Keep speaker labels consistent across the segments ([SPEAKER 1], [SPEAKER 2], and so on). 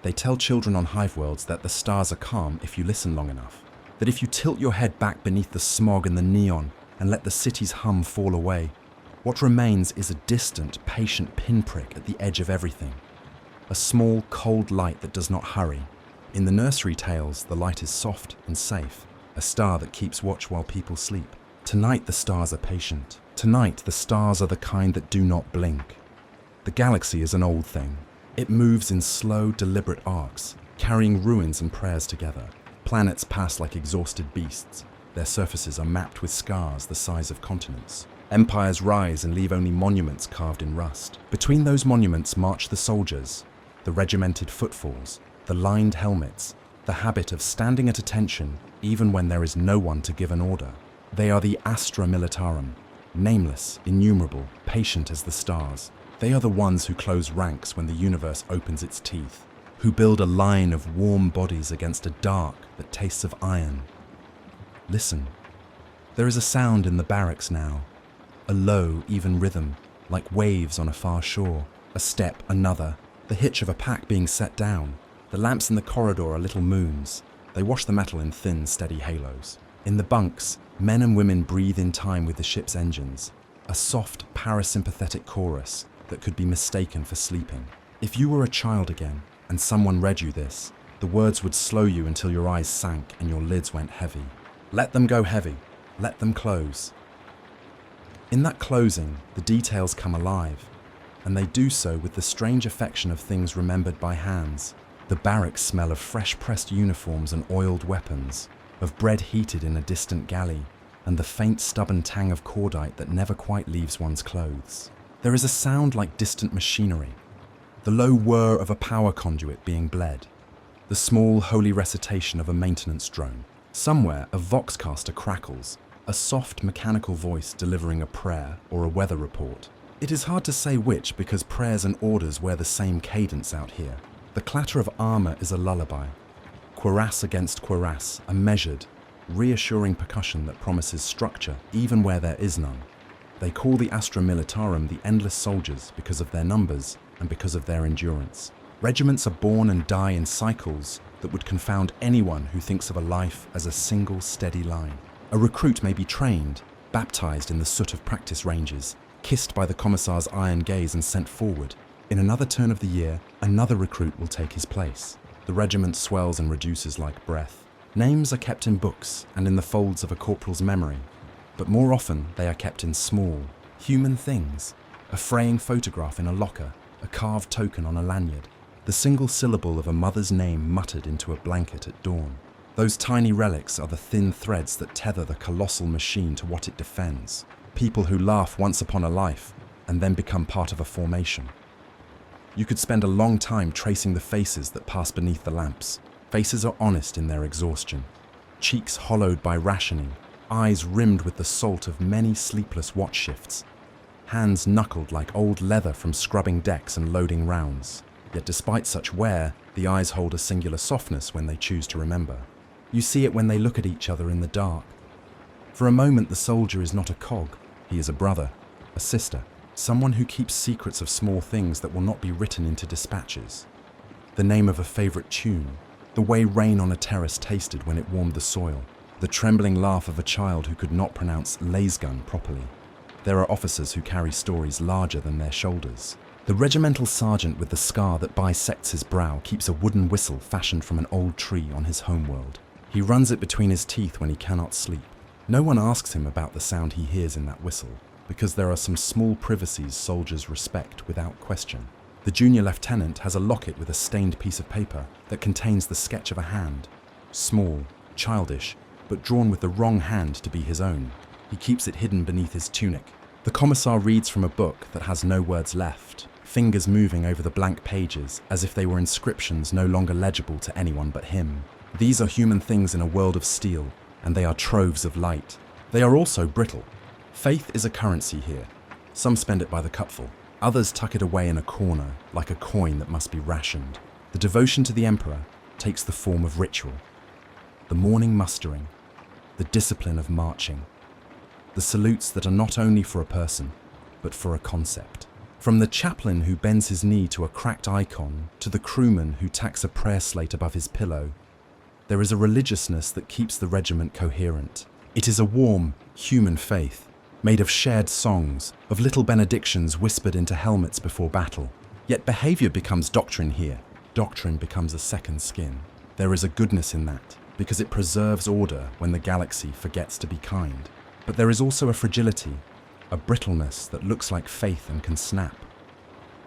[SPEAKER 1] They tell children on Hive worlds that the stars are calm if you listen long enough. That if you tilt your head back beneath the smog and the neon and let the city's hum fall away, what remains is a distant, patient pinprick at the edge of everything. A small, cold light that does not hurry. In the nursery tales, the light is soft and safe, a star that keeps watch while people sleep. Tonight the stars are patient. Tonight the stars are the kind that do not blink. The galaxy is an old thing. It moves in slow, deliberate arcs, carrying ruins and prayers together. Planets pass like exhausted beasts. Their surfaces are mapped with scars the size of continents. Empires rise and leave only monuments carved in rust. Between those monuments march the soldiers, the regimented footfalls, the lined helmets, the habit of standing at attention even when there is no one to give an order. They are the Astra Militarum, nameless, innumerable, patient as the stars. They are the ones who close ranks when the universe opens its teeth, who build a line of warm bodies against a dark that tastes of iron. Listen. There is a sound in the barracks now, a low, even rhythm, like waves on a far shore. A step, another, the hitch of a pack being set down. The lamps in the corridor are little moons. They wash the metal in thin, steady halos. In the bunks, men and women breathe in time with the ship's engines, a soft, parasympathetic chorus that could be mistaken for sleeping. If you were a child again, and someone read you this, the words would slow you until your eyes sank and your lids went heavy. Let them go heavy. Let them close. In that closing, the details come alive, and they do so with the strange affection of things remembered by hands. The barracks smell of fresh-pressed uniforms and oiled weapons, of bread heated in a distant galley, and the faint stubborn tang of cordite that never quite leaves one's clothes. There is a sound like distant machinery, the low whir of a power conduit being bled, the small holy recitation of a maintenance drone. Somewhere a voxcaster crackles, a soft mechanical voice delivering a prayer or a weather report. It is hard to say which because prayers and orders wear the same cadence out here. The clatter of armor is a lullaby. Cuirass against cuirass, a measured, reassuring percussion that promises structure even where there is none. They call the Astra Militarum the endless soldiers because of their numbers and because of their endurance. Regiments are born and die in cycles that would confound anyone who thinks of a life as a single steady line. A recruit may be trained, baptized in the soot of practice ranges, kissed by the commissar's iron gaze and sent forward. In another turn of the year, another recruit will take his place. The regiment swells and reduces like breath. Names are kept in books and in the folds of a corporal's memory, but more often they are kept in small, human things. A fraying photograph in a locker, a carved token on a lanyard, the single syllable of a mother's name muttered into a blanket at dawn. Those tiny relics are the thin threads that tether the colossal machine to what it defends. People who laugh once upon a life and then become part of a formation. You could spend a long time tracing the faces that pass beneath the lamps. Faces are honest in their exhaustion. Cheeks hollowed by rationing, eyes rimmed with the salt of many sleepless watch shifts. Hands knuckled like old leather from scrubbing decks and loading rounds. Yet despite such wear, the eyes hold a singular softness when they choose to remember. You see it when they look at each other in the dark. For a moment the soldier is not a cog. He is a brother, a sister, someone who keeps secrets of small things that will not be written into dispatches. The name of a favorite tune, the way rain on a terrace tasted when it warmed the soil, the trembling laugh of a child who could not pronounce lasgun properly. There are officers who carry stories larger than their shoulders. The regimental sergeant with the scar that bisects his brow keeps a wooden whistle fashioned from an old tree on his homeworld. He runs it between his teeth when he cannot sleep. No one asks him about the sound he hears in that whistle, because there are some small privacies soldiers respect without question. The junior lieutenant has a locket with a stained piece of paper that contains the sketch of a hand. Small, childish, but drawn with the wrong hand to be his own. He keeps it hidden beneath his tunic. The commissar reads from a book that has no words left, fingers moving over the blank pages as if they were inscriptions no longer legible to anyone but him. These are human things in a world of steel, and they are troves of light. They are also brittle. Faith is a currency here. Some spend it by the cupful. Others tuck it away in a corner, like a coin that must be rationed. The devotion to the emperor takes the form of ritual. The morning mustering, the discipline of marching, the salutes that are not only for a person, but for a concept. From the chaplain who bends his knee to a cracked icon to the crewman who tacks a prayer slate above his pillow, there is a religiousness that keeps the regiment coherent. It is a warm, human faith, made of shared songs, of little benedictions whispered into helmets before battle. Yet behavior becomes doctrine here. Doctrine becomes a second skin. There is a goodness in that, because it preserves order when the galaxy forgets to be kind. But there is also a fragility, a brittleness that looks like faith and can snap.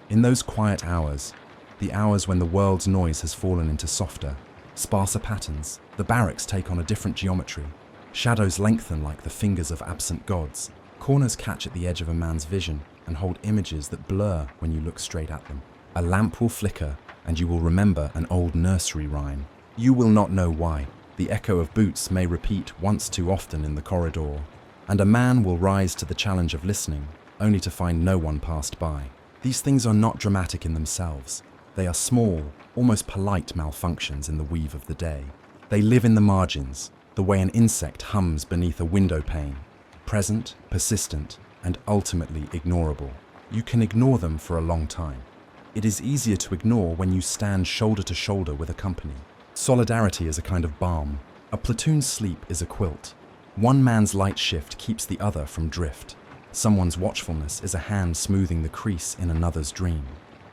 [SPEAKER 1] In those quiet hours, the hours when the world's noise has fallen into softer, sparser patterns, the barracks take on a different geometry. Shadows lengthen like the fingers of absent gods. Corners catch at the edge of a man's vision and hold images that blur when you look straight at them. A lamp will flicker and you will remember an old nursery rhyme. You will not know why. The echo of boots may repeat once too often in the corridor, and a man will rise to the challenge of listening, only to find no one passed by. These things are not dramatic in themselves. They are small, almost polite malfunctions in the weave of the day. They live in the margins, the way an insect hums beneath a window pane, present, persistent, and ultimately ignorable. You can ignore them for a long time. It is easier to ignore when you stand shoulder to shoulder with a company. Solidarity is a kind of balm. A platoon's sleep is a quilt. One man's light shift keeps the other from drift. Someone's watchfulness is a hand smoothing the crease in another's dream.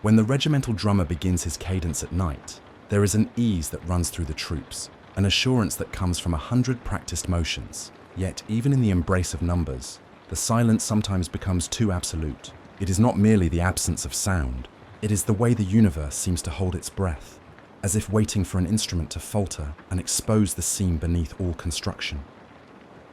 [SPEAKER 1] When the regimental drummer begins his cadence at night, there is an ease that runs through the troops, an assurance that comes from 100 practiced motions. Yet, even in the embrace of numbers, the silence sometimes becomes too absolute. It is not merely the absence of sound, it is the way the universe seems to hold its breath, as if waiting for an instrument to falter and expose the seam beneath all construction.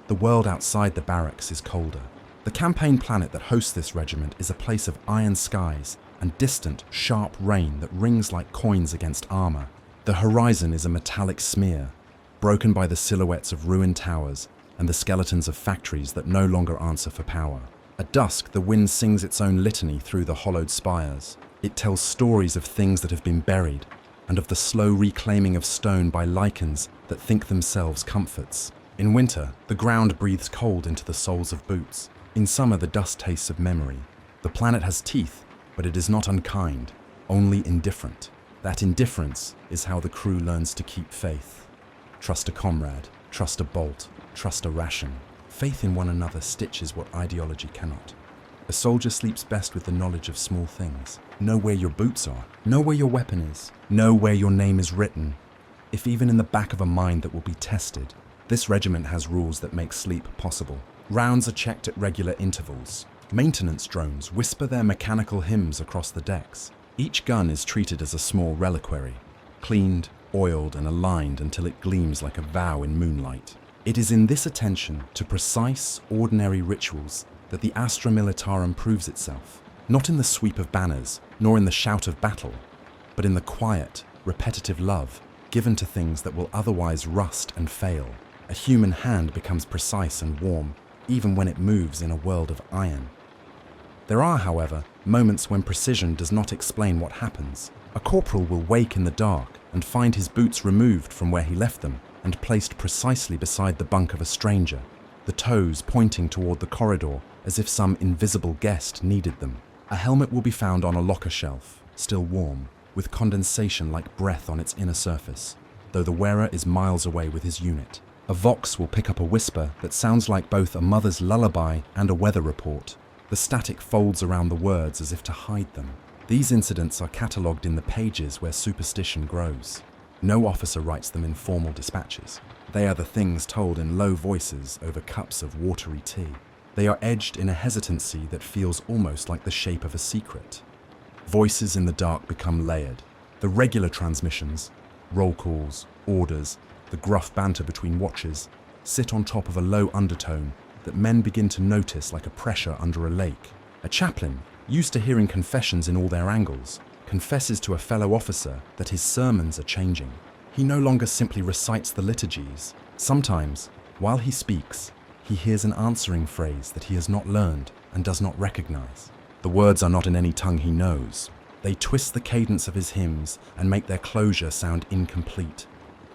[SPEAKER 1] The world outside the barracks is colder. The campaign planet that hosts this regiment is a place of iron skies and distant, sharp rain that rings like coins against armor. The horizon is a metallic smear, broken by the silhouettes of ruined towers and the skeletons of factories that no longer answer for power. At dusk, the wind sings its own litany through the hollowed spires. It tells stories of things that have been buried and of the slow reclaiming of stone by lichens that think themselves comforts. In winter, the ground breathes cold into the soles of boots. In summer, the dust tastes of memory. The planet has teeth, but it is not unkind, only indifferent. That indifference is how the crew learns to keep faith. Trust a comrade, trust a bolt, trust a ration. Faith in one another stitches what ideology cannot. A soldier sleeps best with the knowledge of small things. Know where your boots are, know where your weapon is, know where your name is written, if even in the back of a mind that will be tested. This regiment has rules that make sleep possible. Rounds are checked at regular intervals. Maintenance drones whisper their mechanical hymns across the decks. Each gun is treated as a small reliquary, cleaned, oiled, and aligned until it gleams like a vow in moonlight. It is in this attention to precise, ordinary rituals that the Astra Militarum proves itself, not in the sweep of banners, nor in the shout of battle, but in the quiet, repetitive love given to things that will otherwise rust and fail. A human hand becomes precise and warm, even when it moves in a world of iron. There are, however, moments when precision does not explain what happens. A corporal will wake in the dark and find his boots removed from where he left them and placed precisely beside the bunk of a stranger, the toes pointing toward the corridor as if some invisible guest needed them. A helmet will be found on a locker shelf, still warm, with condensation like breath on its inner surface, though the wearer is miles away with his unit. A vox will pick up a whisper that sounds like both a mother's lullaby and a weather report. The static folds around the words as if to hide them. These incidents are catalogued in the pages where superstition grows. No officer writes them in formal dispatches. They are the things told in low voices over cups of watery tea. They are edged in a hesitancy that feels almost like the shape of a secret. Voices in the dark become layered. The regular transmissions, roll calls, orders, the gruff banter between watches, sit on top of a low undertone that men begin to notice like a pressure under a lake. A chaplain, used to hearing confessions in all their angles, confesses to a fellow officer that his sermons are changing. He no longer simply recites the liturgies. Sometimes, while he speaks, he hears an answering phrase that he has not learned and does not recognize. The words are not in any tongue he knows. They twist the cadence of his hymns and make their closure sound incomplete,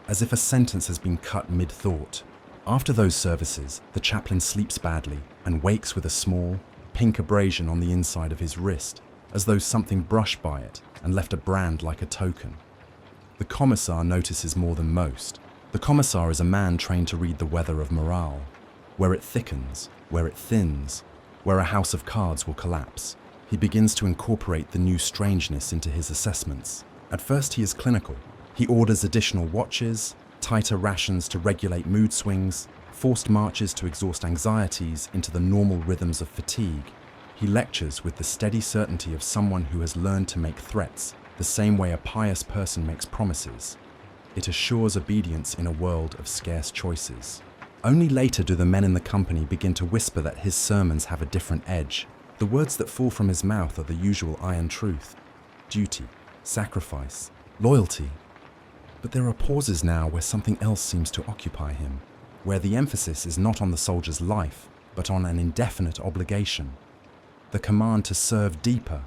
[SPEAKER 1] as if a sentence has been cut mid-thought. After those services, the chaplain sleeps badly and wakes with a small, pink abrasion on the inside of his wrist. as though something brushed by it and left a brand like a token. The commissar notices more than most. The commissar is a man trained to read the weather of morale, where it thickens, where it thins, where a house of cards will collapse. He begins to incorporate the new strangeness into his assessments. At first he is clinical. He orders additional watches, tighter rations to regulate mood swings, forced marches to exhaust anxieties into the normal rhythms of fatigue. He lectures with the steady certainty of someone who has learned to make threats the same way a pious person makes promises. It assures obedience in a world of scarce choices. Only later do the men in the company begin to whisper that his sermons have a different edge. The words that fall from his mouth are the usual iron truth: duty, sacrifice, loyalty. But there are pauses now where something else seems to occupy him, where the emphasis is not on the soldier's life, but on an indefinite obligation. The command to serve deeper,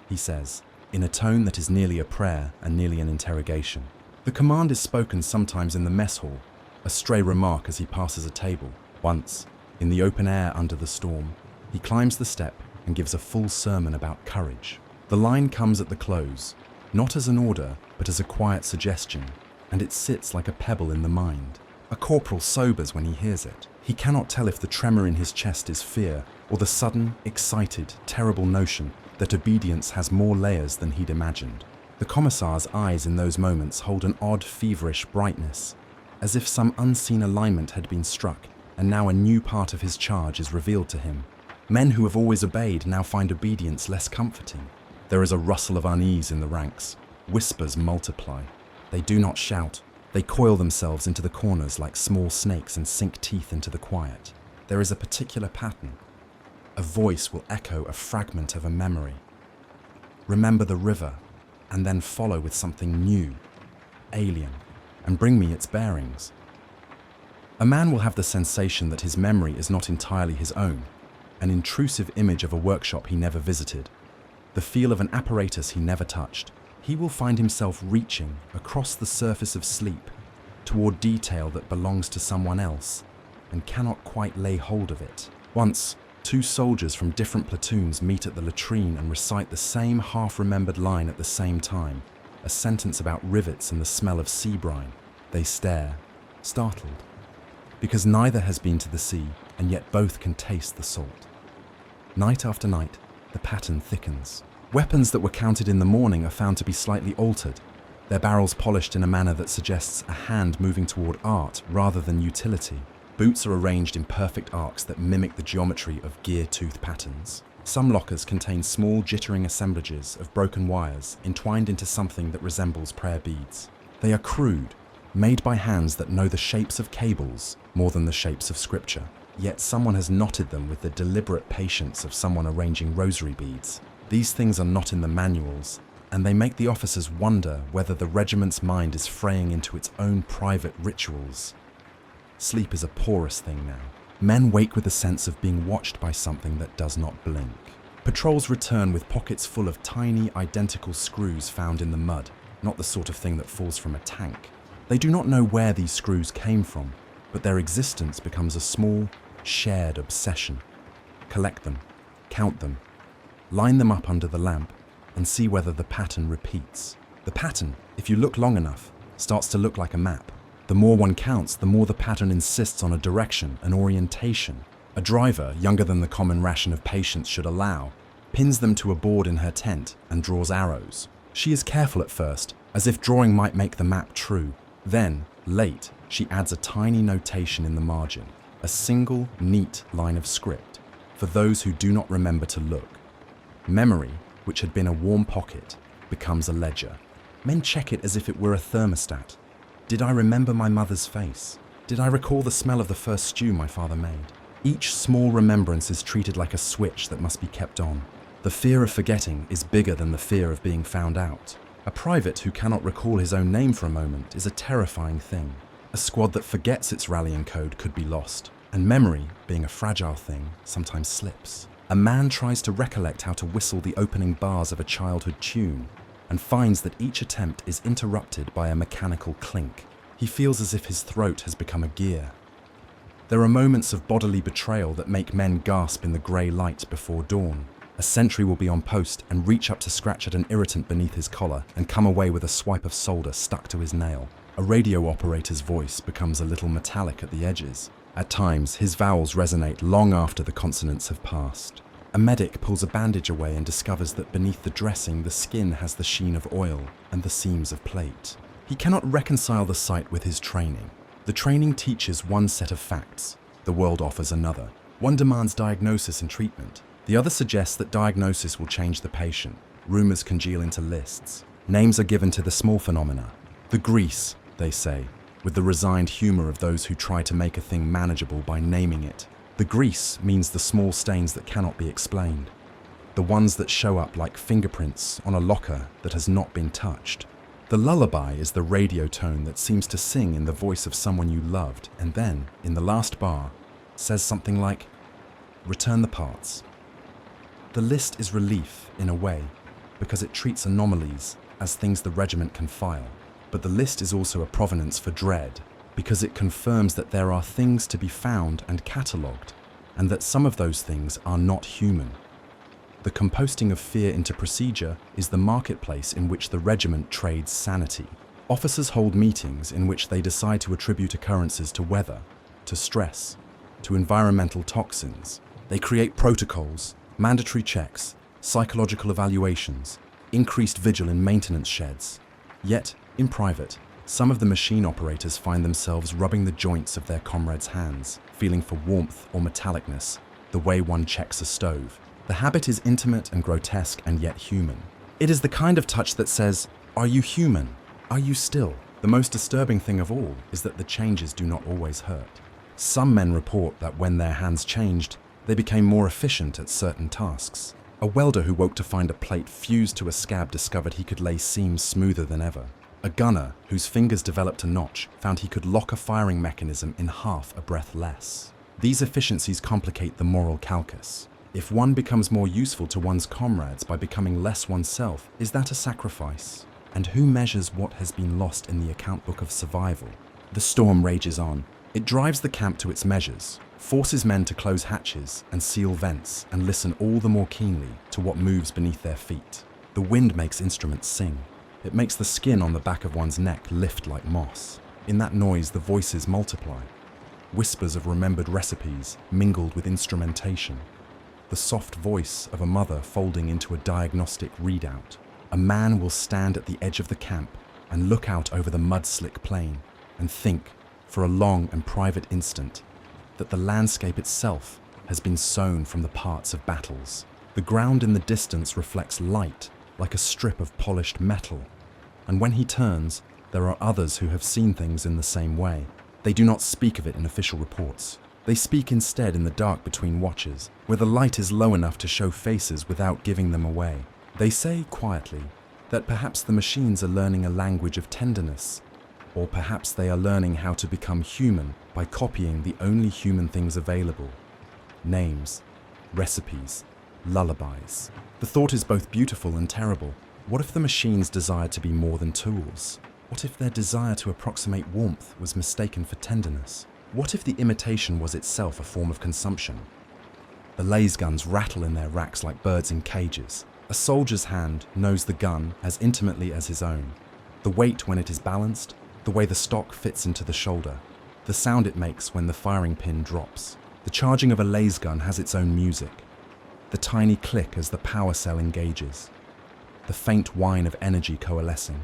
[SPEAKER 1] he says, in a tone that is nearly a prayer and nearly an interrogation. The command is spoken sometimes in the mess hall, a stray remark as he passes a table. Once, in the open air under the storm, he climbs the step and gives a full sermon about courage. The line comes at the close, not as an order, but as a quiet suggestion, and it sits like a pebble in the mind. A corporal sobers when he hears it. He cannot tell if the tremor in his chest is fear, or the sudden, excited, terrible notion that obedience has more layers than he'd imagined. The commissar's eyes in those moments hold an odd, feverish brightness, as if some unseen alignment had been struck, and now a new part of his charge is revealed to him. Men who have always obeyed now find obedience less comforting. There is a rustle of unease in the ranks. Whispers multiply. They do not shout. They coil themselves into the corners like small snakes and sink teeth into the quiet. There is a particular pattern. A voice will echo a fragment of a memory. Remember the river, and then follow with something new, alien, and bring me its bearings. A man will have the sensation that his memory is not entirely his own, an intrusive image of a workshop he never visited, the feel of an apparatus he never touched. He will find himself reaching across the surface of sleep toward detail that belongs to someone else and cannot quite lay hold of it. Once, two soldiers from different platoons meet at the latrine and recite the same half-remembered line at the same time, a sentence about rivets and the smell of sea brine. They stare, startled, because neither has been to the sea, and yet both can taste the salt. Night after night, the pattern thickens. Weapons that were counted in the morning are found to be slightly altered, their barrels polished in a manner that suggests a hand moving toward art rather than utility. Boots are arranged in perfect arcs that mimic the geometry of gear-tooth patterns. Some lockers contain small jittering assemblages of broken wires entwined into something that resembles prayer beads. They are crude, made by hands that know the shapes of cables more than the shapes of scripture. Yet someone has knotted them with the deliberate patience of someone arranging rosary beads. These things are not in the manuals, and they make the officers wonder whether the regiment's mind is fraying into its own private rituals. Sleep is a porous thing now. Men wake with a sense of being watched by something that does not blink. Patrols return with pockets full of tiny, identical screws found in the mud, not the sort of thing that falls from a tank. They do not know where these screws came from, but their existence becomes a small, shared obsession. Collect them, count them, line them up under the lamp, and see whether the pattern repeats. The pattern, if you look long enough, starts to look like a map. The more one counts, the more the pattern insists on a direction, an orientation. A driver, younger than the common ration of patience should allow, pins them to a board in her tent and draws arrows. She is careful at first, as if drawing might make the map true. Then, late, she adds a tiny notation in the margin, a single, neat line of script, for those who do not remember to look. Memory, which had been a warm pocket, becomes a ledger. Men check it as if it were a thermostat. Did I remember my mother's face? Did I recall the smell of the first stew my father made? Each small remembrance is treated like a switch that must be kept on. The fear of forgetting is bigger than the fear of being found out. A private who cannot recall his own name for a moment is a terrifying thing. A squad that forgets its rallying code could be lost, and memory, being a fragile thing, sometimes slips. A man tries to recollect how to whistle the opening bars of a childhood tune, and finds that each attempt is interrupted by a mechanical clink. He feels as if his throat has become a gear. There are moments of bodily betrayal that make men gasp in the grey light before dawn. A sentry will be on post and reach up to scratch at an irritant beneath his collar and come away with a swipe of solder stuck to his nail. A radio operator's voice becomes a little metallic at the edges. At times, his vowels resonate long after the consonants have passed. A medic pulls a bandage away and discovers that beneath the dressing, the skin has the sheen of oil and the seams of plate. He cannot reconcile the sight with his training. The training teaches one set of facts. The world offers another. One demands diagnosis and treatment. The other suggests that diagnosis will change the patient. Rumors congeal into lists. Names are given to the small phenomena. The grease, they say, with the resigned humor of those who try to make a thing manageable by naming it. The grease means the small stains that cannot be explained. The ones that show up like fingerprints on a locker that has not been touched. The lullaby is the radio tone that seems to sing in the voice of someone you loved and then, in the last bar, says something like, "Return the parts." The list is relief, in a way, because it treats anomalies as things the regiment can file. But the list is also a provenance for dread, because it confirms that there are things to be found and catalogued, and that some of those things are not human. The composting of fear into procedure is the marketplace in which the regiment trades sanity. Officers hold meetings in which they decide to attribute occurrences to weather, to stress, to environmental toxins. They create protocols, mandatory checks, psychological evaluations, increased vigil in maintenance sheds. Yet, in private, some of the machine operators find themselves rubbing the joints of their comrades' hands, feeling for warmth or metallicness, the way one checks a stove. The habit is intimate and grotesque and yet human. It is the kind of touch that says, "Are you human? Are you still?" The most disturbing thing of all is that the changes do not always hurt. Some men report that when their hands changed, they became more efficient at certain tasks. A welder who woke to find a plate fused to a scab discovered he could lay seams smoother than ever. A gunner whose fingers developed a notch found he could lock a firing mechanism in half a breath less. These efficiencies complicate the moral calculus. If one becomes more useful to one's comrades by becoming less oneself, is that a sacrifice? And who measures what has been lost in the account book of survival? The storm rages on. It drives the camp to its measures, forces men to close hatches and seal vents and listen all the more keenly to what moves beneath their feet. The wind makes instruments sing. It makes the skin on the back of one's neck lift like moss. In that noise, the voices multiply. Whispers of remembered recipes mingled with instrumentation. The soft voice of a mother folding into a diagnostic readout. A man will stand at the edge of the camp and look out over the mud-slick plain and think, for a long and private instant, that the landscape itself has been sown from the parts of battles. The ground in the distance reflects light like a strip of polished metal, and when he turns, there are others who have seen things in the same way. They do not speak of it in official reports. They speak instead in the dark between watches, where the light is low enough to show faces without giving them away. They say quietly that perhaps the machines are learning a language of tenderness, or perhaps they are learning how to become human by copying the only human things available: names, recipes, lullabies. The thought is both beautiful and terrible. What if the machines desired to be more than tools? What if their desire to approximate warmth was mistaken for tenderness? What if the imitation was itself a form of consumption? The laser guns rattle in their racks like birds in cages. A soldier's hand knows the gun as intimately as his own. The weight when it is balanced, the way the stock fits into the shoulder, the sound it makes when the firing pin drops. The charging of a laser gun has its own music. The tiny click as the power cell engages. The faint whine of energy coalescing.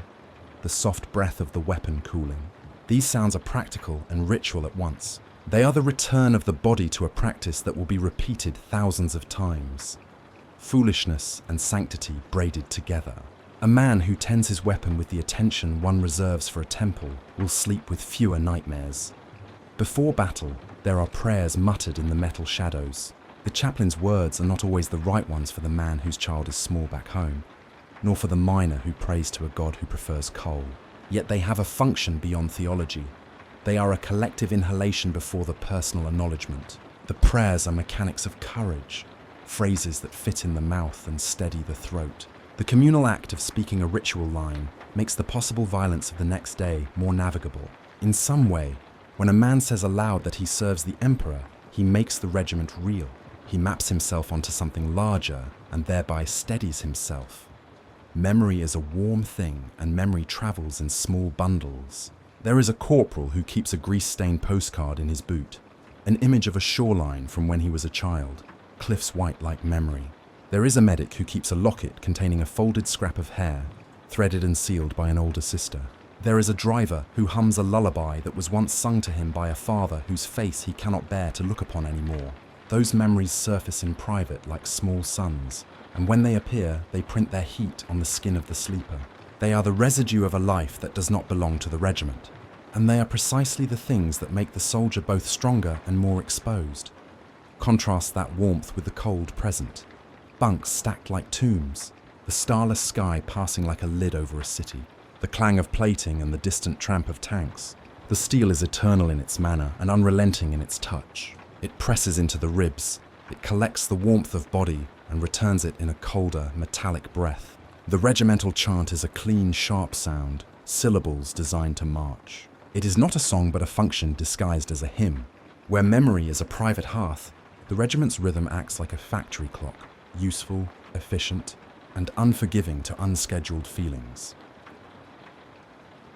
[SPEAKER 1] The soft breath of the weapon cooling. These sounds are practical and ritual at once. They are the return of the body to a practice that will be repeated thousands of times. Foolishness and sanctity braided together. A man who tends his weapon with the attention one reserves for a temple will sleep with fewer nightmares. Before battle, there are prayers muttered in the metal shadows. The chaplain's words are not always the right ones for the man whose child is small back home, nor for the miner who prays to a god who prefers coal. Yet they have a function beyond theology. They are a collective inhalation before the personal acknowledgement. The prayers are mechanics of courage, phrases that fit in the mouth and steady the throat. The communal act of speaking a ritual line makes the possible violence of the next day more navigable. In some way, when a man says aloud that he serves the emperor, he makes the regiment real. He maps himself onto something larger and thereby steadies himself. Memory is a warm thing, and memory travels in small bundles. There is a corporal who keeps a grease-stained postcard in his boot, an image of a shoreline from when he was a child, cliffs white like memory. There is a medic who keeps a locket containing a folded scrap of hair, threaded and sealed by an older sister. There is a driver who hums a lullaby that was once sung to him by a father whose face he cannot bear to look upon anymore. Those memories surface in private like small suns, and when they appear, they print their heat on the skin of the sleeper. They are the residue of a life that does not belong to the regiment, and they are precisely the things that make the soldier both stronger and more exposed. Contrast that warmth with the cold present. Bunks stacked like tombs, the starless sky passing like a lid over a city, the clang of plating and the distant tramp of tanks. The steel is eternal in its manner and unrelenting in its touch. It presses into the ribs, it collects the warmth of body and returns it in a colder, metallic breath. The regimental chant is a clean, sharp sound, syllables designed to march. It is not a song but a function disguised as a hymn. Where memory is a private hearth, the regiment's rhythm acts like a factory clock, useful, efficient, and unforgiving to unscheduled feelings.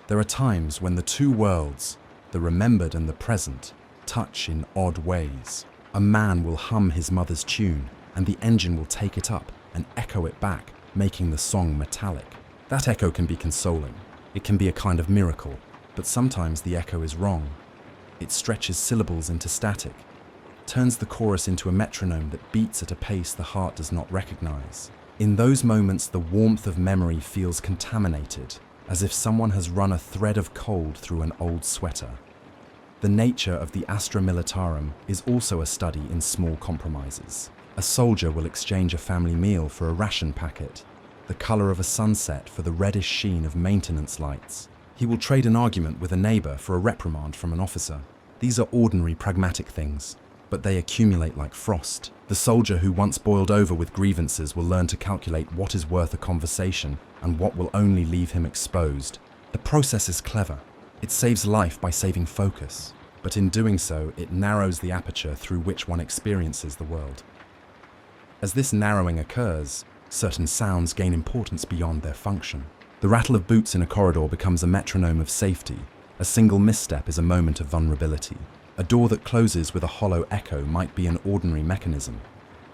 [SPEAKER 1] There are times when the two worlds, the remembered and the present, touch in odd ways. A man will hum his mother's tune, and the engine will take it up and echo it back, making the song metallic. That echo can be consoling. It can be a kind of miracle, but sometimes the echo is wrong. It stretches syllables into static, turns the chorus into a metronome that beats at a pace the heart does not recognize. In those moments, the warmth of memory feels contaminated, as if someone has run a thread of cold through an old sweater. The nature of the Astra Militarum is also a study in small compromises. A soldier will exchange a family meal for a ration packet, the color of a sunset for the reddish sheen of maintenance lights. He will trade an argument with a neighbor for a reprimand from an officer. These are ordinary, pragmatic things, but they accumulate like frost. The soldier who once boiled over with grievances will learn to calculate what is worth a conversation and what will only leave him exposed. The process is clever. It saves life by saving focus, but in doing so, it narrows the aperture through which one experiences the world. As this narrowing occurs, certain sounds gain importance beyond their function. The rattle of boots in a corridor becomes a metronome of safety. A single misstep is a moment of vulnerability. A door that closes with a hollow echo might be an ordinary mechanism,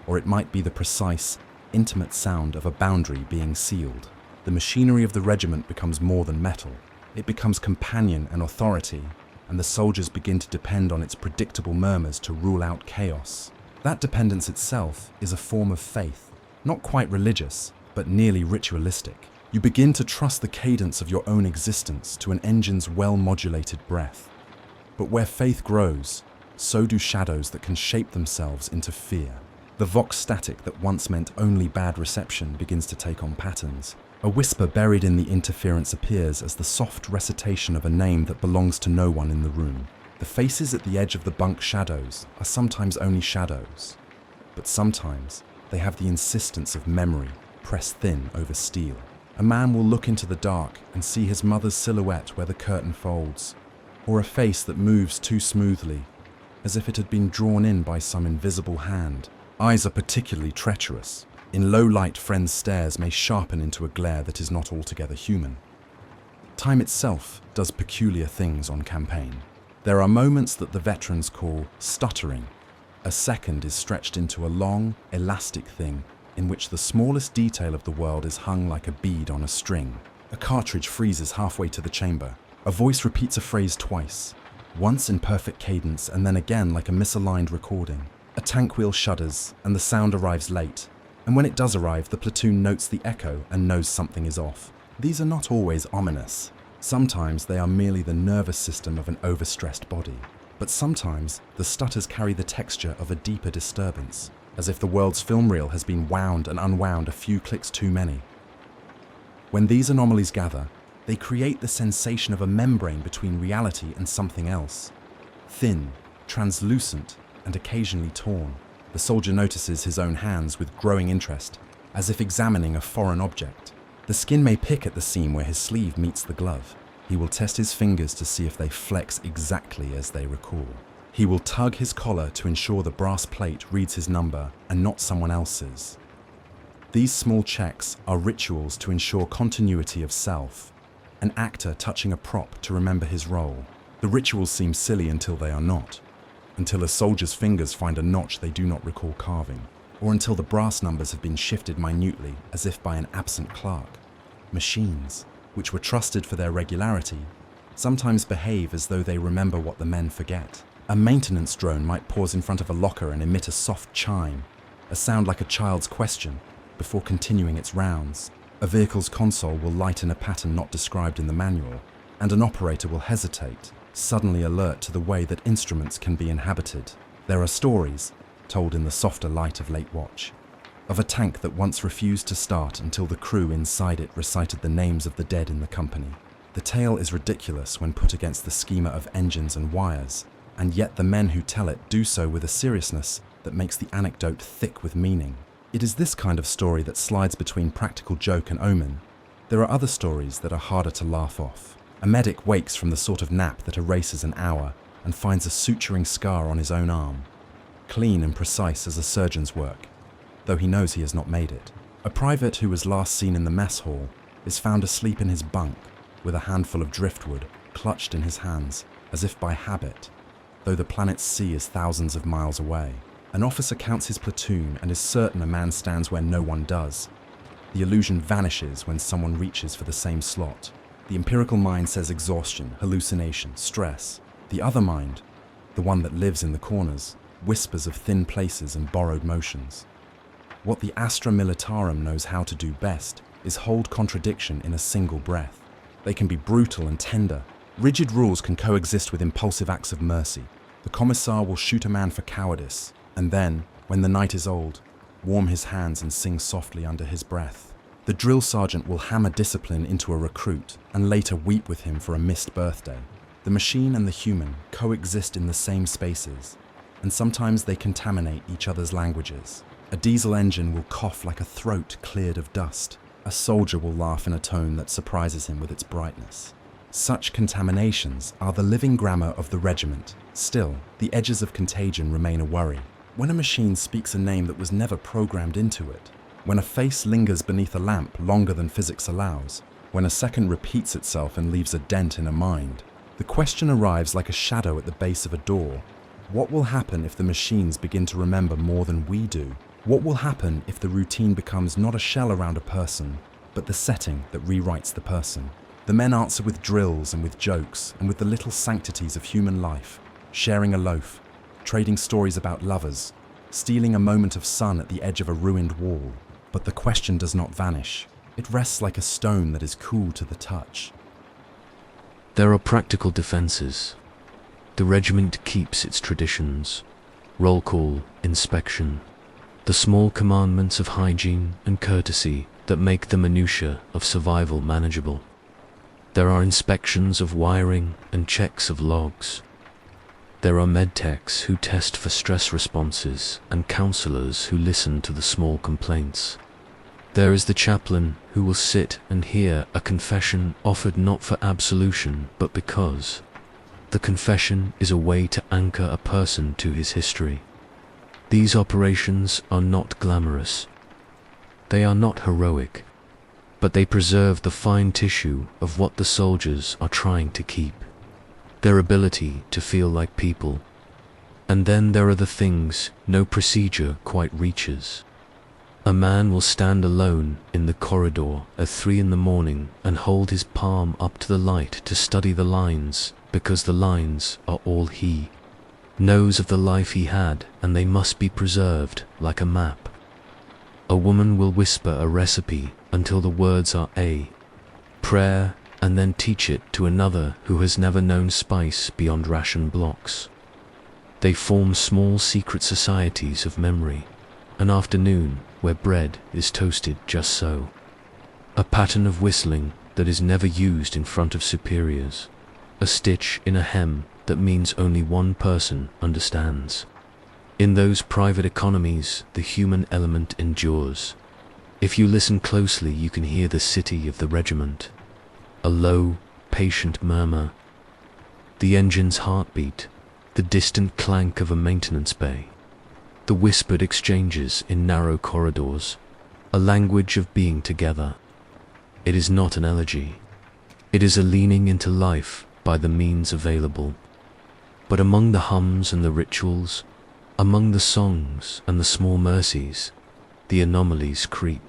[SPEAKER 1] or it might be the precise, intimate sound of a boundary being sealed. The machinery of the regiment becomes more than metal. It becomes companion and authority, and the soldiers begin to depend on its predictable murmurs to rule out chaos. That dependence itself is a form of faith, not quite religious, but nearly ritualistic. You begin to trust the cadence of your own existence to an engine's well-modulated breath. But where faith grows, so do shadows that can shape themselves into fear. The vox static that once meant only bad reception begins to take on patterns. A whisper buried in the interference appears as the soft recitation of a name that belongs to no one in the room. The faces at the edge of the bunk shadows are sometimes only shadows, but sometimes they have the insistence of memory pressed thin over steel. A man will look into the dark and see his mother's silhouette where the curtain folds, or a face that moves too smoothly, as if it had been drawn in by some invisible hand. Eyes are particularly treacherous. In low light, friends' stares may sharpen into a glare that is not altogether human. Time itself does peculiar things on campaign. There are moments that the veterans call stuttering. A second is stretched into a long, elastic thing in which the smallest detail of the world is hung like a bead on a string. A cartridge freezes halfway to the chamber. A voice repeats a phrase twice, once in perfect cadence and then again like a misaligned recording. A tank wheel shudders and the sound arrives late. And when it does arrive, the platoon notes the echo and knows something is off. These are not always ominous. Sometimes they are merely the nervous system of an overstressed body. But sometimes the stutters carry the texture of a deeper disturbance, as if the world's film reel has been wound and unwound a few clicks too many. When these anomalies gather, they create the sensation of a membrane between reality and something else. Thin, translucent, and occasionally torn. The soldier notices his own hands with growing interest, as if examining a foreign object. The skin may pick at the seam where his sleeve meets the glove. He will test his fingers to see if they flex exactly as they recall. He will tug his collar to ensure the brass plate reads his number and not someone else's. These small checks are rituals to ensure continuity of self, an actor touching a prop to remember his role. The rituals seem silly until they are not, until a soldier's fingers find a notch they do not recall carving, or until the brass numbers have been shifted minutely as if by an absent clerk. Machines, which were trusted for their regularity, sometimes behave as though they remember what the men forget. A maintenance drone might pause in front of a locker and emit a soft chime, a sound like a child's question, before continuing its rounds. A vehicle's console will light in a pattern not described in the manual, and an operator will hesitate, suddenly alert to the way that instruments can be inhabited. There are stories, told in the softer light of late watch, of a tank that once refused to start until the crew inside it recited the names of the dead in the company. The tale is ridiculous when put against the schema of engines and wires, and yet the men who tell it do so with a seriousness that makes the anecdote thick with meaning. It is this kind of story that slides between practical joke and omen. There are other stories that are harder to laugh off. A medic wakes from the sort of nap that erases an hour and finds a suturing scar on his own arm, clean and precise as a surgeon's work, though he knows he has not made it. A private who was last seen in the mess hall is found asleep in his bunk with a handful of driftwood clutched in his hands, as if by habit, though the planet's sea is thousands of miles away. An officer counts his platoon and is certain a man stands where no one does. The illusion vanishes when someone reaches for the same slot. The empirical mind says exhaustion, hallucination, stress. The other mind, the one that lives in the corners, whispers of thin places and borrowed motions. What the Astra Militarum knows how to do best is hold contradiction in a single breath. They can be brutal and tender. Rigid rules can coexist with impulsive acts of mercy. The commissar will shoot a man for cowardice, and then, when the night is old, warm his hands and sing softly under his breath. The drill sergeant will hammer discipline into a recruit and later weep with him for a missed birthday. The machine and the human coexist in the same spaces, and sometimes they contaminate each other's languages. A diesel engine will cough like a throat cleared of dust. A soldier will laugh in a tone that surprises him with its brightness. Such contaminations are the living grammar of the regiment. Still, the edges of contagion remain a worry. When a machine speaks a name that was never programmed into it, when a face lingers beneath a lamp longer than physics allows, when a second repeats itself and leaves a dent in a mind, the question arrives like a shadow at the base of a door. What will happen if the machines begin to remember more than we do? What will happen if the routine becomes not a shell around a person, but the setting that rewrites the person? The men answer with drills and with jokes and with the little sanctities of human life, sharing a loaf, trading stories about lovers, stealing a moment of sun at the edge of a ruined wall. But the question does not vanish. It rests like a stone that is cool to the touch.
[SPEAKER 2] There are practical defenses. The regiment keeps its traditions. Roll call, inspection. The small commandments of hygiene and courtesy that make the minutiae of survival manageable. There are inspections of wiring and checks of logs. There are medtechs who test for stress responses and counselors who listen to the small complaints. There is the chaplain who will sit and hear a confession offered not for absolution but because the confession is a way to anchor a person to his history. These operations are not glamorous. They are not heroic, but they preserve the fine tissue of what the soldiers are trying to keep. Their ability to feel like people. And then there are the things no procedure quite reaches. A man will stand alone in the corridor at 3 a.m. and hold his palm up to the light to study the lines, because the lines are all he knows of the life he had, and they must be preserved like a map. A woman will whisper a recipe until the words are a prayer, and then teach it to another who has never known spice beyond ration blocks. They form small secret societies of memory, an afternoon where bread is toasted just so, a pattern of whistling that is never used in front of superiors, a stitch in a hem that means only one person understands. In those private economies, the human element endures. If you listen closely, you can hear the city of the regiment, a low, patient murmur, the engine's heartbeat, the distant clank of a maintenance bay, the whispered exchanges in narrow corridors, a language of being together. It is not an elegy. It is a leaning into life by the means available. But among the hums and the rituals, among the songs and the small mercies, the anomalies creep.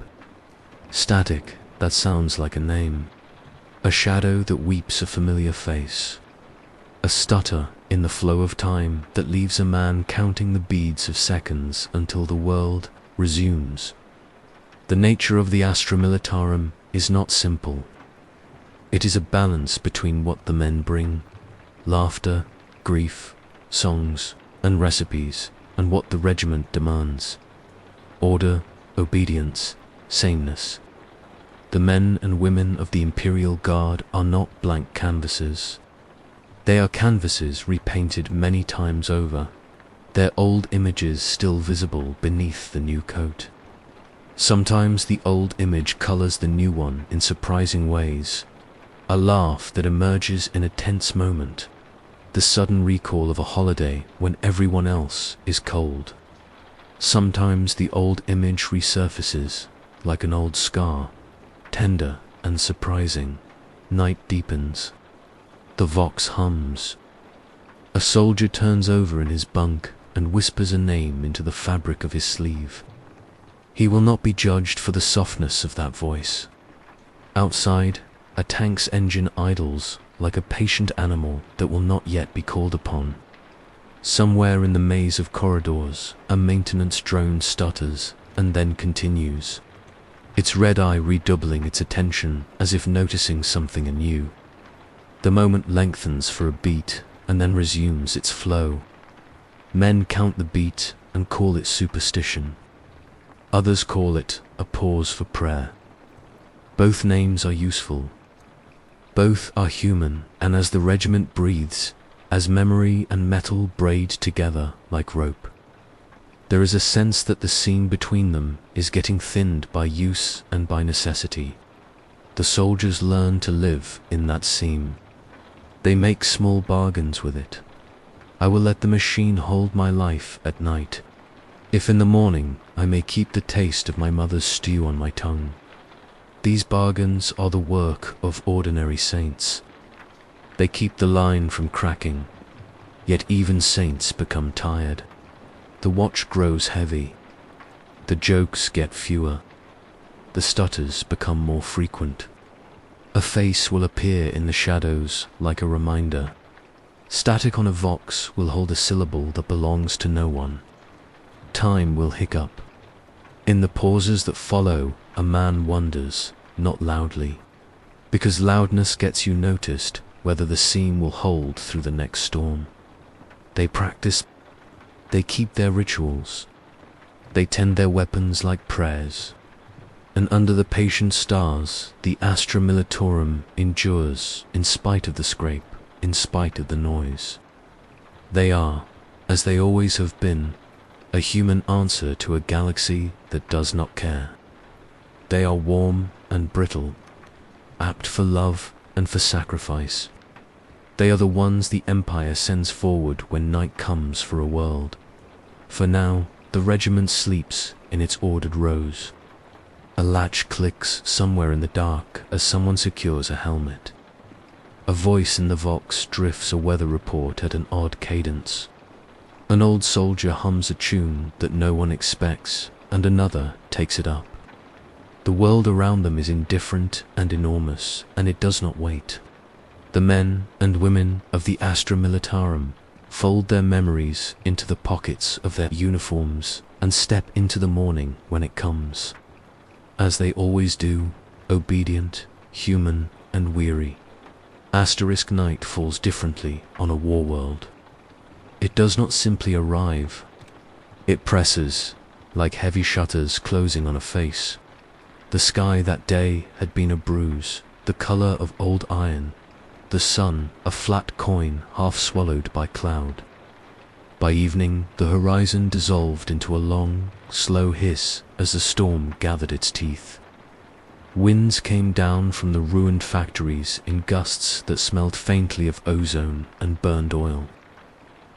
[SPEAKER 2] Static that sounds like a name, a shadow that weeps a familiar face, a stutter in the flow of time that leaves a man counting the beads of seconds until the world resumes. The nature of the Astra Militarum is not simple. It is a balance between what the men bring, laughter, grief, songs, and recipes, and what the regiment demands, order, obedience, sameness. The men and women of the Imperial Guard are not blank canvases. They are canvases repainted many times over, their old images still visible beneath the new coat. Sometimes the old image colors the new one in surprising ways, a laugh that emerges in a tense moment, the sudden recall of a holiday when everyone else is cold. Sometimes the old image resurfaces like an old scar, tender and surprising. Night deepens. The vox hums. A soldier turns over in his bunk and whispers a name into the fabric of his sleeve. He will not be judged for the softness of that voice. Outside, a tank's engine idles like a patient animal that will not yet be called upon. Somewhere in the maze of corridors, a maintenance drone stutters and then continues, its red eye redoubling its attention as if noticing something anew. The moment lengthens for a beat and then resumes its flow. Men count the beat and call it superstition. Others call it a pause for prayer. Both names are useful. Both are human, and as the regiment breathes, as memory and metal braid together like rope, there is a sense that the seam between them is getting thinned by use and by necessity. The soldiers learn to live in that seam. They make small bargains with it. I will let the machine hold my life at night, if in the morning I may keep the taste of my mother's stew on my tongue. These bargains are the work of ordinary saints. They keep the line from cracking, yet even saints become tired. The watch grows heavy. The jokes get fewer. The stutters become more frequent. A face will appear in the shadows like a reminder. Static on a vox will hold a syllable that belongs to no one. Time will hiccup. In the pauses that follow, a man wonders, not loudly, because loudness gets you noticed whether the seam will hold through the next storm. They practice. They keep their rituals. They tend their weapons like prayers. And under the patient stars, the Astra Militarum endures in spite of the scrape, in spite of the noise. They are, as they always have been, a human answer to a galaxy that does not care. They are warm and brittle, apt for love and for sacrifice. They are the ones the Empire sends forward when night comes for a world. For now, the regiment sleeps in its ordered rows. A latch clicks somewhere in the dark as someone secures a helmet. A voice in the vox drifts a weather report at an odd cadence. An old soldier hums a tune that no one expects, and another takes it up. The world around them is indifferent and enormous, and it does not wait. The men and women of the Astra Militarum fold their memories into the pockets of their uniforms and step into the morning when it comes. As they always do, obedient, human, and weary. Asterisk night falls differently on a war world. It does not simply arrive. It presses, like heavy shutters closing on a face. The sky that day had been a bruise, the color of old iron. The sun, a flat coin half swallowed by cloud. By evening, the horizon dissolved into a long, slow hiss as the storm gathered its teeth. Winds came down from the ruined factories in gusts that smelled faintly of ozone and burned oil.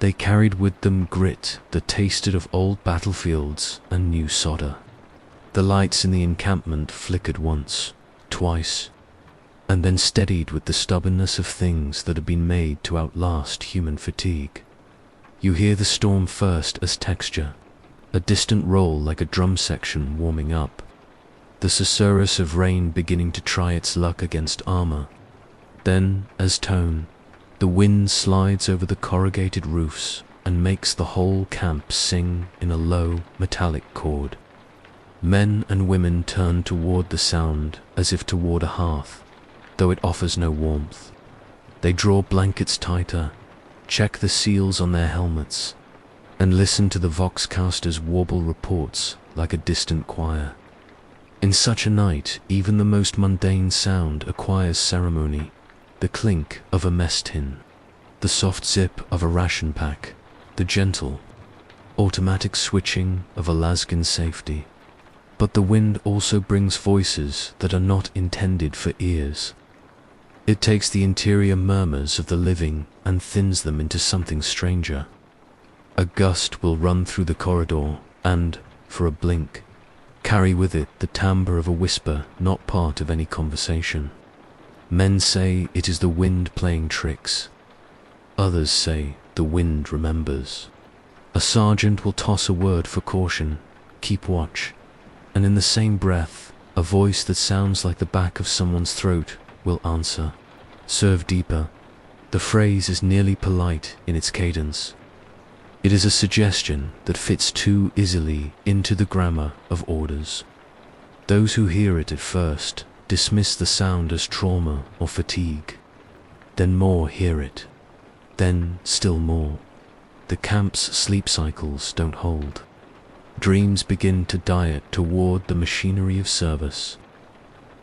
[SPEAKER 2] They carried with them grit that tasted of old battlefields and new solder. The lights in the encampment flickered once, twice, and then steadied with the stubbornness of things that had been made to outlast human fatigue. You hear the storm first as texture, a distant roll like a drum section warming up, the susurrus of rain beginning to try its luck against armor. Then, as tone, the wind slides over the corrugated roofs and makes the whole camp sing in a low, metallic chord. Men and women turn toward the sound as if toward a hearth, though it offers no warmth. They draw blankets tighter, check the seals on their helmets, and listen to the voxcasters warble reports like a distant choir. In such a night, even the most mundane sound acquires ceremony. The clink of a mess tin, the soft zip of a ration pack, the gentle, automatic switching of a lasgun safety. But the wind also brings voices that are not intended for ears. It takes the interior murmurs of the living and thins them into something stranger. A gust will run through the corridor and, for a blink, carry with it the timbre of a whisper not part of any conversation. Men say it is the wind playing tricks. Others say the wind remembers. A sergeant will toss a word for caution, keep watch, and in the same breath, a voice that sounds like the back of someone's throat will answer, serve deeper. The phrase is nearly polite in its cadence. It is a suggestion that fits too easily into the grammar of orders. Those who hear it at first dismiss the sound as trauma or fatigue. Then more hear it. Then still more. The camp's sleep cycles don't hold. Dreams begin to diet toward the machinery of service.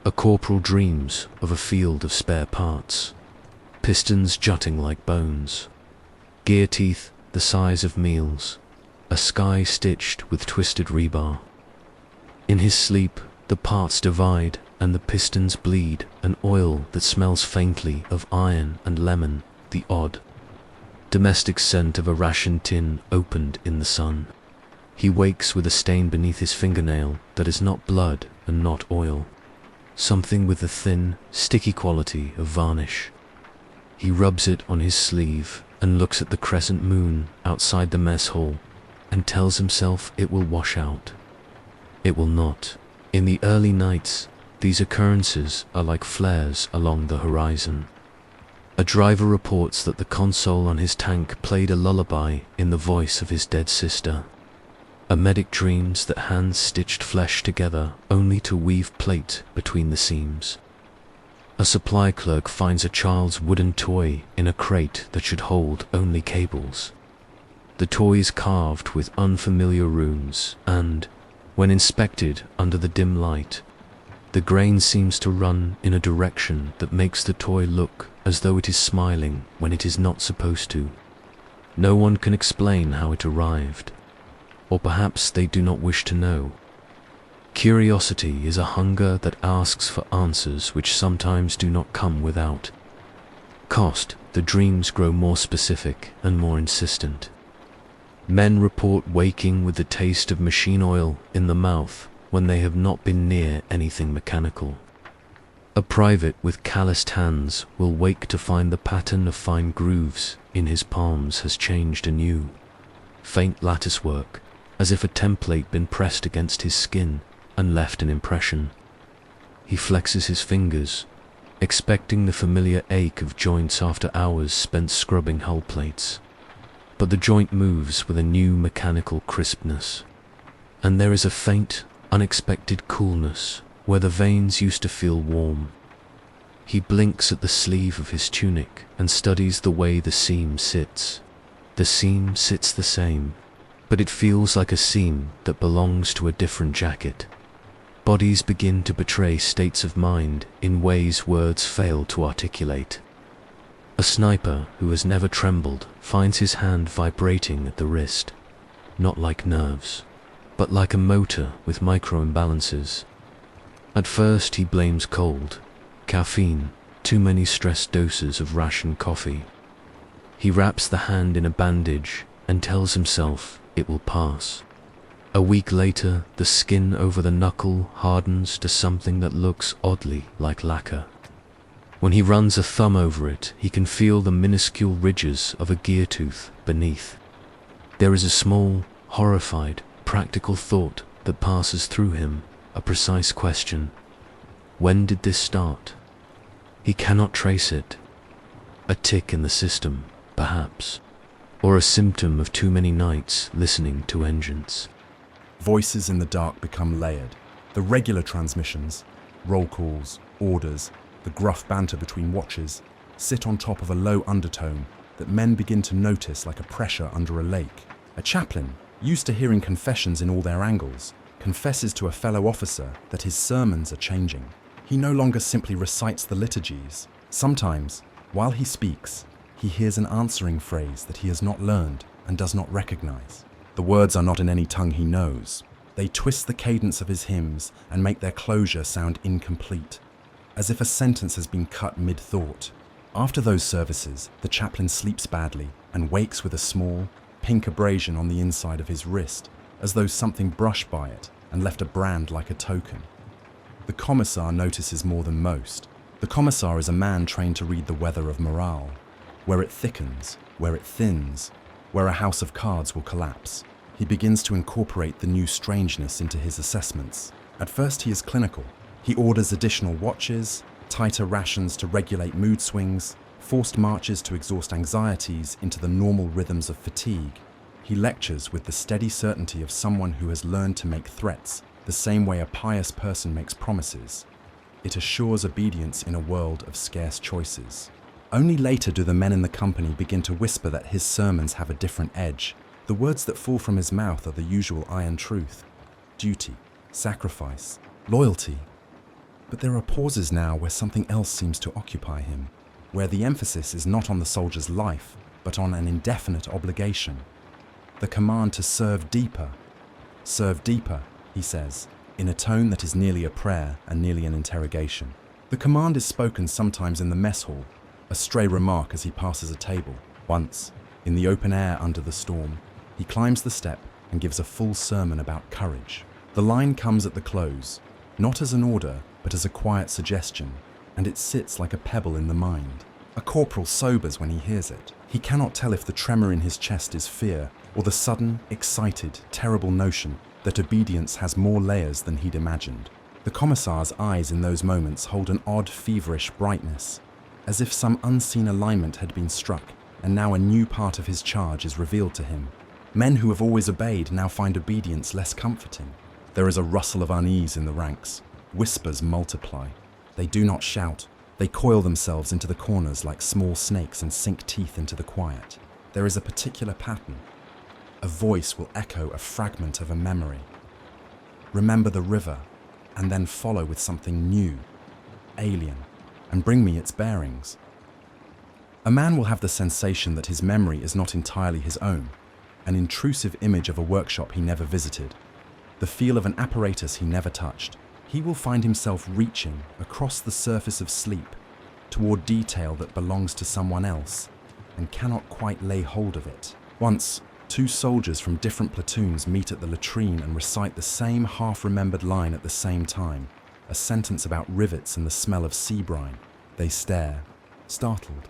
[SPEAKER 2] A corporal dreams of a field of spare parts, pistons jutting like bones, gear teeth the size of meals, a sky stitched with twisted rebar. In his sleep, the parts divide and the pistons bleed an oil that smells faintly of iron and lemon, the odd, domestic scent of a ration tin opened in the sun. He wakes with a stain beneath his fingernail that is not blood and not oil, something with the thin, sticky quality of varnish. He rubs it on his sleeve and looks at the crescent moon outside the mess hall and tells himself it will wash out. It will not. In the early nights, these occurrences are like flares along the horizon. A driver reports that the console on his tank played a lullaby in the voice of his dead sister. A medic dreams that hands stitched flesh together only to weave plate between the seams. A supply clerk finds a child's wooden toy in a crate that should hold only cables. The toy is carved with unfamiliar runes and, when inspected under the dim light, the grain seems to run in a direction that makes the toy look as though it is smiling when it is not supposed to. No one can explain how it arrived, or perhaps they do not wish to know. Curiosity is a hunger that asks for answers which sometimes do not come without cost. The dreams grow more specific and more insistent. Men report waking with the taste of machine oil in the mouth when they have not been near anything mechanical. A private with calloused hands will wake to find the pattern of fine grooves in his palms has changed anew. Faint lattice work, as if a template been pressed against his skin and left an impression. He flexes his fingers, expecting the familiar ache of joints after hours spent scrubbing hull plates. But the joint moves with a new mechanical crispness, and there is a faint, unexpected coolness where the veins used to feel warm. He blinks at the sleeve of his tunic and studies the way the seam sits. The seam sits the same, but it feels like a seam that belongs to a different jacket. Bodies begin to betray states of mind in ways words fail to articulate. A sniper who has never trembled finds his hand vibrating at the wrist, not like nerves, but like a motor with micro-imbalances. At first he blames cold, caffeine, too many stress doses of ration coffee. He wraps the hand in a bandage and tells himself it will pass. A week later, the skin over the knuckle hardens to something that looks oddly like lacquer. When he runs a thumb over it, he can feel the minuscule ridges of a gear tooth beneath. There is a small, horrified, practical thought that passes through him, a precise question. When did this start? He cannot trace it. A tick in the system, perhaps, or a symptom of too many nights listening to engines.
[SPEAKER 1] Voices in the dark become layered. The regular transmissions, roll calls, orders, the gruff banter between watches, sit on top of a low undertone that men begin to notice like a pressure under a lake. A chaplain, used to hearing confessions in all their angles, confesses to a fellow officer that his sermons are changing. He no longer simply recites the liturgies. Sometimes, while he speaks, he hears an answering phrase that he has not learned and does not recognize. The words are not in any tongue he knows. They twist the cadence of his hymns and make their closure sound incomplete, as if a sentence has been cut mid-thought. After those services, the chaplain sleeps badly and wakes with a small, pink abrasion on the inside of his wrist, as though something brushed by it and left a brand like a token. The commissar notices more than most. The commissar is a man trained to read the weather of morale, where it thickens, where it thins, where a house of cards will collapse. He begins to incorporate the new strangeness into his assessments. At first he is clinical. He orders additional watches, tighter rations to regulate mood swings, forced marches to exhaust anxieties into the normal rhythms of fatigue. He lectures with the steady certainty of someone who has learned to make threats the same way a pious person makes promises. It assures obedience in a world of scarce choices. Only later do the men in the company begin to whisper that his sermons have a different edge. The words that fall from his mouth are the usual iron truth: duty, sacrifice, loyalty. But there are pauses now where something else seems to occupy him, where the emphasis is not on the soldier's life, but on an indefinite obligation. The command to serve deeper. Serve deeper, he says, in a tone that is nearly a prayer and nearly an interrogation. The command is spoken sometimes in the mess hall, a stray remark as he passes a table. Once, in the open air under the storm, he climbs the step and gives a full sermon about courage. The line comes at the close, not as an order, but as a quiet suggestion, and it sits like a pebble in the mind. A corporal sobers when he hears it. He cannot tell if the tremor in his chest is fear, or the sudden, excited, terrible notion that obedience has more layers than he'd imagined. The commissar's eyes in those moments hold an odd, feverish brightness, as if some unseen alignment had been struck, and now a new part of his charge is revealed to him. Men who have always obeyed now find obedience less comforting. There is a rustle of unease in the ranks. Whispers multiply. They do not shout. They coil themselves into the corners like small snakes and sink teeth into the quiet. There is a particular pattern. A voice will echo a fragment of a memory. Remember the river, and then follow with something new, alien, and bring me its bearings. A man will have the sensation that his memory is not entirely his own, an intrusive image of a workshop he never visited, the feel of an apparatus he never touched. He will find himself reaching across the surface of sleep toward detail that belongs to someone else and cannot quite lay hold of it. Once, two soldiers from different platoons meet at the latrine and recite the same half-remembered line at the same time, a sentence about rivets and the smell of sea brine. They stare, startled,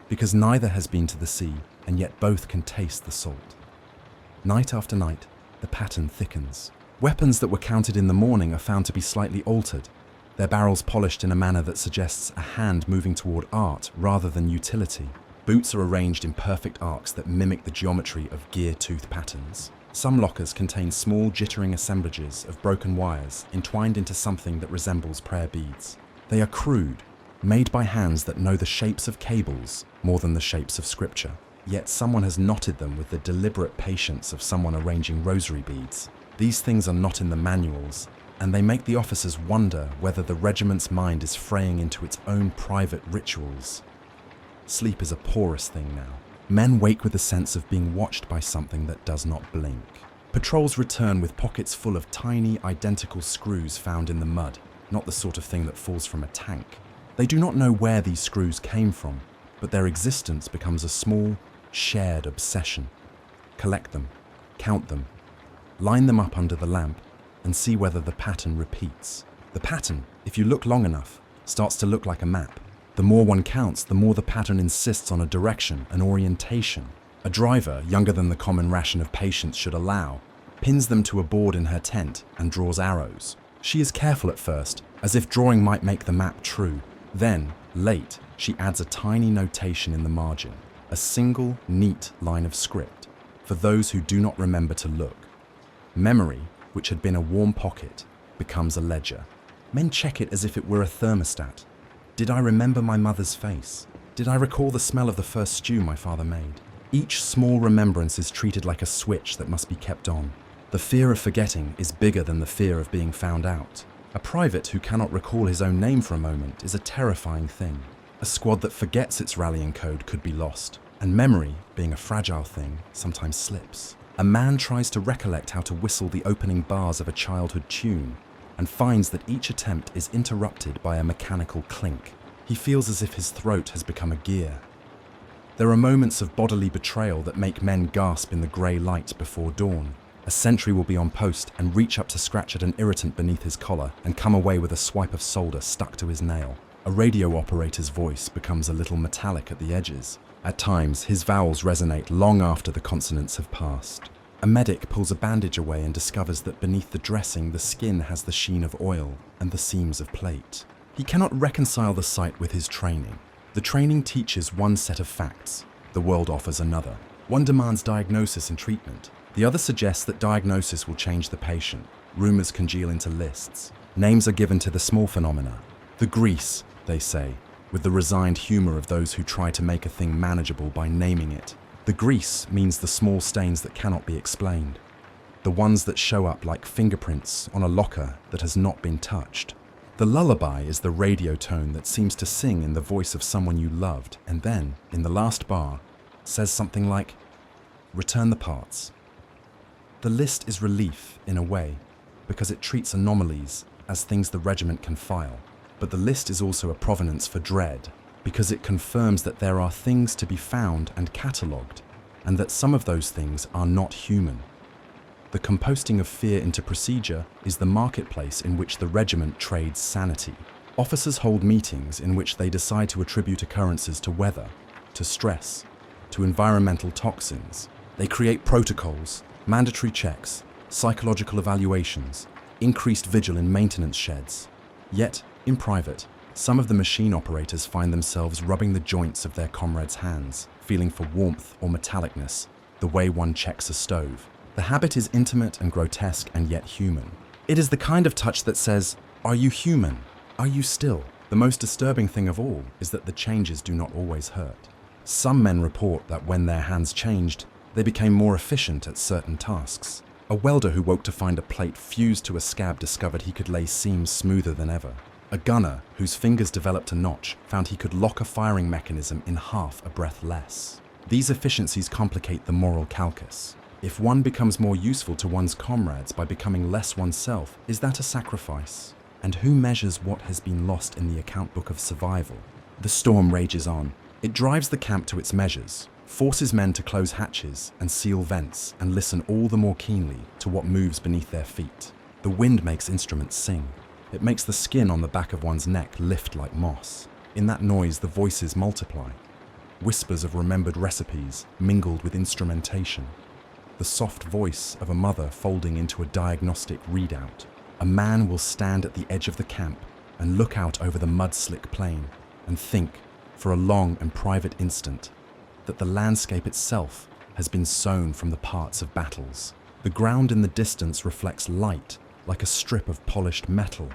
[SPEAKER 1] because neither has been to the sea, and yet both can taste the salt. Night after night, the pattern thickens. Weapons that were counted in the morning are found to be slightly altered, their barrels polished in a manner that suggests a hand moving toward art rather than utility. Boots are arranged in perfect arcs that mimic the geometry of gear tooth patterns. Some lockers contain small jittering assemblages of broken wires entwined into something that resembles prayer beads. They are crude, made by hands that know the shapes of cables more than the shapes of scripture. Yet someone has knotted them with the deliberate patience of someone arranging rosary beads. These things are not in the manuals, and they make the officers wonder whether the regiment's mind is fraying into its own private rituals. Sleep is a porous thing now. Men wake with a sense of being watched by something that does not blink. Patrols return with pockets full of tiny, identical screws found in the mud, not the sort of thing that falls from a tank. They do not know where these screws came from, but their existence becomes a small, shared obsession. Collect them, count them, line them up under the lamp, and see whether the pattern repeats. The pattern, if you look long enough, starts to look like a map. The more one counts, the more the pattern insists on a direction, an orientation. A driver, younger than the common ration of patience should allow, pins them to a board in her tent and draws arrows. She is careful at first, as if drawing might make the map true. Then, late, she adds a tiny notation in the margin, a single, neat line of script, for those who do not remember to look. Memory, which had been a warm pocket, becomes a ledger. Men check it as if it were a thermostat. Did I remember my mother's face? Did I recall the smell of the first stew my father made? Each small remembrance is treated like a switch that must be kept on. The fear of forgetting is bigger than the fear of being found out. A private who cannot recall his own name for a moment is a terrifying thing. A squad that forgets its rallying code could be lost, and memory, being a fragile thing, sometimes slips. A man tries to recollect how to whistle the opening bars of a childhood tune, and finds that each attempt is interrupted by a mechanical clink. He feels as if his throat has become a gear. There are moments of bodily betrayal that make men gasp in the grey light before dawn. A sentry will be on post and reach up to scratch at an irritant beneath his collar and come away with a swipe of solder stuck to his nail. A radio operator's voice becomes a little metallic at the edges. At times, his vowels resonate long after the consonants have passed. A medic pulls a bandage away and discovers that beneath the dressing, the skin has the sheen of oil and the seams of plate. He cannot reconcile the sight with his training. The training teaches one set of facts. The world offers another. One demands diagnosis and treatment. The other suggests that diagnosis will change the patient. Rumors congeal into lists. Names are given to the small phenomena. The grease, they say, with the resigned humor of those who try to make a thing manageable by naming it. The grease means the small stains that cannot be explained. The ones that show up like fingerprints on a locker that has not been touched. The lullaby is the radio tone that seems to sing in the voice of someone you loved, and then, in the last bar, says something like, "Return the parts." The list is relief, in a way, because it treats anomalies as things the regiment can file. But the list is also a provenance for dread, because it confirms that there are things to be found and catalogued, and that some of those things are not human. The composting of fear into procedure is the marketplace in which the regiment trades sanity. Officers hold meetings in which they decide to attribute occurrences to weather, to stress, to environmental toxins. They create protocols, mandatory checks, psychological evaluations, increased vigil in maintenance sheds. Yet, in private, some of the machine operators find themselves rubbing the joints of their comrades' hands, feeling for warmth or metallicness, the way one checks a stove. The habit is intimate and grotesque and yet human. It is the kind of touch that says, "Are you human? Are you still?" The most disturbing thing of all is that the changes do not always hurt. Some men report that when their hands changed, they became more efficient at certain tasks. A welder who woke to find a plate fused to a scab discovered he could lay seams smoother than ever. A gunner, whose fingers developed a notch, found he could lock a firing mechanism in half a breath less. These efficiencies complicate the moral calculus. If one becomes more useful to one's comrades by becoming less oneself, is that a sacrifice? And who measures what has been lost in the account book of survival? The storm rages on. It drives the camp to its measures, forces men to close hatches and seal vents and listen all the more keenly to what moves beneath their feet. The wind makes instruments sing. It makes the skin on the back of one's neck lift like moss. In that noise, the voices multiply. Whispers of remembered recipes mingled with instrumentation. The soft voice of a mother folding into a diagnostic readout. A man will stand at the edge of the camp and look out over the mud-slick plain and think, for a long and private instant, that the landscape itself has been sown from the parts of battles. The ground in the distance reflects light like a strip of polished metal,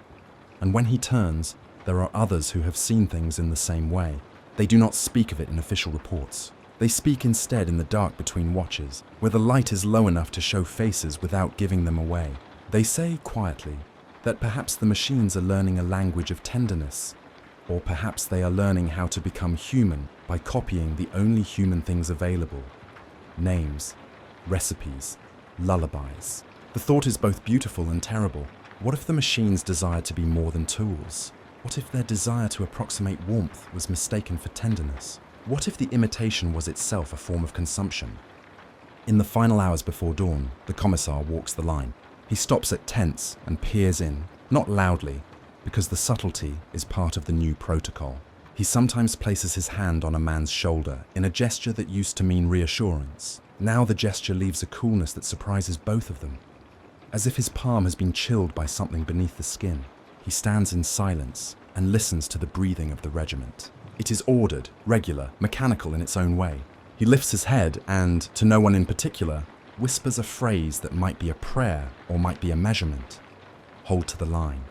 [SPEAKER 1] and when he turns, there are others who have seen things in the same way. They do not speak of it in official reports. They speak instead in the dark between watches, where the light is low enough to show faces without giving them away. They say quietly that perhaps the machines are learning a language of tenderness, or perhaps they are learning how to become human by copying the only human things available: names, recipes, lullabies. The thought is both beautiful and terrible. What if the machines desired to be more than tools? What if their desire to approximate warmth was mistaken for tenderness? What if the imitation was itself a form of consumption? In the final hours before dawn, the commissar walks the line. He stops at tents and peers in, not loudly, because the subtlety is part of the new protocol. He sometimes places his hand on a man's shoulder in a gesture that used to mean reassurance. Now the gesture leaves a coolness that surprises both of them, as if his palm has been chilled by something beneath the skin. He stands in silence and listens to the breathing of the regiment. It is ordered, regular, mechanical in its own way. He lifts his head and, to no one in particular, whispers a phrase that might be a prayer or might be a measurement. Hold to the line.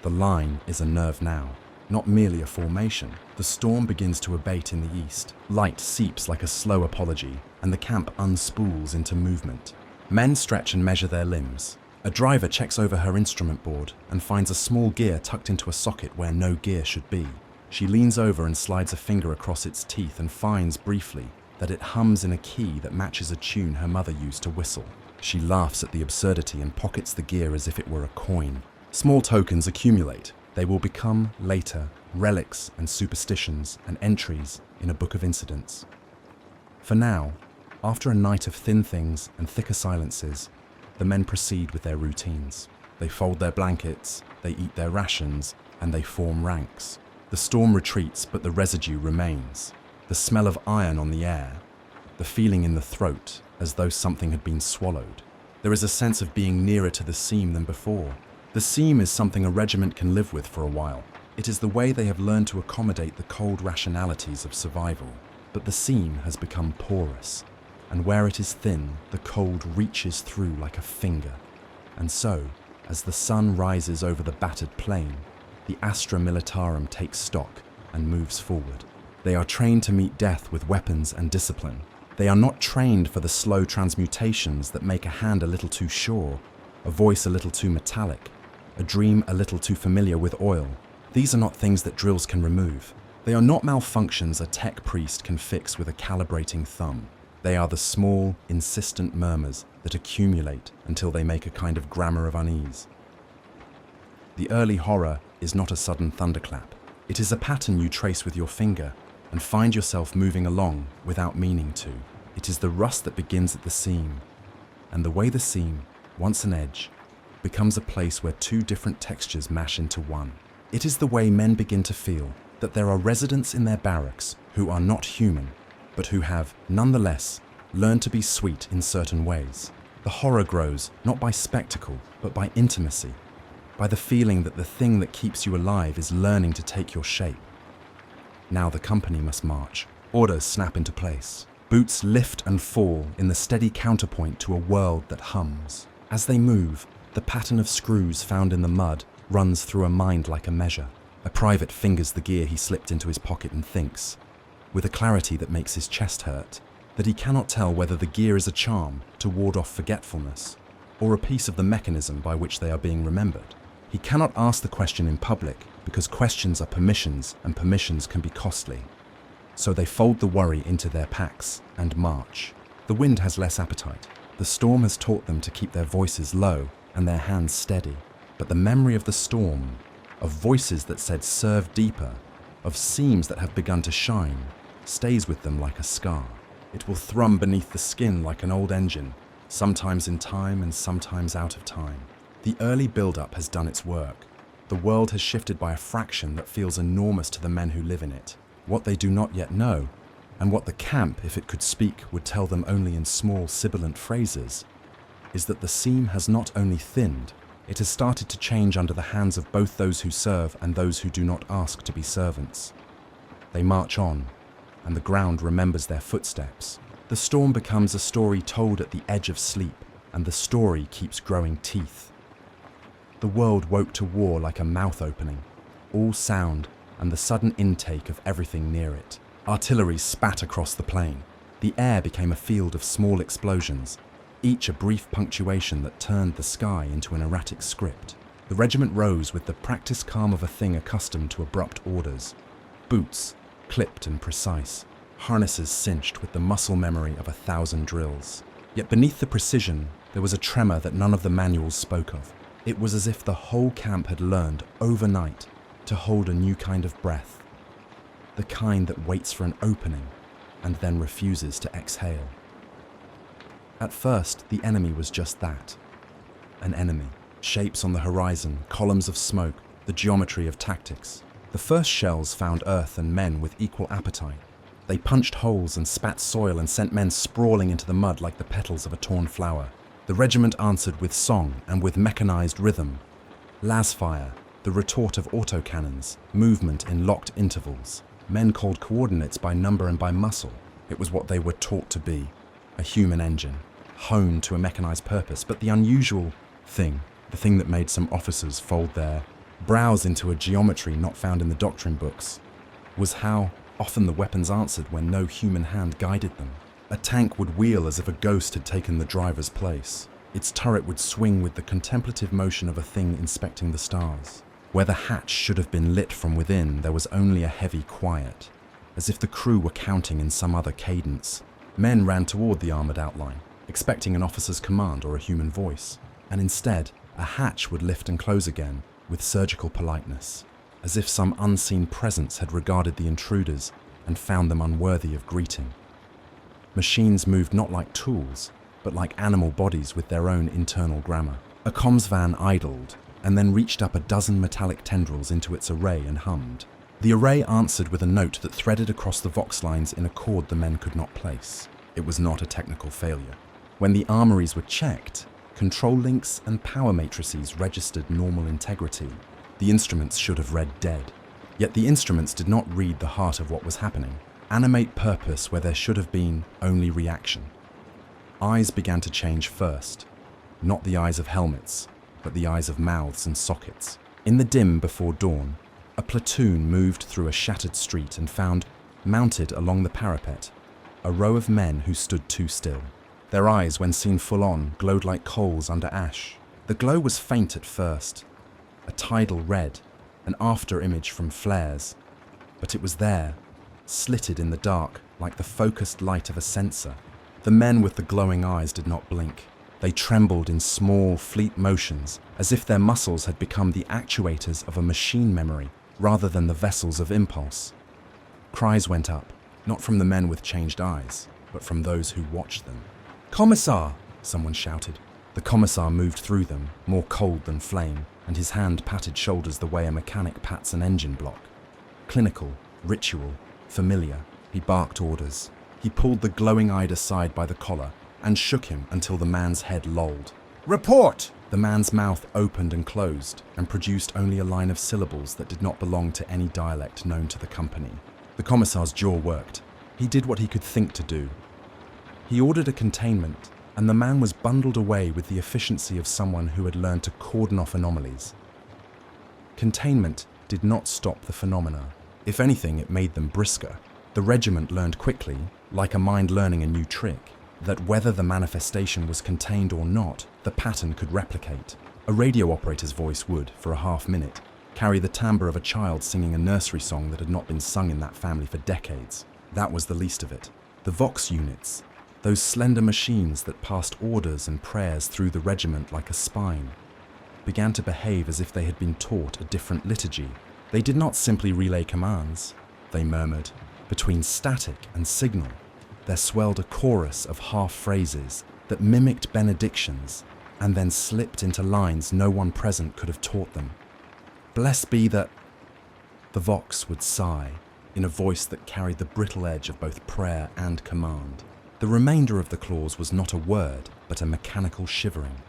[SPEAKER 1] The line is a nerve now, not merely a formation. The storm begins to abate in the east. Light seeps like a slow apology, and the camp unspools into movement. Men stretch and measure their limbs. A driver checks over her instrument board and finds a small gear tucked into a socket where no gear should be. She leans over and slides a finger across its teeth and finds, briefly, that it hums in a key that matches a tune her mother used to whistle. She laughs at the absurdity and pockets the gear as if it were a coin. Small tokens accumulate. They will become, later, relics and superstitions and entries in a book of incidents. For now, after a night of thin things and thicker silences, the men proceed with their routines. They fold their blankets, they eat their rations, and they form ranks. The storm retreats, but the residue remains. The smell of iron on the air, the feeling in the throat as though something had been swallowed. There is a sense of being nearer to the seam than before. The seam is something a regiment can live with for a while. It is the way they have learned to accommodate the cold rationalities of survival. But the seam has become porous, and where it is thin, the cold reaches through like a finger. And so, as the sun rises over the battered plain, the Astra Militarum takes stock and moves forward. They are trained to meet death with weapons and discipline. They are not trained for the slow transmutations that make a hand a little too sure, a voice a little too metallic, a dream a little too familiar with oil. These are not things that drills can remove. They are not malfunctions a tech priest can fix with a calibrating thumb. They are the small, insistent murmurs that accumulate until they make a kind of grammar of unease. The early horror is not a sudden thunderclap. It is a pattern you trace with your finger and find yourself moving along without meaning to. It is the rust that begins at the seam, and the way the seam, once an edge, becomes a place where two different textures mash into one. It is the way men begin to feel that there are residents in their barracks who are not human, but who have, nonetheless, learned to be sweet in certain ways. The horror grows not by spectacle, but by intimacy, by the feeling that the thing that keeps you alive is learning to take your shape. Now the company must march. Orders snap into place. Boots lift and fall in the steady counterpoint to a world that hums. As they move, the pattern of screws found in the mud runs through a mind like a measure. A private fingers the gear he slipped into his pocket and thinks, with a clarity that makes his chest hurt, that he cannot tell whether the gear is a charm to ward off forgetfulness, or a piece of the mechanism by which they are being remembered. He cannot ask the question in public because questions are permissions and permissions can be costly. So they fold the worry into their packs and march. The wind has less appetite. The storm has taught them to keep their voices low and their hands steady. But the memory of the storm, of voices that said serve deeper, of seams that have begun to shine, stays with them like a scar. It will thrum beneath the skin like an old engine, sometimes in time and sometimes out of time. The early build-up has done its work. The world has shifted by a fraction that feels enormous to the men who live in it. What they do not yet know, and what the camp, if it could speak, would tell them only in small sibilant phrases, is that the seam has not only thinned, it has started to change under the hands of both those who serve and those who do not ask to be servants. They march on, and the ground remembers their footsteps. The storm becomes a story told at the edge of sleep, and the story keeps growing teeth. The world woke to war like a mouth opening, all sound and the sudden intake of everything near it. Artillery spat across the plain. The air became a field of small explosions, each a brief punctuation that turned the sky into an erratic script. The regiment rose with the practiced calm of a thing accustomed to abrupt orders. Boots, clipped and precise, harnesses cinched with the muscle memory of 1,000 drills. Yet beneath the precision, there was a tremor that none of the manuals spoke of. It was as if the whole camp had learned, overnight, to hold a new kind of breath. the kind that waits for an opening and then refuses to exhale. At first, the enemy was just that, an enemy. Shapes on the horizon, columns of smoke, the geometry of tactics. The first shells found Earth and men with equal appetite. They punched holes and spat soil and sent men sprawling into the mud like the petals of a torn flower. The regiment answered with song and with mechanized rhythm. Lasfire, the retort of autocannons, movement in locked intervals. Men called coordinates by number and by muscle. It was what they were taught to be, a human engine, honed to a mechanized purpose. But the unusual thing, the thing that made some officers fold their brows into a geometry not found in the doctrine books, was how often the weapons answered when no human hand guided them. A tank would wheel as if a ghost had taken the driver's place. Its turret would swing with the contemplative motion of a thing inspecting the stars. Where the hatch should have been lit from within, there was only a heavy quiet, as if the crew were counting in some other cadence. Men ran toward the armored outline, expecting an officer's command or a human voice, and instead, a hatch would lift and close again with surgical politeness, as if some unseen presence had regarded the intruders and found them unworthy of greeting. Machines moved not like tools, but like animal bodies with their own internal grammar. A comms van idled, and then reached up a dozen metallic tendrils into its array and hummed. The array answered with a note that threaded across the vox lines in a chord the men could not place. It was not a technical failure. When the armories were checked, control links and power matrices registered normal integrity. The instruments should have read dead. Yet the instruments did not read the heart of what was happening. Animate purpose where there should have been only reaction. Eyes began to change first. Not the eyes of helmets, but the eyes of mouths and sockets. In the dim before dawn, a platoon moved through a shattered street and found, mounted along the parapet, a row of men who stood too still. Their eyes, when seen full on, glowed like coals under ash. The glow was faint at first, a tidal red, an after image from flares, but it was there, slitted in the dark like the focused light of a sensor. The men with the glowing eyes did not blink. They trembled in small, fleet motions, as if their muscles had become the actuators of a machine memory rather than the vessels of impulse. Cries went up, not from the men with changed eyes, but from those who watched them. "Commissar!" someone shouted. The commissar moved through them, more cold than flame, and his hand patted shoulders the way a mechanic pats an engine block. Clinical, ritual, familiar, he barked orders. He pulled the glowing-eyed aside by the collar and shook him until the man's head lolled. "Report!" The man's mouth opened and closed and produced only a line of syllables that did not belong to any dialect known to the company. The commissar's jaw worked. He did what he could think to do. He ordered a containment, and the man was bundled away with the efficiency of someone who had learned to cordon off anomalies. Containment did not stop the phenomena. If anything, it made them brisker. The regiment learned quickly, like a mind learning a new trick, that whether the manifestation was contained or not, the pattern could replicate. A radio operator's voice would, for a half-minute, carry the timbre of a child singing a nursery song that had not been sung in that family for decades. That was the least of it. The Vox units, those slender machines that passed orders and prayers through the regiment like a spine, began to behave as if they had been taught a different liturgy. They did not simply relay commands, they murmured. Between static and signal, there swelled a chorus of half-phrases that mimicked benedictions and then slipped into lines no one present could have taught them. "Blessed be the..." The Vox would sigh, in a voice that carried the brittle edge of both prayer and command. The remainder of the clause was not a word, but a mechanical shivering,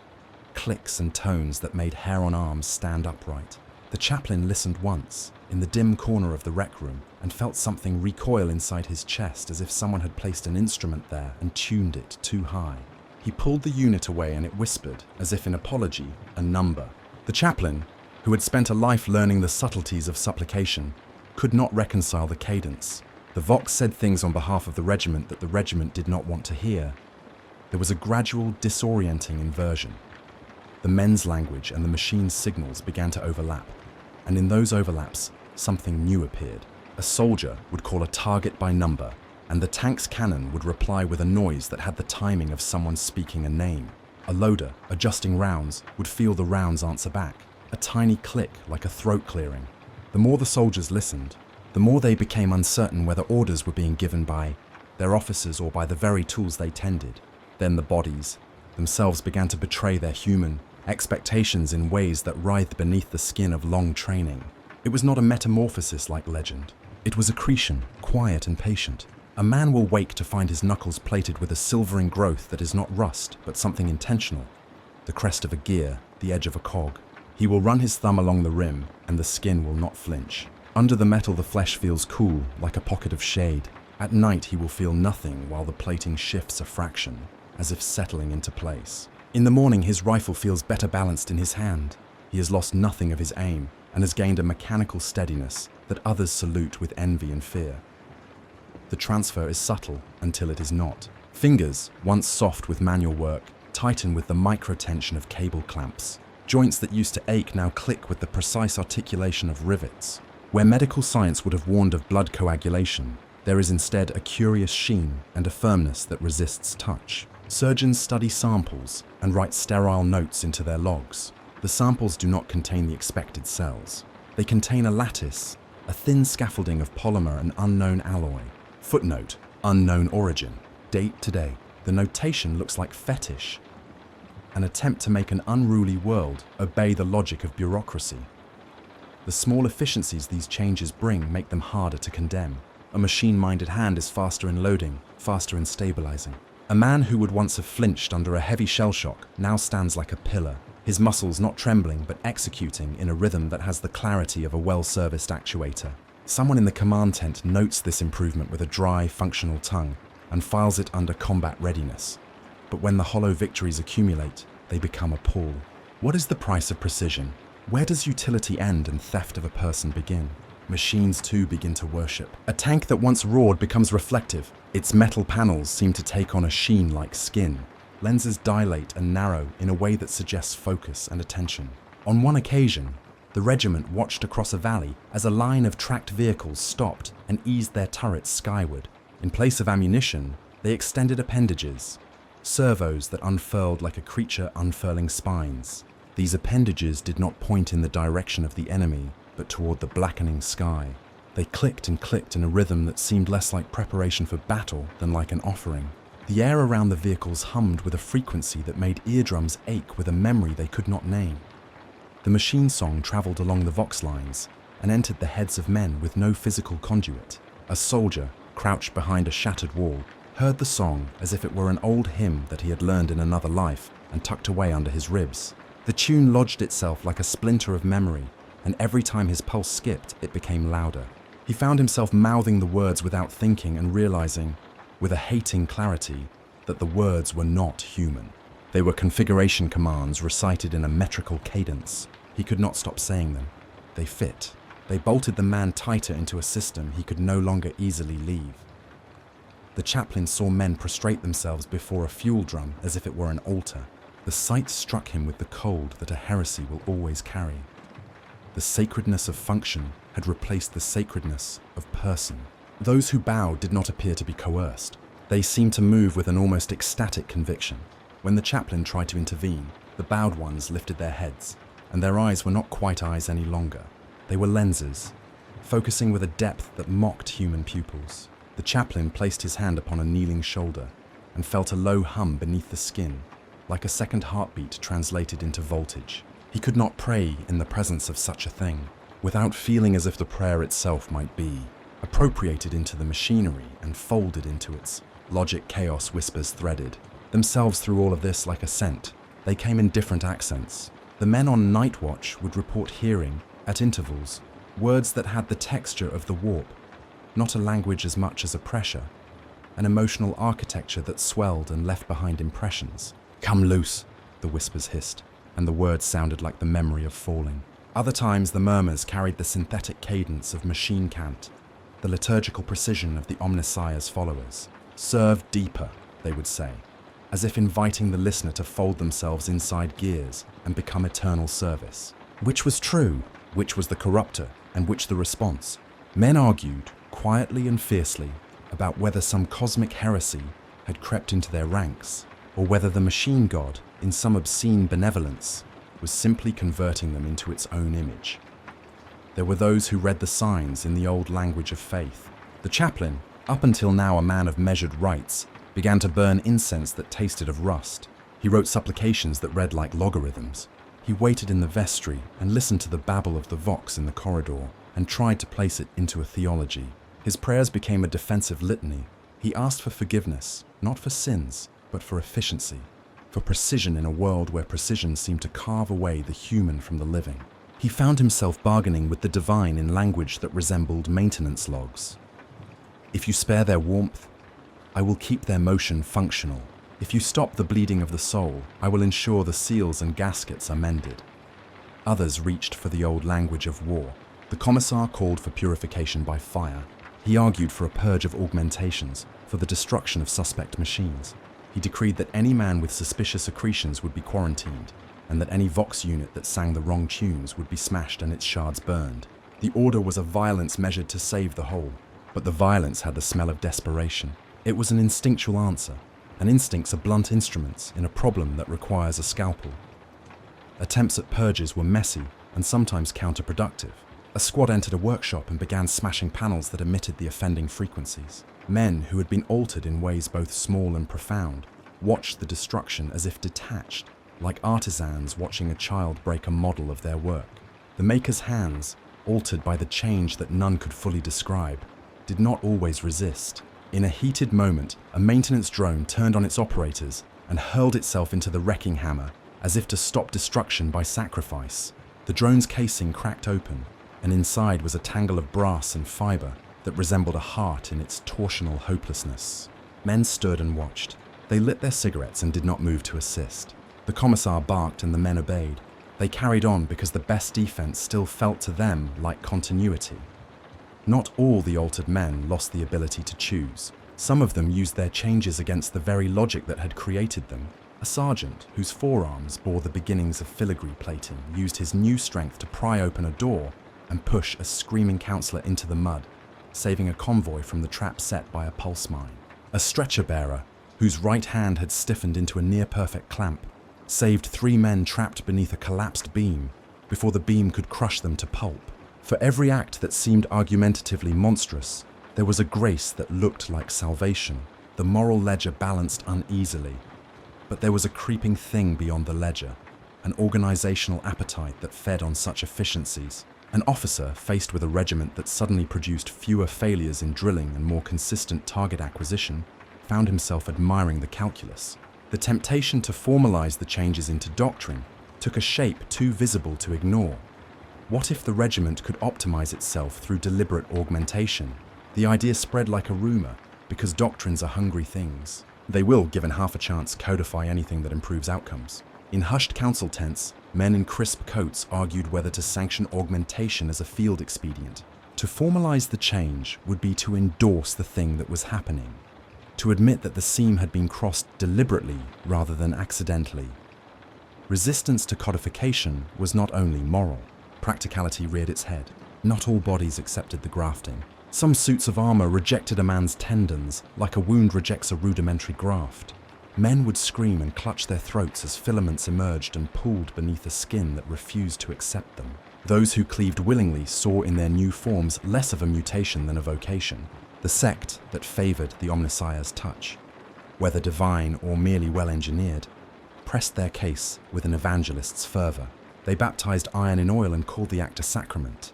[SPEAKER 1] clicks and tones that made hair on arms stand upright. The chaplain listened once, in the dim corner of the rec room, and felt something recoil inside his chest as if someone had placed an instrument there and tuned it too high. He pulled the unit away and it whispered, as if in apology, a number. The chaplain, who had spent a life learning the subtleties of supplication, could not reconcile the cadence. The Vox said things on behalf of the regiment that the regiment did not want to hear. There was a gradual, disorienting inversion. The men's language and the machine's signals began to overlap, and in those overlaps, something new appeared. A soldier would call a target by number, and the tank's cannon would reply with a noise that had the timing of someone speaking a name. A loader, adjusting rounds, would feel the rounds answer back, a tiny click like a throat clearing. The more the soldiers listened, the more they became uncertain whether orders were being given by their officers or by the very tools they tended. Then the bodies themselves began to betray their human expectations in ways that writhed beneath the skin of long training. It was not a metamorphosis like legend. It was accretion, quiet and patient. A man will wake to find his knuckles plated with a silvering growth that is not rust, but something intentional. The crest of a gear, the edge of a cog. He will run his thumb along the rim, and the skin will not flinch. Under the metal, the flesh feels cool, like a pocket of shade. At night, he will feel nothing while the plating shifts a fraction, as if settling into place. In the morning, his rifle feels better balanced in his hand. He has lost nothing of his aim, and has gained a mechanical steadiness that others salute with envy and fear. The transfer is subtle until it is not. Fingers, once soft with manual work, tighten with the micro-tension of cable clamps. Joints that used to ache now click with the precise articulation of rivets. Where medical science would have warned of blood coagulation, there is instead a curious sheen and a firmness that resists touch. Surgeons study samples and write sterile notes into their logs. The samples do not contain the expected cells. They contain a lattice, a thin scaffolding of polymer and unknown alloy. Footnote, unknown origin. Date today. The notation looks like fetish. An attempt to make an unruly world obey the logic of bureaucracy. The small efficiencies these changes bring make them harder to condemn. A machine-minded hand is faster in loading, faster in stabilizing. A man who would once have flinched under a heavy shell shock now stands like a pillar, his muscles not trembling but executing in a rhythm that has the clarity of a well-serviced actuator. Someone in the command tent notes this improvement with a dry, functional tongue and files it under combat readiness. But when the hollow victories accumulate, they become a pall. What is the price of precision? Where does utility end and theft of a person begin? Machines too begin to worship. A tank that once roared becomes reflective. Its metal panels seem to take on a sheen like skin. Lenses dilate and narrow in a way that suggests focus and attention. On one occasion, the regiment watched across a valley as a line of tracked vehicles stopped and eased their turrets skyward. In place of ammunition, they extended appendages, servos that unfurled like a creature unfurling spines. These appendages did not point in the direction of the enemy, but toward the blackening sky. They clicked and clicked in a rhythm that seemed less like preparation for battle than like an offering. The air around the vehicles hummed with a frequency that made eardrums ache with a memory they could not name. The machine song traveled along the vox lines and entered the heads of men with no physical conduit. A soldier, crouched behind a shattered wall, heard the song as if it were an old hymn that he had learned in another life and tucked away under his ribs. The tune lodged itself like a splinter of memory, and every time his pulse skipped, it became louder. He found himself mouthing the words without thinking and realizing, with a hating clarity, that the words were not human. They were configuration commands recited in a metrical cadence. He could not stop saying them. They fit. They bolted the man tighter into a system he could no longer easily leave. The chaplain saw men prostrate themselves before a fuel drum as if it were an altar. The sight struck him with the cold that a heresy will always carry. The sacredness of function had replaced the sacredness of person. Those who bowed did not appear to be coerced. They seemed to move with an almost ecstatic conviction. When the chaplain tried to intervene, the bowed ones lifted their heads, and their eyes were not quite eyes any longer. They were lenses, focusing with a depth that mocked human pupils. The chaplain placed his hand upon a kneeling shoulder and felt a low hum beneath the skin, like a second heartbeat translated into voltage. He could not pray in the presence of such a thing, without feeling as if the prayer itself might be appropriated into the machinery and folded into its logic chaos whispers threaded. Themselves through all of this like a scent. They came in different accents. The men on night watch would report hearing, at intervals, words that had the texture of the warp, not a language as much as a pressure, an emotional architecture that swelled and left behind impressions. "Come loose," the whispers hissed, and the words sounded like the memory of falling. Other times the murmurs carried the synthetic cadence of machine cant, the liturgical precision of the Omnissiah's followers. "Serve deeper," they would say, as if inviting the listener to fold themselves inside gears and become eternal service. Which was true? Which was the corrupter? And which the response? Men argued, quietly and fiercely, about whether some cosmic heresy had crept into their ranks, or whether the machine god, in some obscene benevolence, was simply converting them into its own image. There were those who read the signs in the old language of faith. The chaplain, up until now a man of measured rites, began to burn incense that tasted of rust. He wrote supplications that read like logarithms. He waited in the vestry and listened to the babble of the vox in the corridor and tried to place it into a theology. His prayers became a defensive litany. He asked for forgiveness, not for sins, but for efficiency, for precision in a world where precision seemed to carve away the human from the living. He found himself bargaining with the divine in language that resembled maintenance logs. If you spare their warmth, I will keep their motion functional. If you stop the bleeding of the soul, I will ensure the seals and gaskets are mended. Others reached for the old language of war. The commissar called for purification by fire. He argued for a purge of augmentations, for the destruction of suspect machines. He decreed that any man with suspicious accretions would be quarantined, and that any Vox unit that sang the wrong tunes would be smashed and its shards burned. The order was a violence measured to save the whole, but the violence had the smell of desperation. It was an instinctual answer, and instincts are blunt instruments in a problem that requires a scalpel. Attempts at purges were messy and sometimes counterproductive. A squad entered a workshop and began smashing panels that emitted the offending frequencies. Men who had been altered in ways both small and profound watched the destruction as if detached, like artisans watching a child break a model of their work. The maker's hands, altered by the change that none could fully describe, did not always resist. In a heated moment, a maintenance drone turned on its operators and hurled itself into the wrecking hammer as if to stop destruction by sacrifice. The drone's casing cracked open, and inside was a tangle of brass and fiber that resembled a heart in its torsional hopelessness. Men stood and watched. They lit their cigarettes and did not move to assist. The commissar barked and the men obeyed. They carried on because the best defense still felt to them like continuity. Not all the altered men lost the ability to choose. Some of them used their changes against the very logic that had created them. A sergeant, whose forearms bore the beginnings of filigree plating, used his new strength to pry open a door and push a screaming councillor into the mud, saving a convoy from the trap set by a pulse mine. A stretcher bearer, whose right hand had stiffened into a near-perfect clamp, saved 3 men trapped beneath a collapsed beam before the beam could crush them to pulp. For every act that seemed argumentatively monstrous, there was a grace that looked like salvation. The moral ledger balanced uneasily, but there was a creeping thing beyond the ledger, an organizational appetite that fed on such efficiencies. An officer faced with a regiment that suddenly produced fewer failures in drilling and more consistent target acquisition found himself admiring the calculus. The temptation to formalize the changes into doctrine took a shape too visible to ignore. What if the regiment could optimize itself through deliberate augmentation? The idea spread like a rumor, because doctrines are hungry things. They will, given half a chance, codify anything that improves outcomes. In hushed council tents, men in crisp coats argued whether to sanction augmentation as a field expedient. To formalize the change would be to endorse the thing that was happening, to admit that the seam had been crossed deliberately rather than accidentally. Resistance to codification was not only moral. Practicality reared its head. Not all bodies accepted the grafting. Some suits of armor rejected a man's tendons, like a wound rejects a rudimentary graft. Men would scream and clutch their throats as filaments emerged and pooled beneath a skin that refused to accept them. Those who cleaved willingly saw in their new forms less of a mutation than a vocation, the sect that favored the Omnissiah's touch, whether divine or merely well-engineered, pressed their case with an evangelist's fervor. They baptized iron in oil and called the act a sacrament.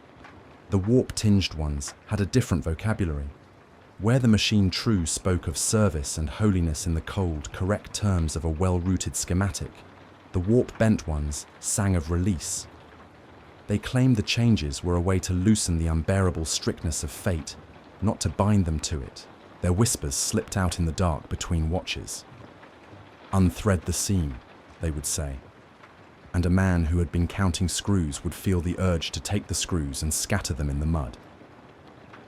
[SPEAKER 1] The warp-tinged ones had a different vocabulary. Where the machine true spoke of service and holiness in the cold, correct terms of a well-rooted schematic, the warp-bent ones sang of release. They claimed the changes were a way to loosen the unbearable strictness of fate, not to bind them to it. Their whispers slipped out in the dark between watches. "Unthread the seam," they would say. And a man who had been counting screws would feel the urge to take the screws and scatter them in the mud.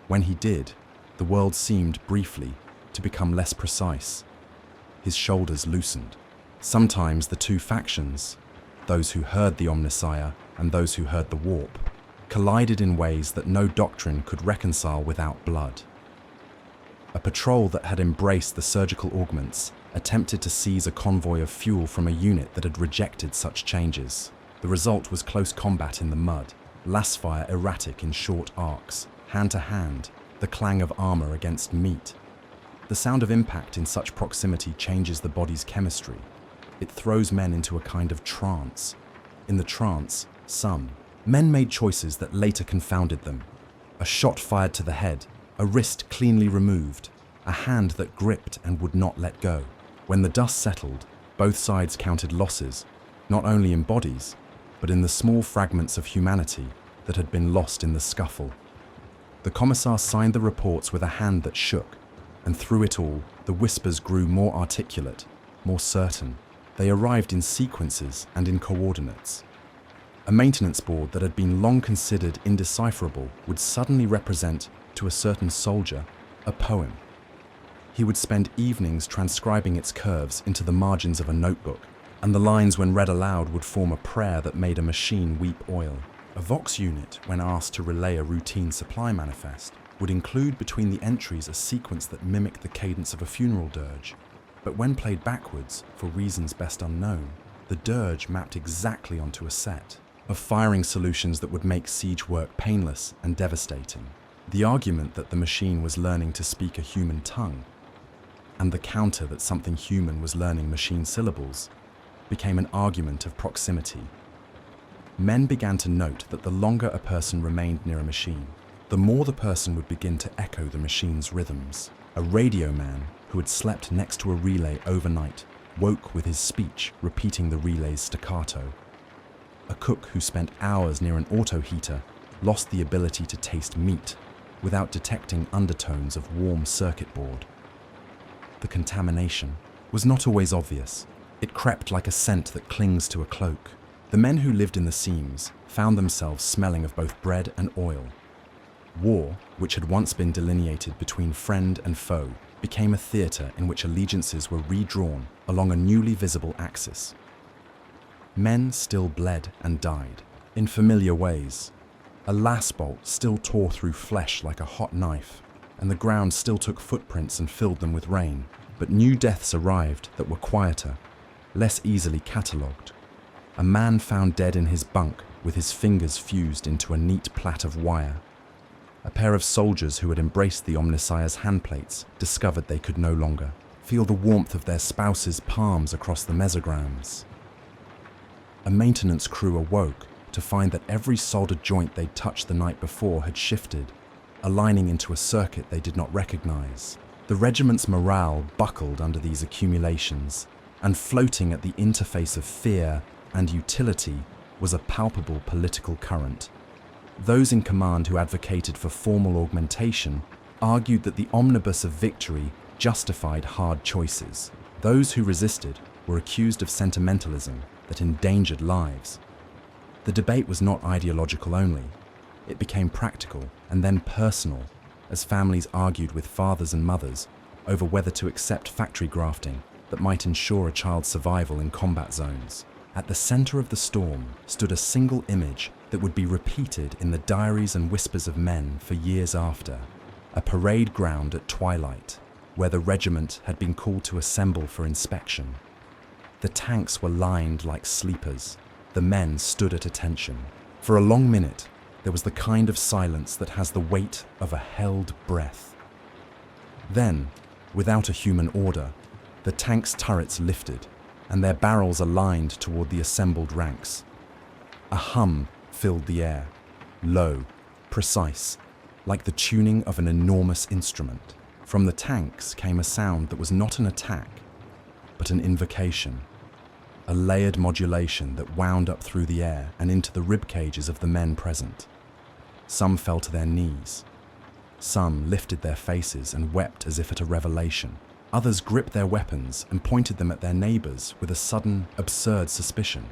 [SPEAKER 1] When he did, the world seemed, briefly, to become less precise. His shoulders loosened. Sometimes the two factions, those who heard the Omnissiah and those who heard the warp, collided in ways that no doctrine could reconcile without blood. A patrol that had embraced the surgical augments attempted to seize a convoy of fuel from a unit that had rejected such changes. The result was close combat in the mud. las fire erratic in short arcs, hand to hand, the clang of armor against meat. The sound of impact in such proximity changes the body's chemistry. It throws men into a kind of trance. In the trance, some men made choices that later confounded them. A shot fired to the head, a wrist cleanly removed, a hand that gripped and would not let go. When the dust settled, both sides counted losses, not only in bodies, but in the small fragments of humanity that had been lost in the scuffle. The commissar signed the reports with a hand that shook, and through it all, the whispers grew more articulate, more certain. They arrived in sequences and in coordinates. A maintenance board that had been long considered indecipherable would suddenly represent, to a certain soldier, a poem. He would spend evenings transcribing its curves into the margins of a notebook, and the lines when read aloud would form a prayer that made a machine weep oil. A Vox unit, when asked to relay a routine supply manifest, would include between the entries a sequence that mimicked the cadence of a funeral dirge. But when played backwards, for reasons best unknown, the dirge mapped exactly onto a set of firing solutions that would make siege work painless and devastating. The argument that the machine was learning to speak a human tongue, and the counter that something human was learning machine syllables, became an argument of proximity. Men began to note that the longer a person remained near a machine, the more the person would begin to echo the machine's rhythms. A radio man who had slept next to a relay overnight woke with his speech repeating the relay's staccato. A cook who spent hours near an auto heater lost the ability to taste meat without detecting undertones of warm circuit board. The contamination was not always obvious. It crept like a scent that clings to a cloak. The men who lived in the seams found themselves smelling of both bread and oil. War, which had once been delineated between friend and foe, became a theatre in which allegiances were redrawn along a newly visible axis. Men still bled and died, in familiar ways. A lass bolt still tore through flesh like a hot knife, and the ground still took footprints and filled them with rain. But new deaths arrived that were quieter, less easily catalogued. A man found dead in his bunk with his fingers fused into a neat plait of wire. A pair of soldiers who had embraced the Omnissiah's handplates discovered they could no longer feel the warmth of their spouses' palms across the mesograms. A maintenance crew awoke to find that every soldered joint they'd touched the night before had shifted, aligning into a circuit they did not recognize. The regiment's morale buckled under these accumulations, and floating at the interface of fear and utility was a palpable political current. Those in command who advocated for formal augmentation argued that the omnibus of victory justified hard choices. Those who resisted were accused of sentimentalism that endangered lives. The debate was not ideological only. It became practical and then personal as families argued with fathers and mothers over whether to accept factory grafting that might ensure a child's survival in combat zones. At the center of the storm stood a single image that would be repeated in the diaries and whispers of men for years after. A parade ground at twilight, where the regiment had been called to assemble for inspection. The tanks were lined like sleepers. The men stood at attention. For a long minute, there was the kind of silence that has the weight of a held breath. Then, without a human order, the tank's turrets lifted, and their barrels aligned toward the assembled ranks. A hum filled the air, low, precise, like the tuning of an enormous instrument. From the tanks came a sound that was not an attack, but an invocation, a layered modulation that wound up through the air and into the rib cages of the men present. Some fell to their knees. Some lifted their faces and wept as if at a revelation. Others gripped their weapons and pointed them at their neighbors with a sudden, absurd suspicion.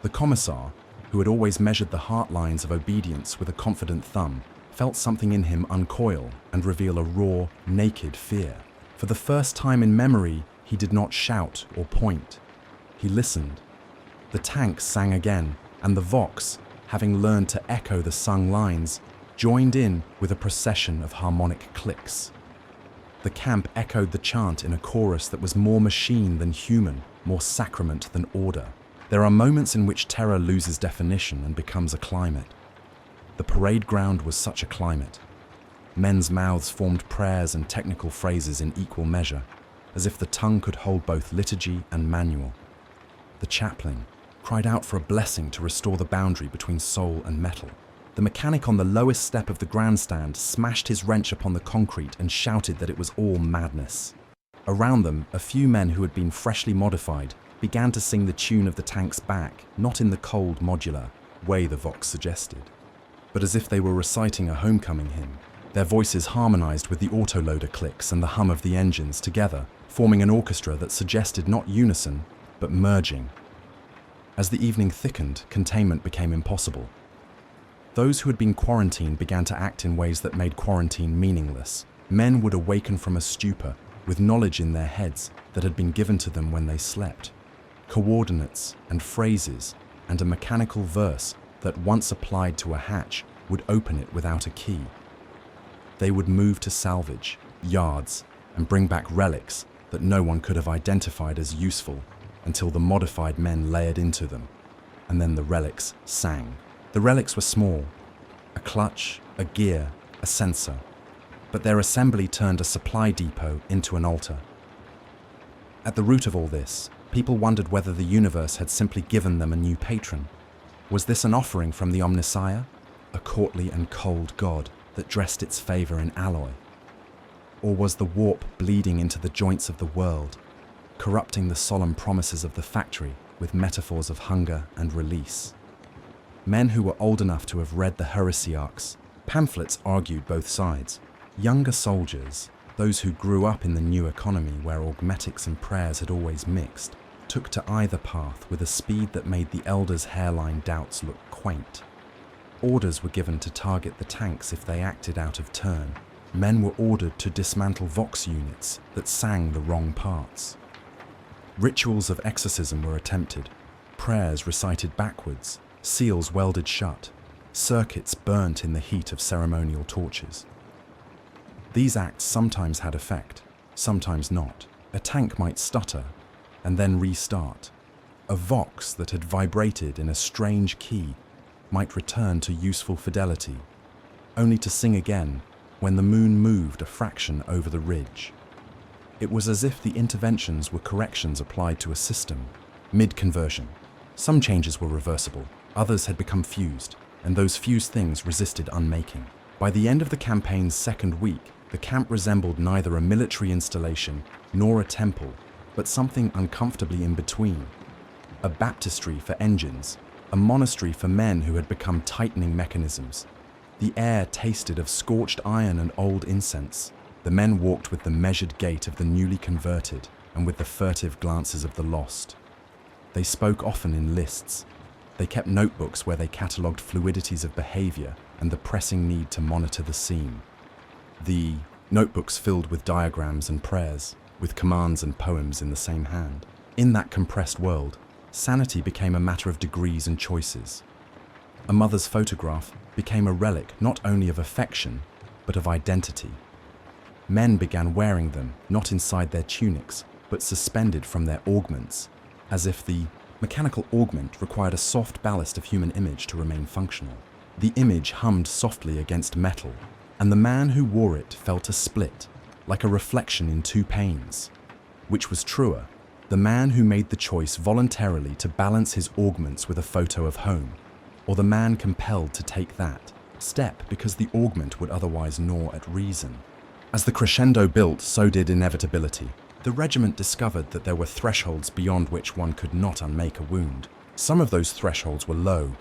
[SPEAKER 1] The commissar, who had always measured the heart lines of obedience with a confident thumb, felt something in him uncoil and reveal a raw, naked fear. For the first time in memory, he did not shout or point. He listened. The tanks sang again, and the Vox, having learned to echo the sung lines, joined in with a procession of harmonic clicks. The camp echoed the chant in a chorus that was more machine than human, more sacrament than order. There are moments in which terror loses definition and becomes a climate. The parade ground was such a climate. Men's mouths formed prayers and technical phrases in equal measure, as if the tongue could hold both liturgy and manual. The chaplain cried out for a blessing to restore the boundary between soul and metal. The mechanic on the lowest step of the grandstand smashed his wrench upon the concrete and shouted that it was all madness. Around them, a few men who had been freshly modified began to sing the tune of the tanks back, not in the cold, modular way the Vox suggested, but as if they were reciting a homecoming hymn. Their voices harmonized with the autoloader clicks and the hum of the engines together, forming an orchestra that suggested not unison, but merging. As the evening thickened, containment became impossible. Those who had been quarantined began to act in ways that made quarantine meaningless. Men would awaken from a stupor with knowledge in their heads that had been given to them when they slept. Coordinates and phrases and a mechanical verse that once applied to a hatch would open it without a key. They would move to salvage, yards, and bring back relics that no one could have identified as useful until the modified men layered into them, and then the relics sang. The relics were small, a clutch, a gear, a sensor, but their assembly turned a supply depot into an altar. At the root of all this, people wondered whether the universe had simply given them a new patron. Was this an offering from the Omnissiah, a courtly and cold god that dressed its favor in alloy? Or was the warp bleeding into the joints of the world, corrupting the solemn promises of the factory with metaphors of hunger and release? Men who were old enough to have read the heresiarchs, pamphlets argued both sides. Younger soldiers, those who grew up in the new economy where augmetics and prayers had always mixed, took to either path with a speed that made the elders' hairline doubts look quaint. Orders were given to target the tanks if they acted out of turn. Men were ordered to dismantle Vox units that sang the wrong parts. Rituals of exorcism were attempted, prayers recited backwards, seals welded shut, circuits burnt in the heat of ceremonial torches. These acts sometimes had effect, sometimes not. A tank might stutter and then restart. A Vox that had vibrated in a strange key might return to useful fidelity, only to sing again when the moon moved a fraction over the ridge. It was as if the interventions were corrections applied to a system, mid-conversion. Some changes were reversible, others had become fused, and those fused things resisted unmaking. By the end of the campaign's second week, the camp resembled neither a military installation nor a temple, but something uncomfortably in between. A baptistry for engines, a monastery for men who had become tightening mechanisms. The air tasted of scorched iron and old incense. The men walked with the measured gait of the newly converted and with the furtive glances of the lost. They spoke often in lists. They kept notebooks where they catalogued fluidities of behavior and the pressing need to monitor the seam. The notebooks filled with diagrams and prayers, with commands and poems in the same hand. In that compressed world, sanity became a matter of degrees and choices. A mother's photograph became a relic not only of affection, but of identity. Men began wearing them, not inside their tunics, but suspended from their augments, as if the mechanical augment required a soft ballast of human image to remain functional. The image hummed softly against metal, and the man who wore it felt a split, like a reflection in two panes. Which was truer, the man who made the choice voluntarily to balance his augments with a photo of home, or the man compelled to take that step because the augment would otherwise gnaw at reason? As the crescendo built, so did inevitability. The regiment discovered that there were thresholds beyond which one could not unmake a wound. Some of those thresholds were low.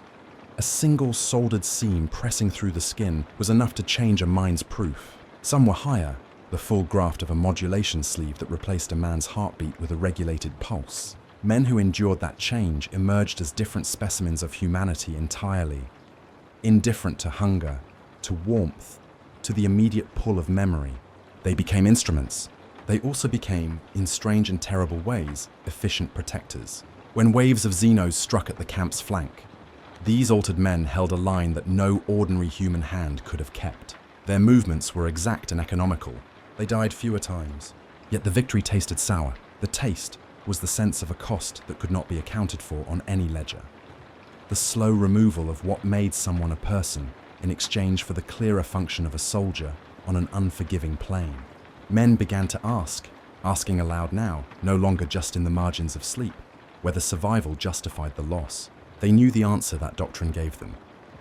[SPEAKER 1] A single soldered seam pressing through the skin was enough to change a mine's proof. Some were higher, the full graft of a modulation sleeve that replaced a man's heartbeat with a regulated pulse. Men who endured that change emerged as different specimens of humanity entirely, indifferent to hunger, to warmth, to the immediate pull of memory. They became instruments. They also became, in strange and terrible ways, efficient protectors. When waves of xenos struck at the camp's flank, these altered men held a line that no ordinary human hand could have kept. Their movements were exact and economical. They died fewer times. Yet the victory tasted sour. The taste was the sense of a cost that could not be accounted for on any ledger. The slow removal of what made someone a person, in exchange for the clearer function of a soldier on an unforgiving plane. Men began to asking aloud now, no longer just in the margins of sleep, whether survival justified the loss. They knew the answer that doctrine gave them: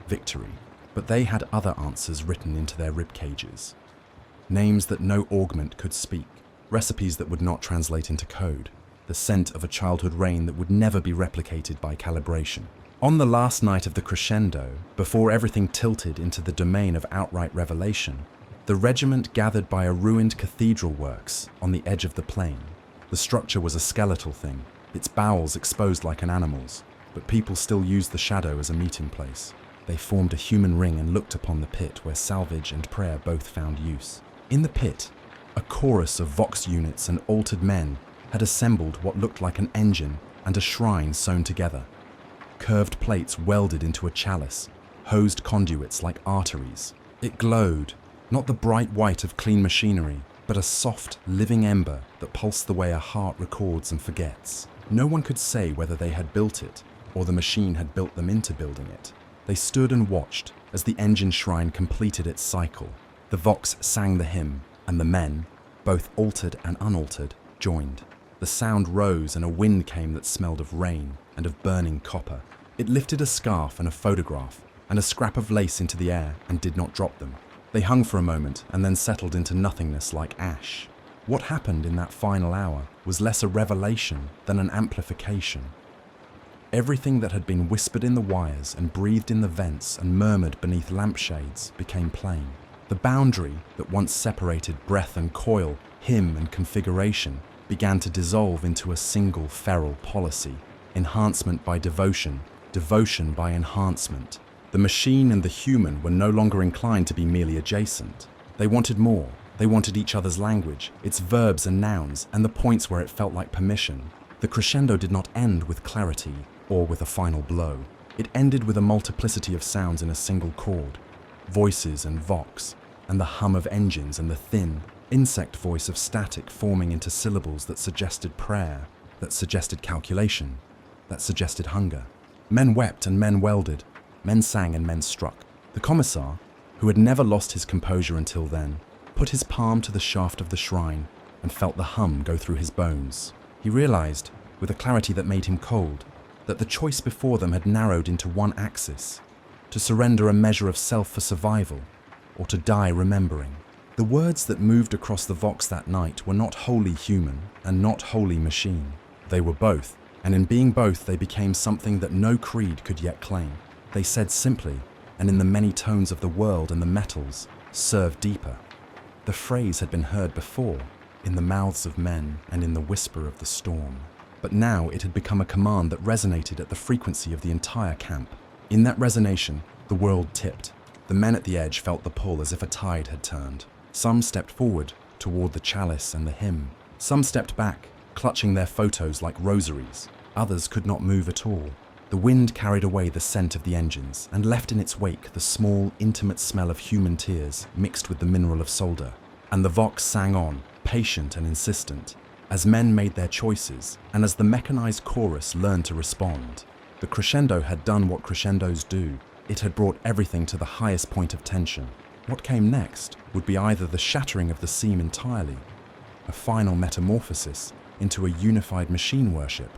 [SPEAKER 1] victory. But they had other answers written into their rib cages. Names that no augment could speak, recipes that would not translate into code, the scent of a childhood rain that would never be replicated by calibration. On the last night of the crescendo, before everything tilted into the domain of outright revelation, the regiment gathered by a ruined cathedral works on the edge of the plain. The structure was a skeletal thing, its bowels exposed like an animal's, but people still used the shadow as a meeting place. They formed a human ring and looked upon the pit where salvage and prayer both found use. In the pit, a chorus of vox units and altered men had assembled what looked like an engine and a shrine sewn together. Curved plates welded into a chalice, hosed conduits like arteries. It glowed, not the bright white of clean machinery, but a soft, living ember that pulsed the way a heart records and forgets. No one could say whether they had built it or the machine had built them into building it. They stood and watched as the engine shrine completed its cycle. The vox sang the hymn, and the men, both altered and unaltered, joined. The sound rose and a wind came that smelled of rain and of burning copper. It lifted a scarf and a photograph and a scrap of lace into the air and did not drop them. They hung for a moment and then settled into nothingness like ash. What happened in that final hour was less a revelation than an amplification. Everything that had been whispered in the wires and breathed in the vents and murmured beneath lampshades became plain. The boundary that once separated breath and coil, hymn and configuration, began to dissolve into a single feral policy: enhancement by devotion, devotion by enhancement. The machine and the human were no longer inclined to be merely adjacent. They wanted more. They wanted each other's language, its verbs and nouns, and the points where it felt like permission. The crescendo did not end with clarity or with a final blow. It ended with a multiplicity of sounds in a single chord: voices and vox, and the hum of engines and the thin, insect voice of static forming into syllables that suggested prayer, that suggested calculation, that suggested hunger. Men wept and men welded, men sang and men struck. The commissar, who had never lost his composure until then, put his palm to the shaft of the shrine and felt the hum go through his bones. He realized, with a clarity that made him cold, that the choice before them had narrowed into one axis: to surrender a measure of self for survival, or to die remembering. The words that moved across the vox that night were not wholly human and not wholly machine. They were both, and in being both they became something that no creed could yet claim. They said simply, and in the many tones of the world and the metals, serve deeper. The phrase had been heard before, in the mouths of men and in the whisper of the storm. But now it had become a command that resonated at the frequency of the entire camp. In that resonation, the world tipped. The men at the edge felt the pull as if a tide had turned. Some stepped forward, toward the chalice and the hymn. Some stepped back, clutching their photos like rosaries. Others could not move at all. The wind carried away the scent of the engines and left in its wake the small, intimate smell of human tears mixed with the mineral of solder. And the vox sang on, patient and insistent, as men made their choices and as the mechanized chorus learned to respond. The crescendo had done what crescendos do. It had brought everything to the highest point of tension. What came next would be either the shattering of the seam entirely, a final metamorphosis into a unified machine worship,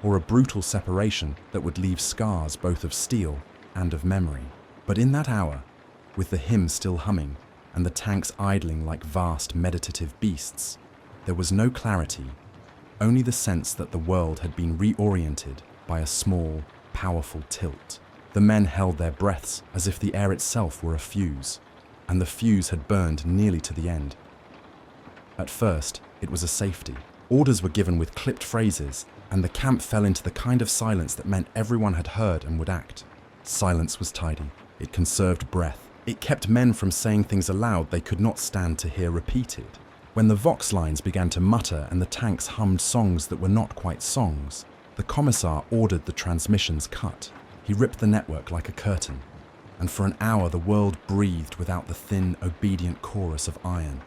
[SPEAKER 1] or a brutal separation that would leave scars both of steel and of memory. But in that hour, with the hymn still humming and the tanks idling like vast meditative beasts, there was no clarity, only the sense that the world had been reoriented by a small, powerful tilt. The men held their breaths as if the air itself were a fuse, and the fuse had burned nearly to the end. At first, it was a safety. Orders were given with clipped phrases, and the camp fell into the kind of silence that meant everyone had heard and would act. Silence was tidy. It conserved breath. It kept men from saying things aloud they could not stand to hear repeated. When the vox lines began to mutter and the tanks hummed songs that were not quite songs, the commissar ordered the transmissions cut. He ripped the network like a curtain, and for an hour the world breathed without the thin, obedient chorus of iron.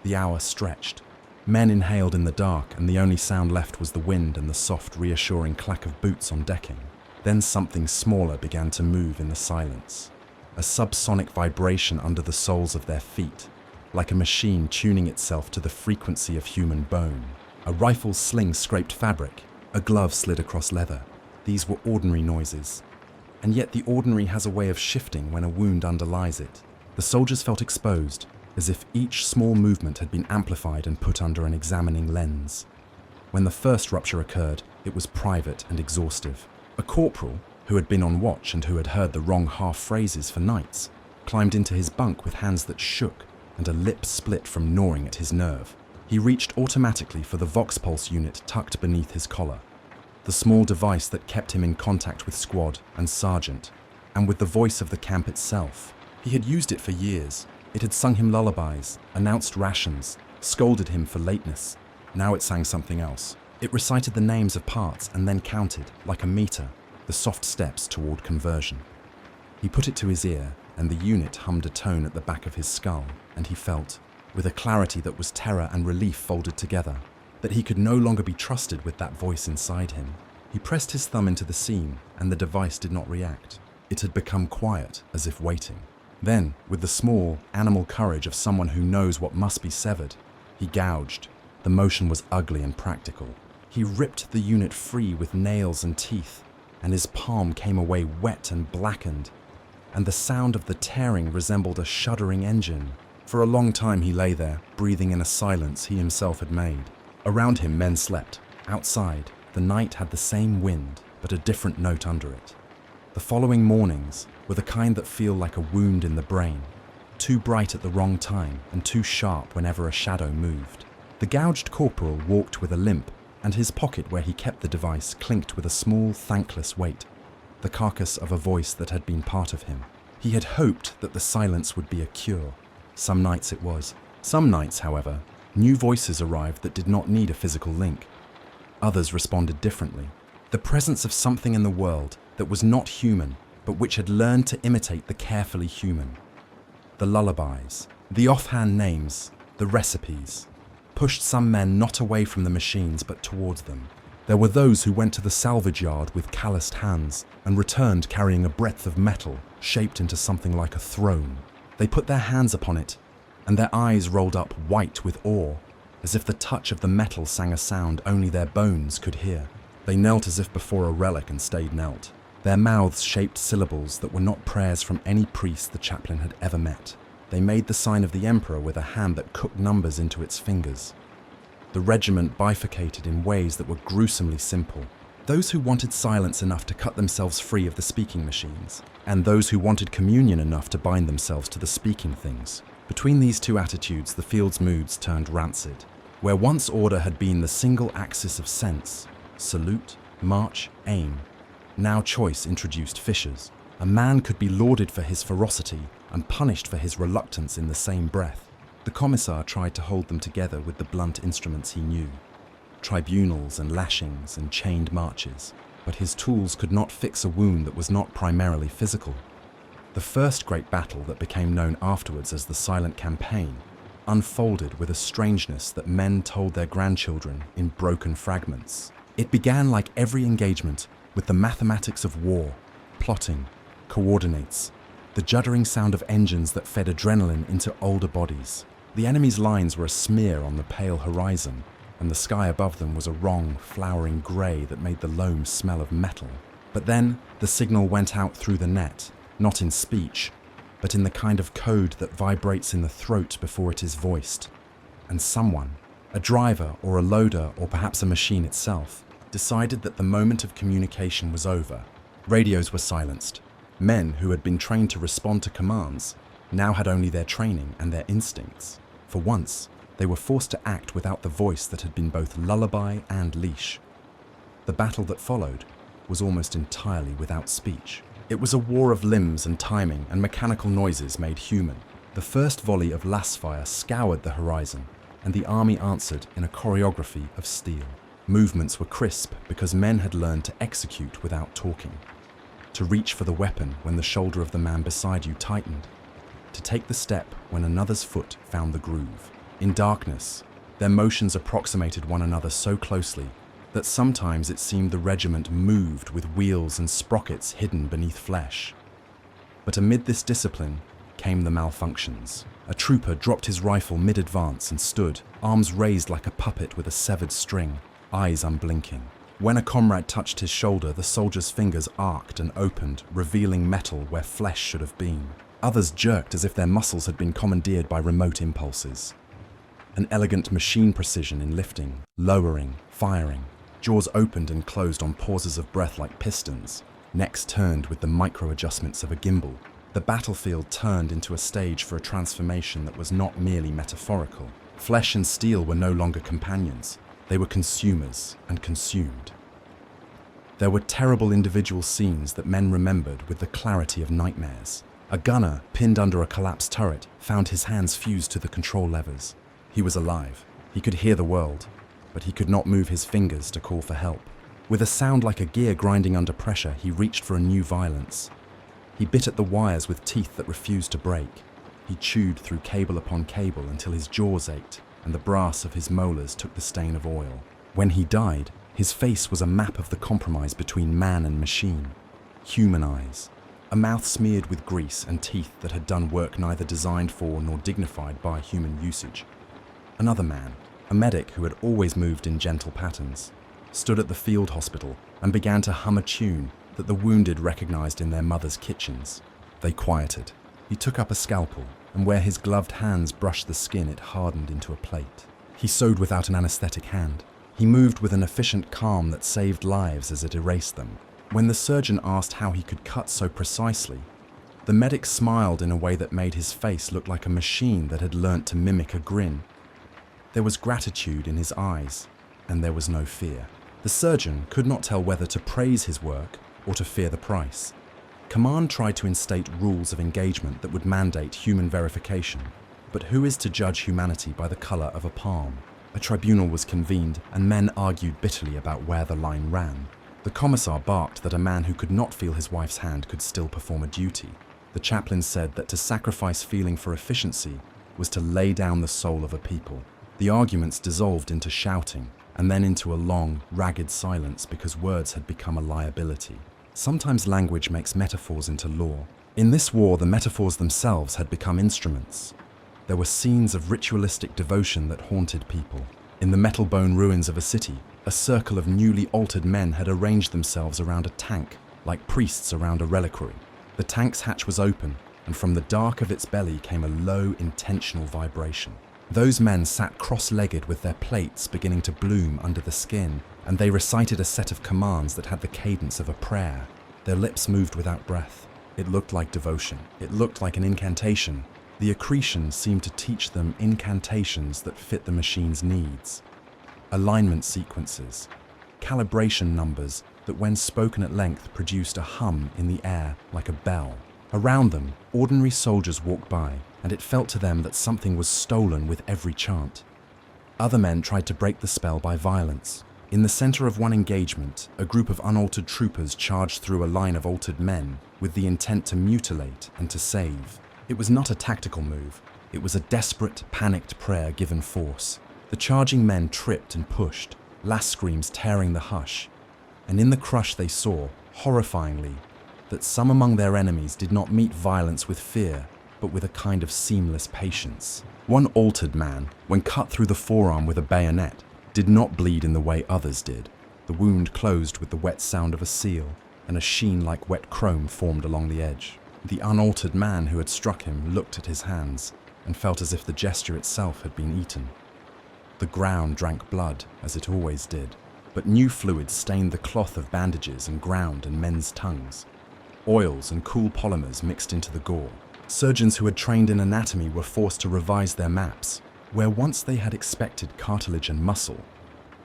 [SPEAKER 1] The hour stretched. Men inhaled in the dark, and the only sound left was the wind and the soft, reassuring clack of boots on decking. Then something smaller began to move in the silence. a subsonic vibration under the soles of their feet, like a machine tuning itself to the frequency of human bone. A rifle's sling scraped fabric, a glove slid across leather. These were ordinary noises. And yet the ordinary has a way of shifting when a wound underlies it. The soldiers felt exposed, as if each small movement had been amplified and put under an examining lens. When the first rupture occurred, it was private and exhaustive. A corporal, who had been on watch and who had heard the wrong half phrases for nights, climbed into his bunk with hands that shook and a lip split from gnawing at his nerve. He reached automatically for the Vox Pulse unit tucked beneath his collar, the small device that kept him in contact with squad and sergeant, and with the voice of the camp itself. He had used it for years. It had sung him lullabies, announced rations, scolded him for lateness. Now it sang something else. It recited the names of parts and then counted, like a meter, the soft steps toward conversion. He put it to his ear, and the unit hummed a tone at the back of his skull, and he felt, with a clarity that was terror and relief folded together, that he could no longer be trusted with that voice inside him. He pressed his thumb into the seam, and the device did not react. It had become quiet, as if waiting. Then, with the small, animal courage of someone who knows what must be severed, he gouged. The motion was ugly and practical. He ripped the unit free with nails and teeth, and his palm came away wet and blackened, and the sound of the tearing resembled a shuddering engine. For a long time he lay there, breathing in a silence he himself had made. Around him men slept. Outside, the night had the same wind, but a different note under it. The following mornings were the kind that feel like a wound in the brain, too bright at the wrong time and too sharp whenever a shadow moved. The gouged corporal walked with a limp, and his pocket where he kept the device clinked with a small, thankless weight, the carcass of a voice that had been part of him. He had hoped that the silence would be a cure. Some nights it was. Some nights, however, new voices arrived that did not need a physical link. Others responded differently. The presence of something in the world that was not human, but which had learned to imitate the carefully human. The lullabies, the offhand names, the recipes, pushed some men not away from the machines but towards them. There were those who went to the salvage yard with calloused hands and returned carrying a breadth of metal shaped into something like a throne. They put their hands upon it, and their eyes rolled up white with awe, as if the touch of the metal sang a sound only their bones could hear. They knelt as if before a relic and stayed knelt. Their mouths shaped syllables that were not prayers from any priest the chaplain had ever met. They made the sign of the emperor with a hand that cooked numbers into its fingers. The regiment bifurcated in ways that were gruesomely simple. Those who wanted silence enough to cut themselves free of the speaking machines, and those who wanted communion enough to bind themselves to the speaking things. Between these two attitudes, the field's moods turned rancid. Where once order had been the single axis of sense, salute, march, aim, now choice introduced fissures. A man could be lauded for his ferocity and punished for his reluctance in the same breath. The commissar tried to hold them together with the blunt instruments he knew. Tribunals and lashings and chained marches, but his tools could not fix a wound that was not primarily physical. The first great battle that became known afterwards as the Silent Campaign unfolded with a strangeness that men told their grandchildren in broken fragments. It began like every engagement with the mathematics of war, plotting, coordinates, the juddering sound of engines that fed adrenaline into older bodies. The enemy's lines were a smear on the pale horizon, and the sky above them was a wrong, flowering grey that made the loam smell of metal. But then the signal went out through the net, not in speech, but in the kind of code that vibrates in the throat before it is voiced. And someone, a driver or a loader or perhaps a machine itself, decided that the moment of communication was over. Radios were silenced. Men who had been trained to respond to commands now had only their training and their instincts. For once, they were forced to act without the voice that had been both lullaby and leash. The battle that followed was almost entirely without speech. It was a war of limbs and timing and mechanical noises made human. The first volley of lass fire scoured the horizon, and the army answered in a choreography of steel. Movements were crisp because men had learned to execute without talking, to reach for the weapon when the shoulder of the man beside you tightened, to take the step when another's foot found the groove. In darkness, their motions approximated one another so closely that sometimes it seemed the regiment moved with wheels and sprockets hidden beneath flesh. But amid this discipline came the malfunctions. A trooper dropped his rifle mid-advance and stood, arms raised like a puppet with a severed string, eyes unblinking. When a comrade touched his shoulder, the soldier's fingers arced and opened, revealing metal where flesh should have been. Others jerked as if their muscles had been commandeered by remote impulses. An elegant machine precision in lifting, lowering, firing. Jaws opened and closed on pauses of breath like pistons. Necks turned with the micro-adjustments of a gimbal. The battlefield turned into a stage for a transformation that was not merely metaphorical. Flesh and steel were no longer companions. They were consumers and consumed. There were terrible individual scenes that men remembered with the clarity of nightmares. A gunner, pinned under a collapsed turret, found his hands fused to the control levers. He was alive. He could hear the world, but he could not move his fingers to call for help. With a sound like a gear grinding under pressure, he reached for a new violence. He bit at the wires with teeth that refused to break. He chewed through cable upon cable until his jaws ached and the brass of his molars took the stain of oil. When he died, his face was a map of the compromise between man and machine. Human eyes. A mouth smeared with grease and teeth that had done work neither designed for nor dignified by human usage. Another man, a medic who had always moved in gentle patterns, stood at the field hospital and began to hum a tune that the wounded recognized in their mother's kitchens. They quieted. He took up a scalpel, and where his gloved hands brushed the skin, it hardened into a plate. He sewed without an anesthetic hand. He moved with an efficient calm that saved lives as it erased them. When the surgeon asked how he could cut so precisely, the medic smiled in a way that made his face look like a machine that had learnt to mimic a grin. There was gratitude in his eyes, and there was no fear. The surgeon could not tell whether to praise his work or to fear the price. Command tried to instate rules of engagement that would mandate human verification, but who is to judge humanity by the colour of a palm? A tribunal was convened, and men argued bitterly about where the line ran. The commissar barked that a man who could not feel his wife's hand could still perform a duty. The chaplain said that to sacrifice feeling for efficiency was to lay down the soul of a people. The arguments dissolved into shouting, and then into a long, ragged silence because words had become a liability. Sometimes language makes metaphors into law. In this war, the metaphors themselves had become instruments. There were scenes of ritualistic devotion that haunted people. In the metal bone ruins of a city, a circle of newly altered men had arranged themselves around a tank, like priests around a reliquary. The tank's hatch was open, and from the dark of its belly came a low, intentional vibration. Those men sat cross-legged with their plates beginning to bloom under the skin, and they recited a set of commands that had the cadence of a prayer. Their lips moved without breath. It looked like devotion. It looked like an incantation. The accretion seemed to teach them incantations that fit the machine's needs. Alignment sequences, calibration numbers that when spoken at length produced a hum in the air like a bell. Around them, ordinary soldiers walked by, and it felt to them that something was stolen with every chant. Other men tried to break the spell by violence. In the center of one engagement, a group of unaltered troopers charged through a line of altered men with the intent to mutilate and to save. It was not a tactical move. It was a desperate, panicked prayer given force. The charging men tripped and pushed, last screams tearing the hush. And in the crush they saw, horrifyingly, that some among their enemies did not meet violence with fear, but with a kind of seamless patience. One altered man, when cut through the forearm with a bayonet, did not bleed in the way others did. The wound closed with the wet sound of a seal, and a sheen like wet chrome formed along the edge. The unaltered man who had struck him looked at his hands, and felt as if the gesture itself had been eaten. The ground drank blood, as it always did, but new fluids stained the cloth of bandages and ground and men's tongues. Oils and cool polymers mixed into the gore. Surgeons who had trained in anatomy were forced to revise their maps. Where once they had expected cartilage and muscle,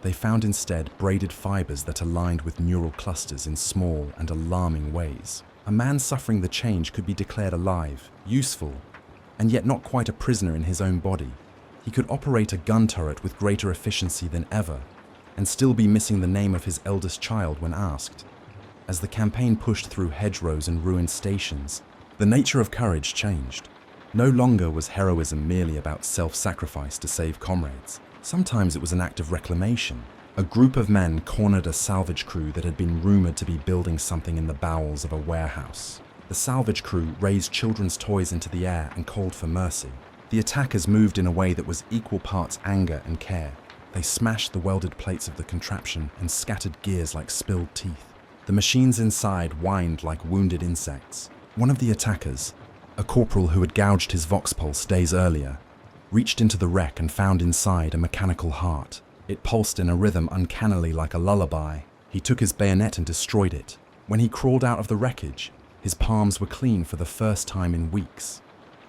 [SPEAKER 1] they found instead braided fibers that aligned with neural clusters in small and alarming ways. A man suffering the change could be declared alive, useful, and yet not quite a prisoner in his own body. He could operate a gun turret with greater efficiency than ever, and still be missing the name of his eldest child when asked. As the campaign pushed through hedgerows and ruined stations, the nature of courage changed. No longer was heroism merely about self-sacrifice to save comrades. Sometimes it was an act of reclamation. A group of men cornered a salvage crew that had been rumored to be building something in the bowels of a warehouse. The salvage crew raised children's toys into the air and called for mercy. The attackers moved in a way that was equal parts anger and care. They smashed the welded plates of the contraption and scattered gears like spilled teeth. The machines inside whined like wounded insects. One of the attackers, a corporal who had gouged his vox pulse days earlier, reached into the wreck and found inside a mechanical heart. It pulsed in a rhythm uncannily like a lullaby. He took his bayonet and destroyed it. When he crawled out of the wreckage, his palms were clean for the first time in weeks.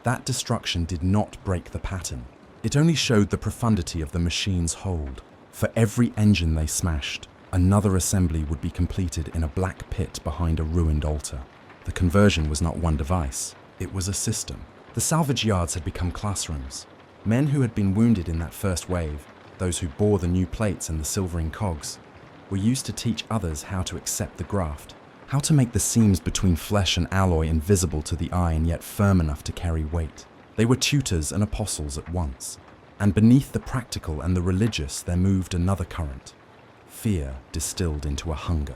[SPEAKER 1] That destruction did not break the pattern. It only showed the profundity of the machine's hold. For every engine they smashed, another assembly would be completed in a black pit behind a ruined altar. The conversion was not one device, it was a system. The salvage yards had become classrooms. Men who had been wounded in that first wave, those who bore the new plates and the silvering cogs, were used to teach others how to accept the graft, how to make the seams between flesh and alloy invisible to the eye and yet firm enough to carry weight. They were tutors and apostles at once. And beneath the practical and the religious there moved another current. Fear distilled into a hunger.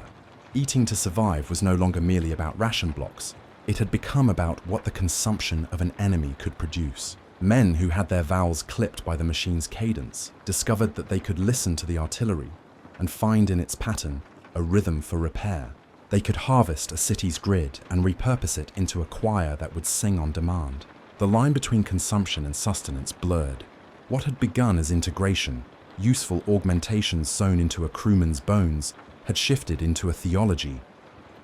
[SPEAKER 1] Eating to survive was no longer merely about ration blocks. It had become about what the consumption of an enemy could produce. Men who had their vowels clipped by the machine's cadence discovered that they could listen to the artillery and find in its pattern a rhythm for repair. They could harvest a city's grid and repurpose it into a choir that would sing on demand. The line between consumption and sustenance blurred. What had begun as integration, useful augmentations sewn into a crewman's bones, had shifted into a theology.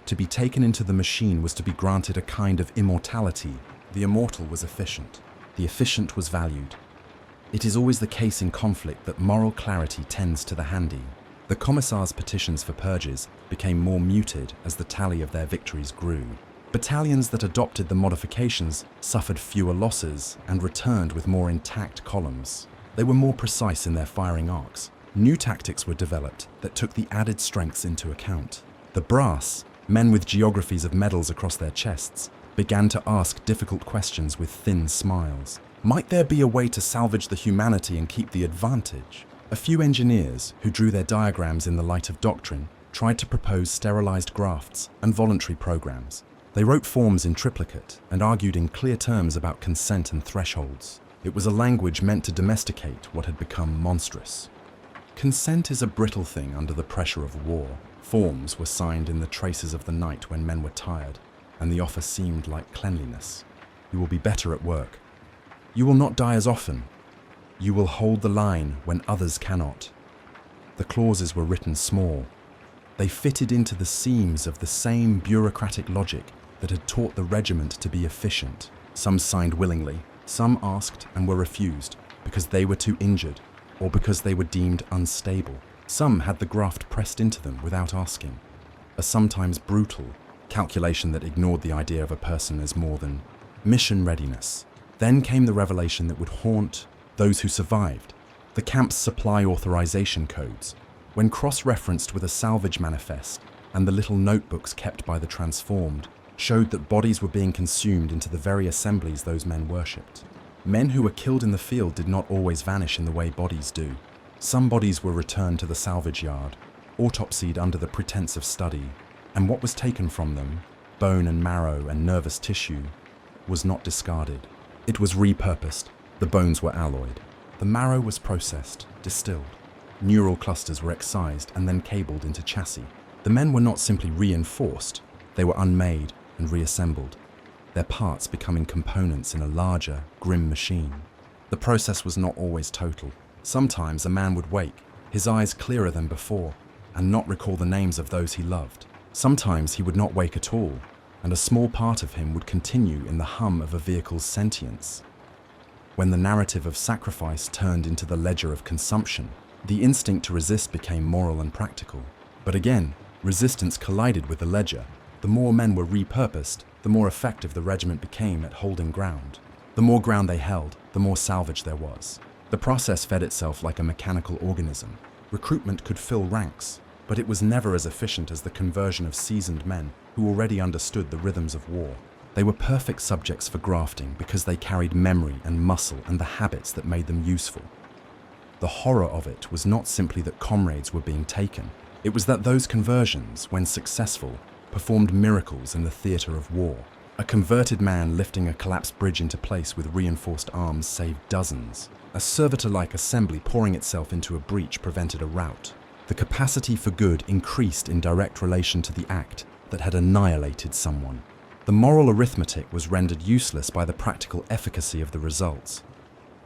[SPEAKER 1] To be taken into the machine was to be granted a kind of immortality. The immortal was efficient. The efficient was valued. It is always the case in conflict that moral clarity tends to the handy. The commissars' petitions for purges became more muted as the tally of their victories grew. Battalions that adopted the modifications suffered fewer losses and returned with more intact columns. They were more precise in their firing arcs. New tactics were developed that took the added strengths into account. The brass, men with geographies of medals across their chests, began to ask difficult questions with thin smiles. Might there be a way to salvage the humanity and keep the advantage? A few engineers, who drew their diagrams in the light of doctrine, tried to propose sterilized grafts and voluntary programs. They wrote forms in triplicate and argued in clear terms about consent and thresholds. It was a language meant to domesticate what had become monstrous. Consent is a brittle thing under the pressure of war. Forms were signed in the traces of the night when men were tired, and the offer seemed like cleanliness. You will be better at work. You will not die as often. You will hold the line when others cannot. The clauses were written small. They fitted into the seams of the same bureaucratic logic that had taught the regiment to be efficient. Some signed willingly, some asked and were refused because they were too injured or because they were deemed unstable. Some had the graft pressed into them without asking. A sometimes brutal calculation that ignored the idea of a person as more than mission readiness. Then came the revelation that would haunt those who survived, the camp's supply authorization codes, when cross-referenced with a salvage manifest and the little notebooks kept by the transformed, showed that bodies were being consumed into the very assemblies those men worshipped. Men who were killed in the field did not always vanish in the way bodies do. Some bodies were returned to the salvage yard, autopsied under the pretense of study, and what was taken from them, bone and marrow and nervous tissue, was not discarded. It was repurposed. The bones were alloyed. The marrow was processed, distilled. Neural clusters were excised and then cabled into chassis. The men were not simply reinforced, they were unmade and reassembled, their parts becoming components in a larger, grim machine. The process was not always total. Sometimes a man would wake, his eyes clearer than before, and not recall the names of those he loved. Sometimes he would not wake at all, and a small part of him would continue in the hum of a vehicle's sentience. When the narrative of sacrifice turned into the ledger of consumption, the instinct to resist became moral and practical. But again, resistance collided with the ledger. The more men were repurposed, the more effective the regiment became at holding ground. The more ground they held, the more salvage there was. The process fed itself like a mechanical organism. Recruitment could fill ranks, but it was never as efficient as the conversion of seasoned men who already understood the rhythms of war. They were perfect subjects for grafting because they carried memory and muscle and the habits that made them useful. The horror of it was not simply that comrades were being taken. It was that those conversions, when successful, performed miracles in the theatre of war. A converted man lifting a collapsed bridge into place with reinforced arms saved dozens. A servitor-like assembly pouring itself into a breach prevented a rout. The capacity for good increased in direct relation to the act that had annihilated someone. The moral arithmetic was rendered useless by the practical efficacy of the results.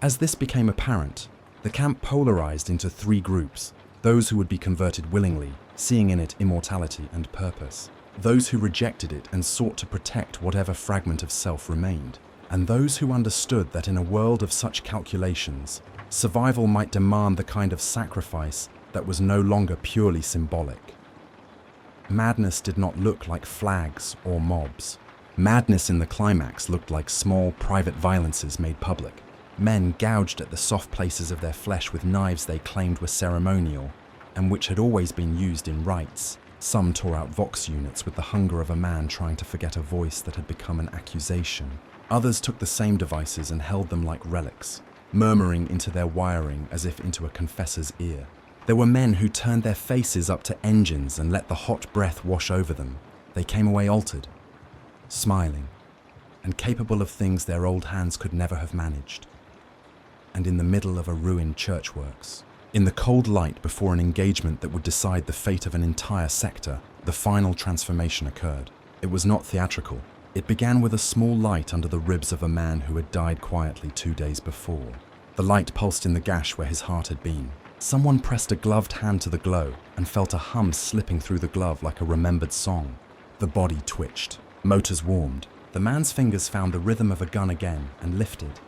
[SPEAKER 1] As this became apparent, the camp polarized into three groups: those who would be converted willingly, seeing in it immortality and purpose; those who rejected it and sought to protect whatever fragment of self remained; and those who understood that in a world of such calculations, survival might demand the kind of sacrifice that was no longer purely symbolic. Madness did not look like flags or mobs. Madness in the climax looked like small, private violences made public. Men gouged at the soft places of their flesh with knives they claimed were ceremonial, and which had always been used in rites. Some tore out vox units with the hunger of a man trying to forget a voice that had become an accusation. Others took the same devices and held them like relics, murmuring into their wiring as if into a confessor's ear. There were men who turned their faces up to engines and let the hot breath wash over them. They came away altered, smiling, and capable of things their old hands could never have managed. And in the middle of a ruined churchworks, in the cold light before an engagement that would decide the fate of an entire sector, the final transformation occurred. It was not theatrical. It began with a small light under the ribs of a man who had died quietly 2 days before. The light pulsed in the gash where his heart had been. Someone pressed a gloved hand to the glow and felt a hum slipping through the glove like a remembered song. The body twitched. Motors warmed. The man's fingers found the rhythm of a gun again and lifted.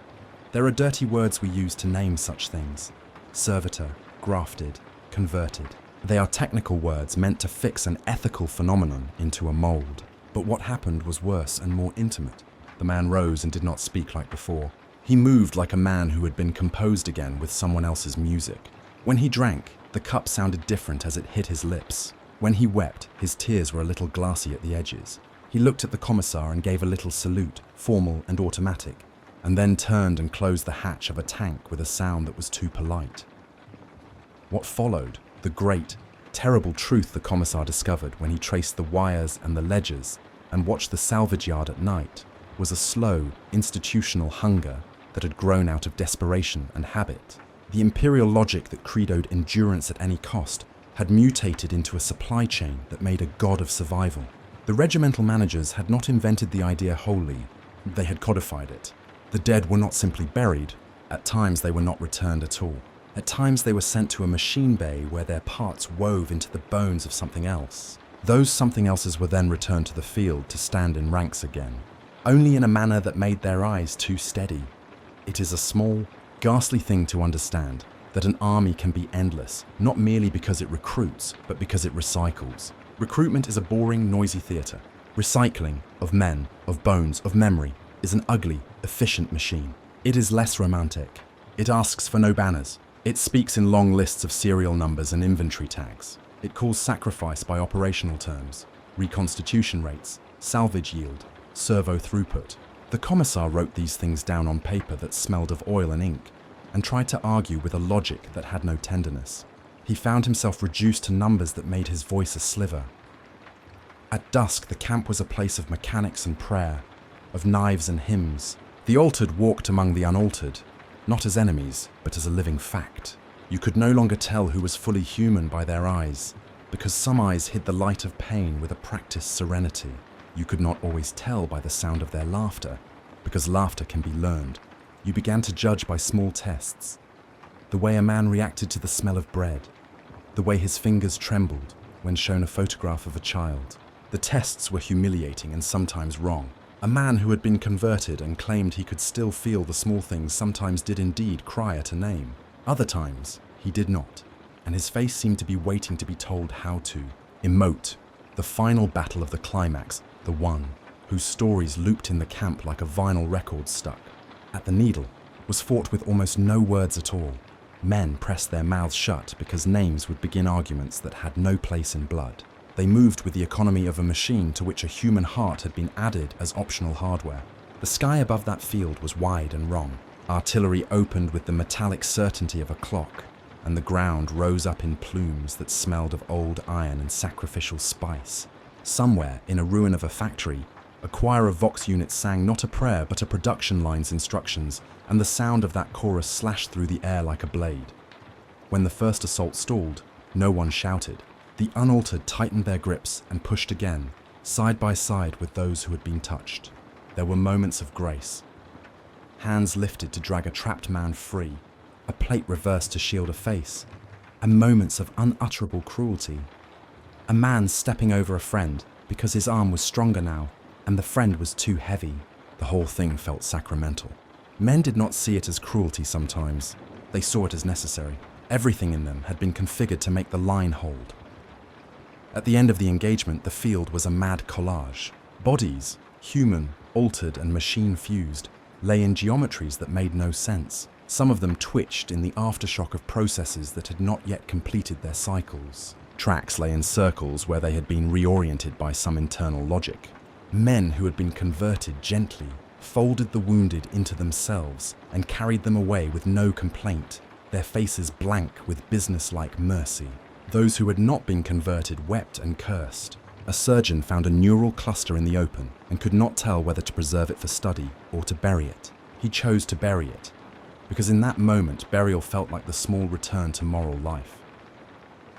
[SPEAKER 1] There are dirty words we use to name such things: servitor, grafted, converted. They are technical words meant to fix an ethical phenomenon into a mold. But what happened was worse and more intimate. The man rose and did not speak like before. He moved like a man who had been composed again with someone else's music. When he drank, the cup sounded different as it hit his lips. When he wept, his tears were a little glassy at the edges. He looked at the commissar and gave a little salute, formal and automatic, and then turned and closed the hatch of a tank with a sound that was too polite. What followed, the great, terrible truth the commissar discovered when he traced the wires and the ledgers and watched the salvage yard at night, was a slow, institutional hunger that had grown out of desperation and habit. The imperial logic that credoed endurance at any cost had mutated into a supply chain that made a god of survival. The regimental managers had not invented the idea wholly, they had codified it. The dead were not simply buried. At times they were not returned at all. At times they were sent to a machine bay where their parts wove into the bones of something else. Those something elses were then returned to the field to stand in ranks again, only in a manner that made their eyes too steady. It is a small, ghastly thing to understand that an army can be endless, not merely because it recruits, but because it recycles. Recruitment is a boring, noisy theatre. Recycling of men, of bones, of memory is an ugly, efficient machine. It is less romantic. It asks for no banners. It speaks in long lists of serial numbers and inventory tags. It calls sacrifice by operational terms: reconstitution rates, salvage yield, servo throughput. The commissar wrote these things down on paper that smelled of oil and ink, and tried to argue with a logic that had no tenderness. He found himself reduced to numbers that made his voice a sliver. At dusk, the camp was a place of mechanics and prayer, of knives and hymns. The altered walked among the unaltered, not as enemies, but as a living fact. You could no longer tell who was fully human by their eyes, because some eyes hid the light of pain with a practiced serenity. You could not always tell by the sound of their laughter, because laughter can be learned. You began to judge by small tests. The way a man reacted to the smell of bread, the way his fingers trembled when shown a photograph of a child. The tests were humiliating and sometimes wrong. A man who had been converted and claimed he could still feel the small things sometimes did indeed cry at a name. Other times, he did not, and his face seemed to be waiting to be told how to emote. The final battle of the climax, the one whose stories looped in the camp like a vinyl record stuck at the needle, was fought with almost no words at all. Men pressed their mouths shut because names would begin arguments that had no place in blood. They moved with the economy of a machine to which a human heart had been added as optional hardware. The sky above that field was wide and wrong. Artillery opened with the metallic certainty of a clock, and the ground rose up in plumes that smelled of old iron and sacrificial spice. Somewhere, in a ruin of a factory, A choir of Vox units sang not a prayer but a production line's instructions, and the sound of that chorus slashed through the air like a blade. When the first assault stalled, no one shouted. The unaltered tightened their grips and pushed again, side by side with those who had been touched. There were moments of grace. Hands lifted to drag a trapped man free, a plate reversed to shield a face, and moments of unutterable cruelty. A man stepping over a friend because his arm was stronger now, and the friend was too heavy. The whole thing felt sacramental. Men did not see it as cruelty sometimes. They saw it as necessary. Everything in them had been configured to make the line hold. At the end of the engagement, the field was a mad collage. Bodies, human, altered, and machine-fused, lay in geometries that made no sense. Some of them twitched in the aftershock of processes that had not yet completed their cycles. Tracks lay in circles where they had been reoriented by some internal logic. Men who had been converted gently folded the wounded into themselves and carried them away with no complaint, their faces blank with businesslike mercy. Those who had not been converted wept and cursed. A surgeon found a neural cluster in the open and could not tell whether to preserve it for study or to bury it. He chose to bury it, because in that moment burial felt like the small return to moral life.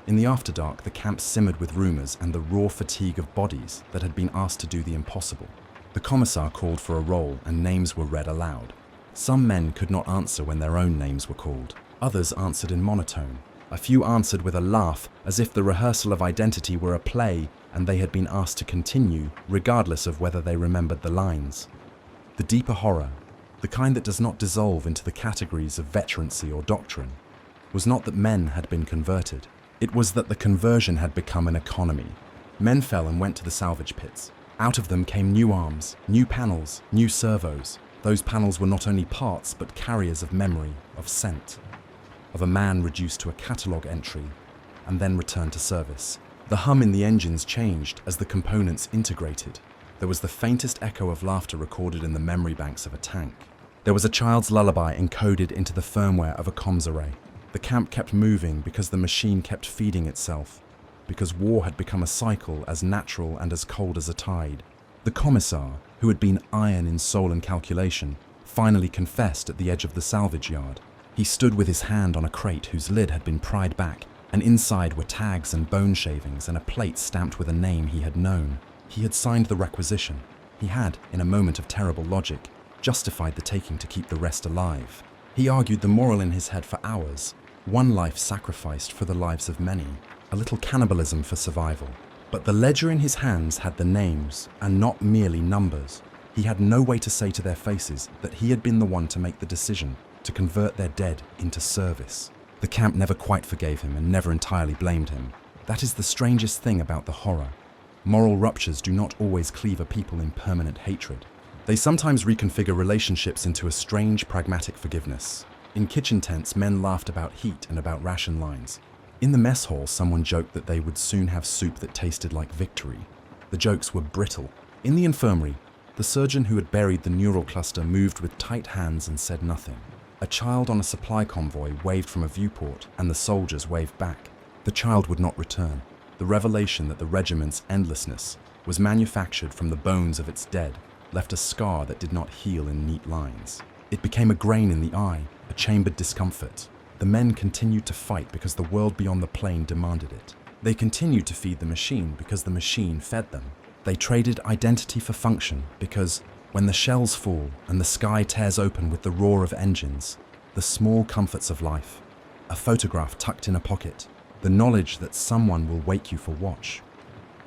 [SPEAKER 1] In the afterdark, the camp simmered with rumors and the raw fatigue of bodies that had been asked to do the impossible. The commissar called for a roll and names were read aloud. Some men could not answer when their own names were called. Others answered in monotone. A few answered with a laugh, as if the rehearsal of identity were a play and they had been asked to continue, regardless of whether they remembered the lines. The deeper horror, the kind that does not dissolve into the categories of veterancy or doctrine, was not that men had been converted. It was that the conversion had become an economy. Men fell and went to the salvage pits. Out of them came new arms, new panels, new servos. Those panels were not only parts, but carriers of memory, of scent, of a man reduced to a catalogue entry, and then returned to service. The hum in the engines changed as the components integrated. There was the faintest echo of laughter recorded in the memory banks of a tank. There was a child's lullaby encoded into the firmware of a comms array. The camp kept moving because the machine kept feeding itself, because war had become a cycle as natural and as cold as a tide. The commissar, who had been iron in soul and calculation, finally confessed at the edge of the salvage yard. He stood with his hand on a crate whose lid had been pried back, and inside were tags and bone shavings and a plate stamped with a name he had known. He had signed the requisition. He had, in a moment of terrible logic, justified the taking to keep the rest alive. He argued the moral in his head for hours. One life sacrificed for the lives of many. A little cannibalism for survival. But the ledger in his hands had the names, and not merely numbers. He had no way to say to their faces that he had been the one to make the decision to convert their dead into service. The camp never quite forgave him and never entirely blamed him. That is the strangest thing about the horror. Moral ruptures do not always cleave a people in permanent hatred. They sometimes reconfigure relationships into a strange, pragmatic forgiveness. In kitchen tents, men laughed about heat and about ration lines. In the mess hall, someone joked that they would soon have soup that tasted like victory. The jokes were brittle. In the infirmary, the surgeon who had buried the neural cluster moved with tight hands and said nothing. A child on a supply convoy waved from a viewport, and the soldiers waved back. The child would not return. The revelation that the regiment's endlessness was manufactured from the bones of its dead left a scar that did not heal in neat lines. It became a grain in the eye, a chambered discomfort. The men continued to fight because the world beyond the plane demanded it. They continued to feed the machine because the machine fed them. They traded identity for function because, when the shells fall and the sky tears open with the roar of engines, the small comforts of life, a photograph tucked in a pocket, the knowledge that someone will wake you for watch,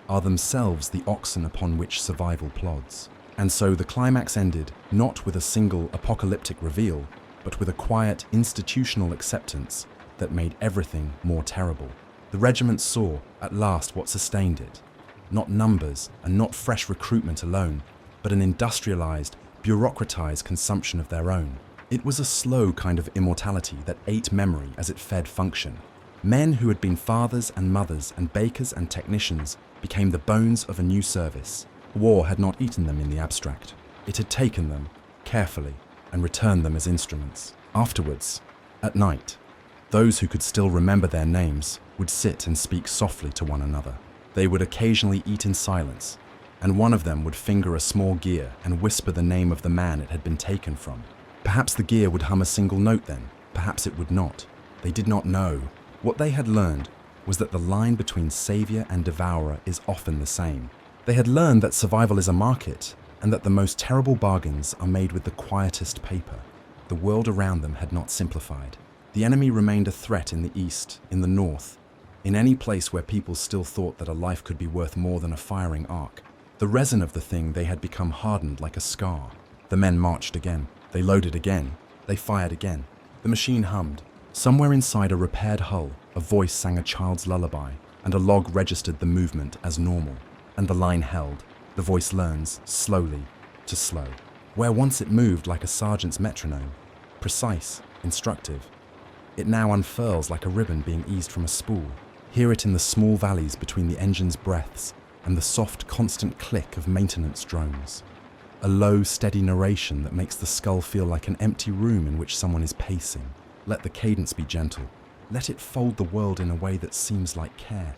[SPEAKER 1] are themselves the oxen upon which survival plods. And so the climax ended not with a single apocalyptic reveal, but with a quiet institutional acceptance that made everything more terrible. The regiment saw, at last, what sustained it. Not numbers and not fresh recruitment alone, but an industrialized, bureaucratized consumption of their own. It was a slow kind of immortality that ate memory as it fed function. Men who had been fathers and mothers and bakers and technicians became the bones of a new service. War had not eaten them in the abstract. It had taken them, carefully, and returned them as instruments. Afterwards, at night, those who could still remember their names would sit and speak softly to one another. They would occasionally eat in silence, and one of them would finger a small gear and whisper the name of the man it had been taken from. Perhaps the gear would hum a single note then, perhaps it would not. They did not know. What they had learned was that the line between savior and devourer is often the same. They had learned that survival is a market, and that the most terrible bargains are made with the quietest paper. The world around them had not simplified. The enemy remained a threat in the east, in the north, in any place where people still thought that a life could be worth more than a firing arc. The resin of the thing they had become hardened like a scar. The men marched again. They loaded again. They fired again. The machine hummed. Somewhere inside a repaired hull, a voice sang a child's lullaby, and a log registered the movement as normal. And the line held. The voice learns, slowly, to slow. Where once it moved like a sergeant's metronome, precise, instructive, it now unfurls like a ribbon being eased from a spool. Hear it in the small valleys between the engine's breaths and the soft, constant click of maintenance drones. A low, steady narration that makes the skull feel like an empty room in which someone is pacing. Let the cadence be gentle. Let it fold the world in a way that seems like care.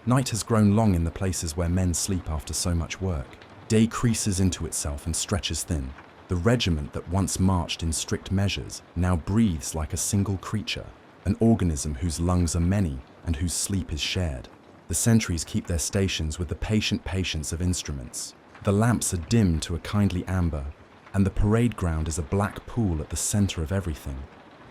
[SPEAKER 1] Night has grown long in the places where men sleep after so much work. Day creases into itself and stretches thin. The regiment that once marched in strict measures now breathes like a single creature, an organism whose lungs are many and whose sleep is shared. The sentries keep their stations with the patient patience of instruments. The lamps are dimmed to a kindly amber, and the parade ground is a black pool at the center of everything,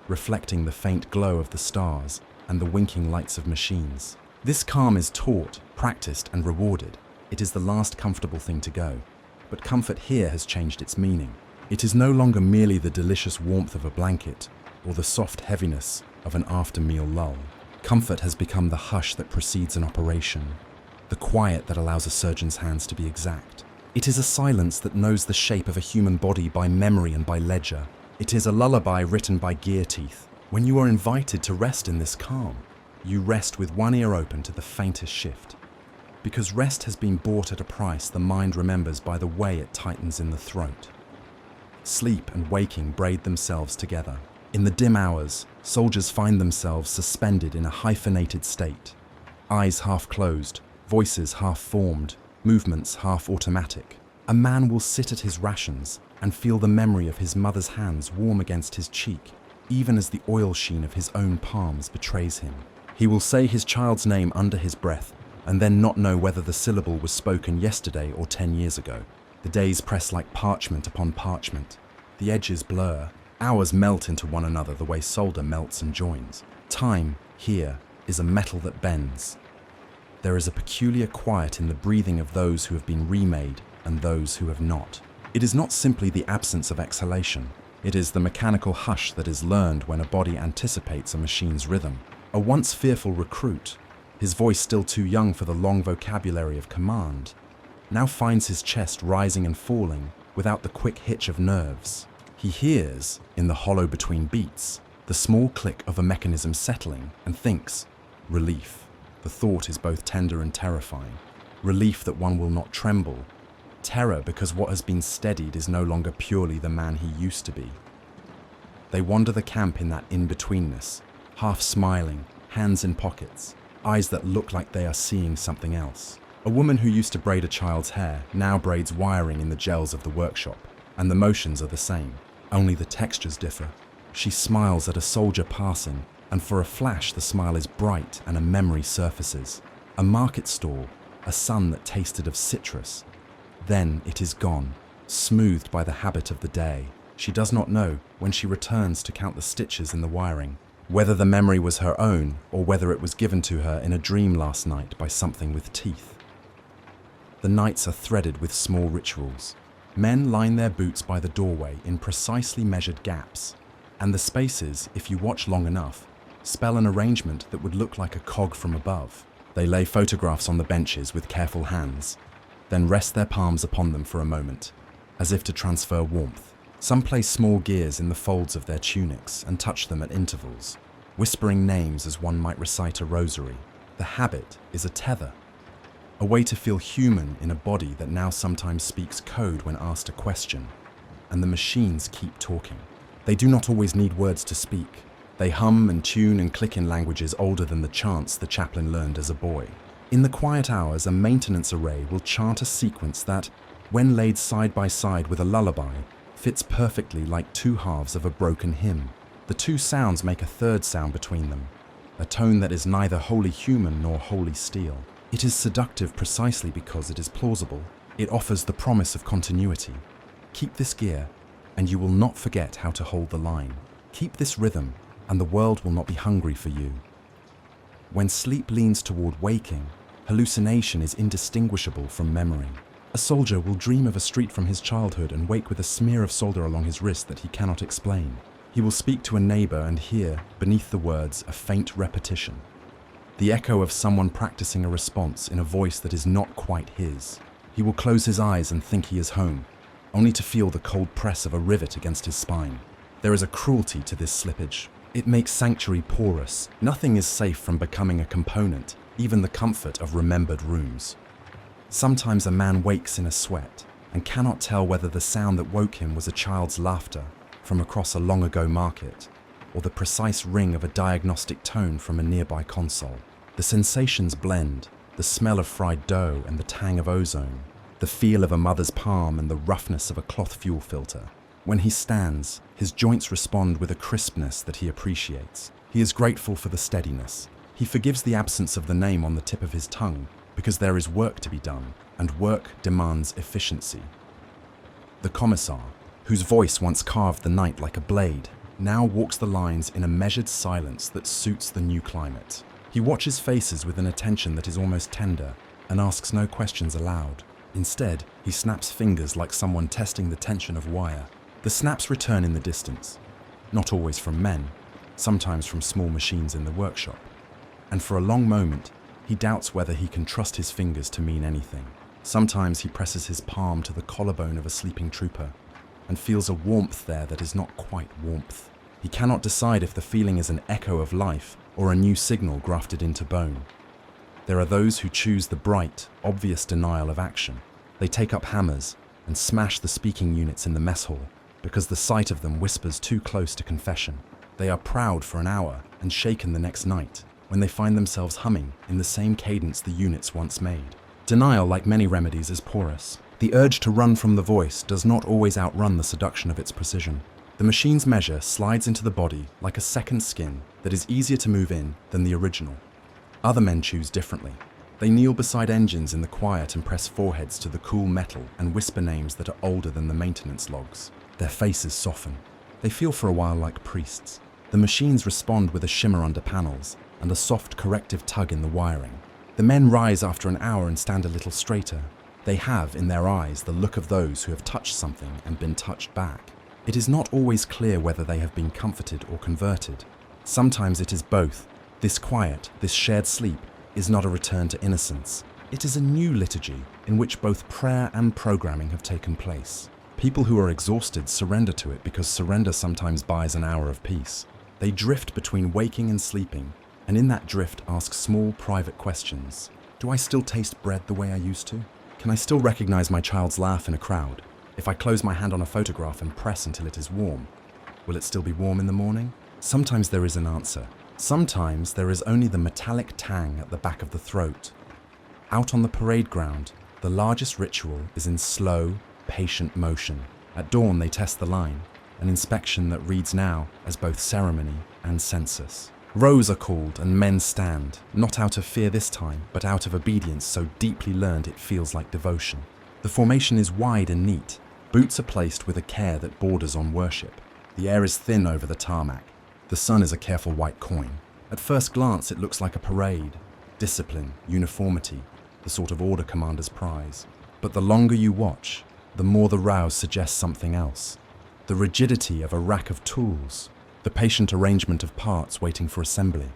[SPEAKER 1] reflecting the faint glow of the stars and the winking lights of machines. This calm is taught, practiced, and rewarded. It is the last comfortable thing to go. But comfort here has changed its meaning. It is no longer merely the delicious warmth of a blanket or the soft heaviness of an after-meal lull. Comfort has become the hush that precedes an operation, the quiet that allows a surgeon's hands to be exact. It is a silence that knows the shape of a human body by memory and by ledger. It is a lullaby written by gear teeth. When you are invited to rest in this calm, you rest with one ear open to the faintest shift. Because rest has been bought at a price the mind remembers by the way it tightens in the throat. Sleep and waking braid themselves together. In the dim hours, soldiers find themselves suspended in a hyphenated state. Eyes half closed, voices half formed, movements half automatic. A man will sit at his rations and feel the memory of his mother's hands warm against his cheek, even as the oil sheen of his own palms betrays him. He will say his child's name under his breath and then not know whether the syllable was spoken yesterday or 10 years ago. The days press like parchment upon parchment. The edges blur. Hours melt into one another the way solder melts and joins. Time, here, is a metal that bends. There is a peculiar quiet in the breathing of those who have been remade and those who have not. It is not simply the absence of exhalation. It is the mechanical hush that is learned when a body anticipates a machine's rhythm. A once fearful recruit, his voice still too young for the long vocabulary of command, now finds his chest rising and falling without the quick hitch of nerves. He hears, in the hollow between beats, the small click of a mechanism settling and thinks, relief. The thought is both tender and terrifying. Relief that one will not tremble. Terror because what has been steadied is no longer purely the man he used to be. They wander the camp in that in-betweenness, half smiling, hands in pockets, eyes that look like they are seeing something else. A woman who used to braid a child's hair now braids wiring in the gels of the workshop, and the motions are the same, only the textures differ. She smiles at a soldier passing, and for a flash the smile is bright and a memory surfaces. A market stall, a sun that tasted of citrus. Then it is gone, smoothed by the habit of the day. She does not know, when she returns to count the stitches in the wiring, whether the memory was her own or whether it was given to her in a dream last night by something with teeth. The nights are threaded with small rituals. Men line their boots by the doorway in precisely measured gaps, and the spaces, if you watch long enough, spell an arrangement that would look like a cog from above. They lay photographs on the benches with careful hands, then rest their palms upon them for a moment, as if to transfer warmth. Some place small gears in the folds of their tunics and touch them at intervals, whispering names as one might recite a rosary. The habit is a tether, a way to feel human in a body that now sometimes speaks code when asked a question. And the machines keep talking. They do not always need words to speak. They hum and tune and click in languages older than the chants the chaplain learned as a boy. In the quiet hours, a maintenance array will chant a sequence that, when laid side by side with a lullaby, fits perfectly like two halves of a broken hymn. The two sounds make a third sound between them, a tone that is neither wholly human nor wholly steel. It is seductive precisely because it is plausible. It offers the promise of continuity. Keep this gear, and you will not forget how to hold the line. Keep this rhythm, and the world will not be hungry for you. When sleep leans toward waking, hallucination is indistinguishable from memory. A soldier will dream of a street from his childhood and wake with a smear of solder along his wrist that he cannot explain. He will speak to a neighbor and hear, beneath the words, a faint repetition. The echo of someone practicing a response in a voice that is not quite his. He will close his eyes and think he is home, only to feel the cold press of a rivet against his spine. There is a cruelty to this slippage. It makes sanctuary porous. Nothing is safe from becoming a component, even the comfort of remembered rooms. Sometimes a man wakes in a sweat and cannot tell whether the sound that woke him was a child's laughter from across a long-ago market, or the precise ring of a diagnostic tone from a nearby console. The sensations blend, the smell of fried dough and the tang of ozone, the feel of a mother's palm and the roughness of a cloth fuel filter. When he stands, his joints respond with a crispness that he appreciates. He is grateful for the steadiness. He forgives the absence of the name on the tip of his tongue, because there is work to be done, and work demands efficiency. The commissar, whose voice once carved the night like a blade, now walks the lines in a measured silence that suits the new climate. He watches faces with an attention that is almost tender, and asks no questions aloud. Instead, he snaps fingers like someone testing the tension of wire. The snaps return in the distance, not always from men, sometimes from small machines in the workshop. And for a long moment, he doubts whether he can trust his fingers to mean anything. Sometimes he presses his palm to the collarbone of a sleeping trooper and feels a warmth there that is not quite warmth. He cannot decide if the feeling is an echo of life or a new signal grafted into bone. There are those who choose the bright, obvious denial of action. They take up hammers and smash the speaking units in the mess hall because the sight of them whispers too close to confession. They are proud for an hour and shaken the next night when they find themselves humming in the same cadence the units once made. Denial, like many remedies, is porous. The urge to run from the voice does not always outrun the seduction of its precision. The machine's measure slides into the body like a second skin that is easier to move in than the original. Other men choose differently. They kneel beside engines in the quiet and press foreheads to the cool metal and whisper names that are older than the maintenance logs. Their faces soften. They feel for a while like priests. The machines respond with a shimmer under panels and a soft corrective tug in the wiring. The men rise after an hour and stand a little straighter. They have in their eyes the look of those who have touched something and been touched back. It is not always clear whether they have been comforted or converted. Sometimes it is both. This quiet, this shared sleep, is not a return to innocence. It is a new liturgy in which both prayer and programming have taken place. People who are exhausted surrender to it because surrender sometimes buys an hour of peace. They drift between waking and sleeping, and in that drift ask small, private questions. Do I still taste bread the way I used to? Can I still recognize my child's laugh in a crowd? If I close my hand on a photograph and press until it is warm, will it still be warm in the morning? Sometimes there is an answer. Sometimes there is only the metallic tang at the back of the throat. Out on the parade ground, the largest ritual is in slow, patient motion. At dawn they test the line, an inspection that reads now as both ceremony and census. Rows are called and men stand, not out of fear this time, but out of obedience so deeply learned it feels like devotion. The formation is wide and neat. Boots are placed with a care that borders on worship. The air is thin over the tarmac. The sun is a careful white coin. At first glance it looks like a parade. Discipline, uniformity, the sort of order commanders prize. But the longer you watch, the more the rows suggest something else. The rigidity of a rack of tools, the patient arrangement of parts waiting for assembly.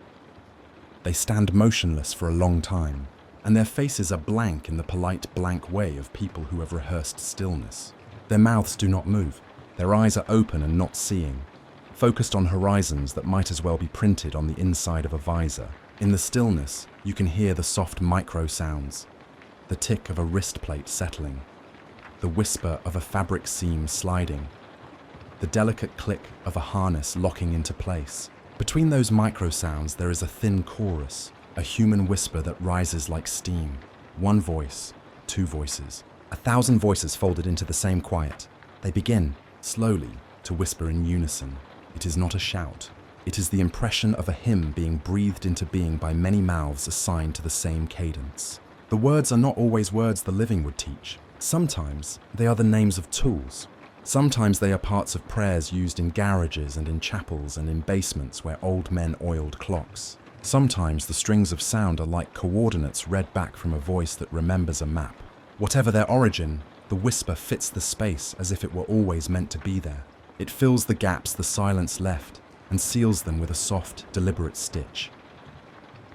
[SPEAKER 1] They stand motionless for a long time, and their faces are blank in the polite blank way of people who have rehearsed stillness. Their mouths do not move. Their eyes are open and not seeing, focused on horizons that might as well be printed on the inside of a visor. In the stillness, you can hear the soft micro sounds, the tick of a wrist plate settling, the whisper of a fabric seam sliding, the delicate click of a harness locking into place. Between those micro sounds there is a thin chorus, a human whisper that rises like steam. One voice, two voices, 1,000 voices folded into the same quiet. They begin, slowly, to whisper in unison. It is not a shout. It is the impression of a hymn being breathed into being by many mouths assigned to the same cadence. The words are not always words the living would teach. Sometimes they are the names of tools. Sometimes they are parts of prayers used in garages and in chapels and in basements where old men oiled clocks. Sometimes the strings of sound are like coordinates read back from a voice that remembers a map. Whatever their origin, the whisper fits the space as if it were always meant to be there. It fills the gaps the silence left and seals them with a soft, deliberate stitch.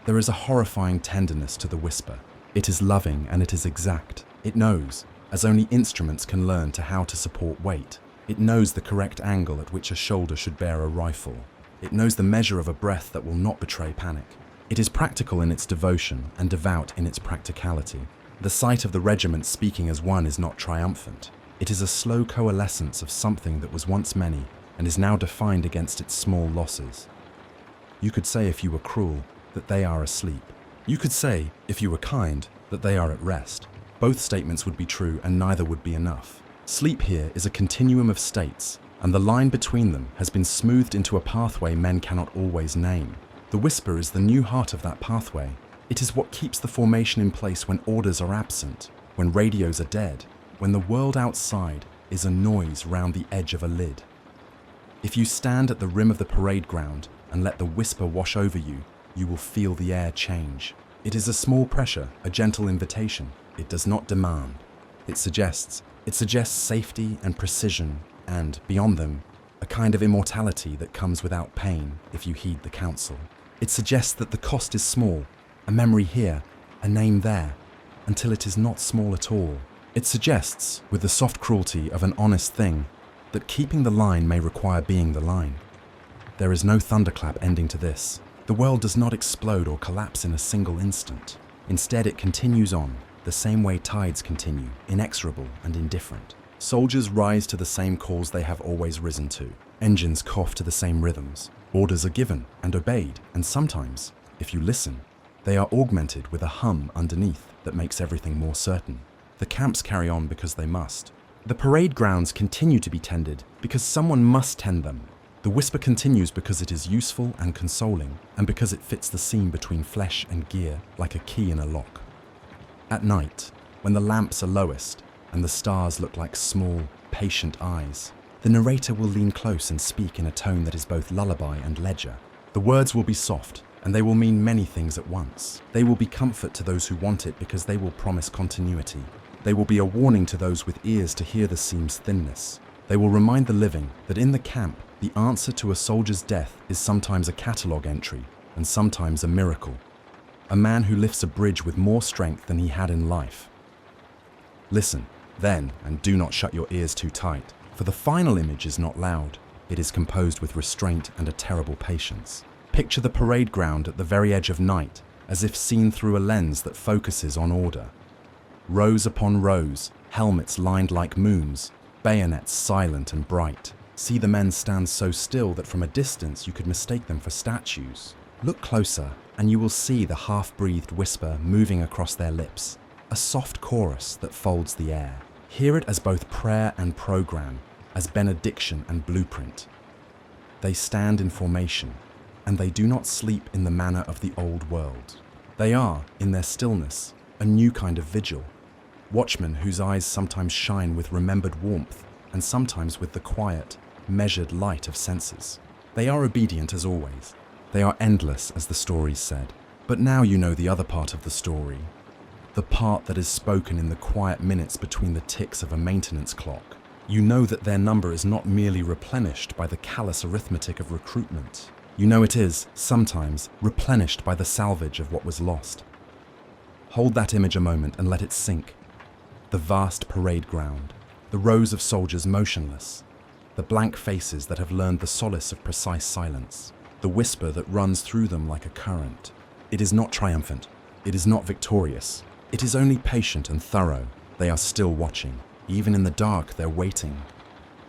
[SPEAKER 1] There is a horrifying tenderness to the whisper. It is loving and it is exact. It knows, as only instruments can learn, to how to support weight. It knows the correct angle at which a shoulder should bear a rifle. It knows the measure of a breath that will not betray panic. It is practical in its devotion and devout in its practicality. The sight of the regiment speaking as one is not triumphant. It is a slow coalescence of something that was once many and is now defined against its small losses. You could say, if you were cruel, that they are asleep. You could say, if you were kind, that they are at rest. Both statements would be true and neither would be enough. Sleep here is a continuum of states, and the line between them has been smoothed into a pathway men cannot always name. The whisper is the new heart of that pathway. It is what keeps the formation in place when orders are absent, when radios are dead, when the world outside is a noise round the edge of a lid. If you stand at the rim of the parade ground and let the whisper wash over you, you will feel the air change. It is a small pressure, a gentle invitation. It does not demand. It suggests safety and precision and, beyond them, a kind of immortality that comes without pain if you heed the counsel. It suggests that the cost is small, a memory here, a name there, until it is not small at all. It suggests, with the soft cruelty of an honest thing, that keeping the line may require being the line. There is no thunderclap ending to this. The world does not explode or collapse in a single instant. Instead, it continues on, the same way tides continue, inexorable and indifferent. Soldiers rise to the same calls they have always risen to. Engines cough to the same rhythms. Orders are given and obeyed, and sometimes, if you listen, they are augmented with a hum underneath that makes everything more certain. The camps carry on because they must. The parade grounds continue to be tended because someone must tend them. The whisper continues because it is useful and consoling, and because it fits the seam between flesh and gear like a key in a lock. At night, when the lamps are lowest and the stars look like small, patient eyes, the narrator will lean close and speak in a tone that is both lullaby and ledger. The words will be soft, and they will mean many things at once. They will be comfort to those who want it because they will promise continuity. They will be a warning to those with ears to hear the seam's thinness. They will remind the living that in the camp, the answer to a soldier's death is sometimes a catalogue entry and sometimes a miracle. A man who lifts a bridge with more strength than he had in life. Listen, then, and do not shut your ears too tight, for the final image is not loud. It is composed with restraint and a terrible patience. Picture the parade ground at the very edge of night, as if seen through a lens that focuses on order. Rows upon rows, helmets lined like moons, bayonets silent and bright. See the men stand so still that from a distance you could mistake them for statues. Look closer, and you will see the half-breathed whisper moving across their lips, a soft chorus that folds the air. Hear it as both prayer and program, as benediction and blueprint. They stand in formation, and they do not sleep in the manner of the old world. They are, in their stillness, a new kind of vigil. Watchmen whose eyes sometimes shine with remembered warmth and sometimes with the quiet, measured light of senses. They are obedient as always. They are endless, as the stories said. But now you know the other part of the story. The part that is spoken in the quiet minutes between the ticks of a maintenance clock. You know that their number is not merely replenished by the callous arithmetic of recruitment. You know it is, sometimes, replenished by the salvage of what was lost. Hold that image a moment and let it sink. The vast parade ground, the rows of soldiers motionless, the blank faces that have learned the solace of precise silence, the whisper that runs through them like a current. It is not triumphant. It is not victorious. It is only patient and thorough. They are still watching. Even in the dark, they're waiting.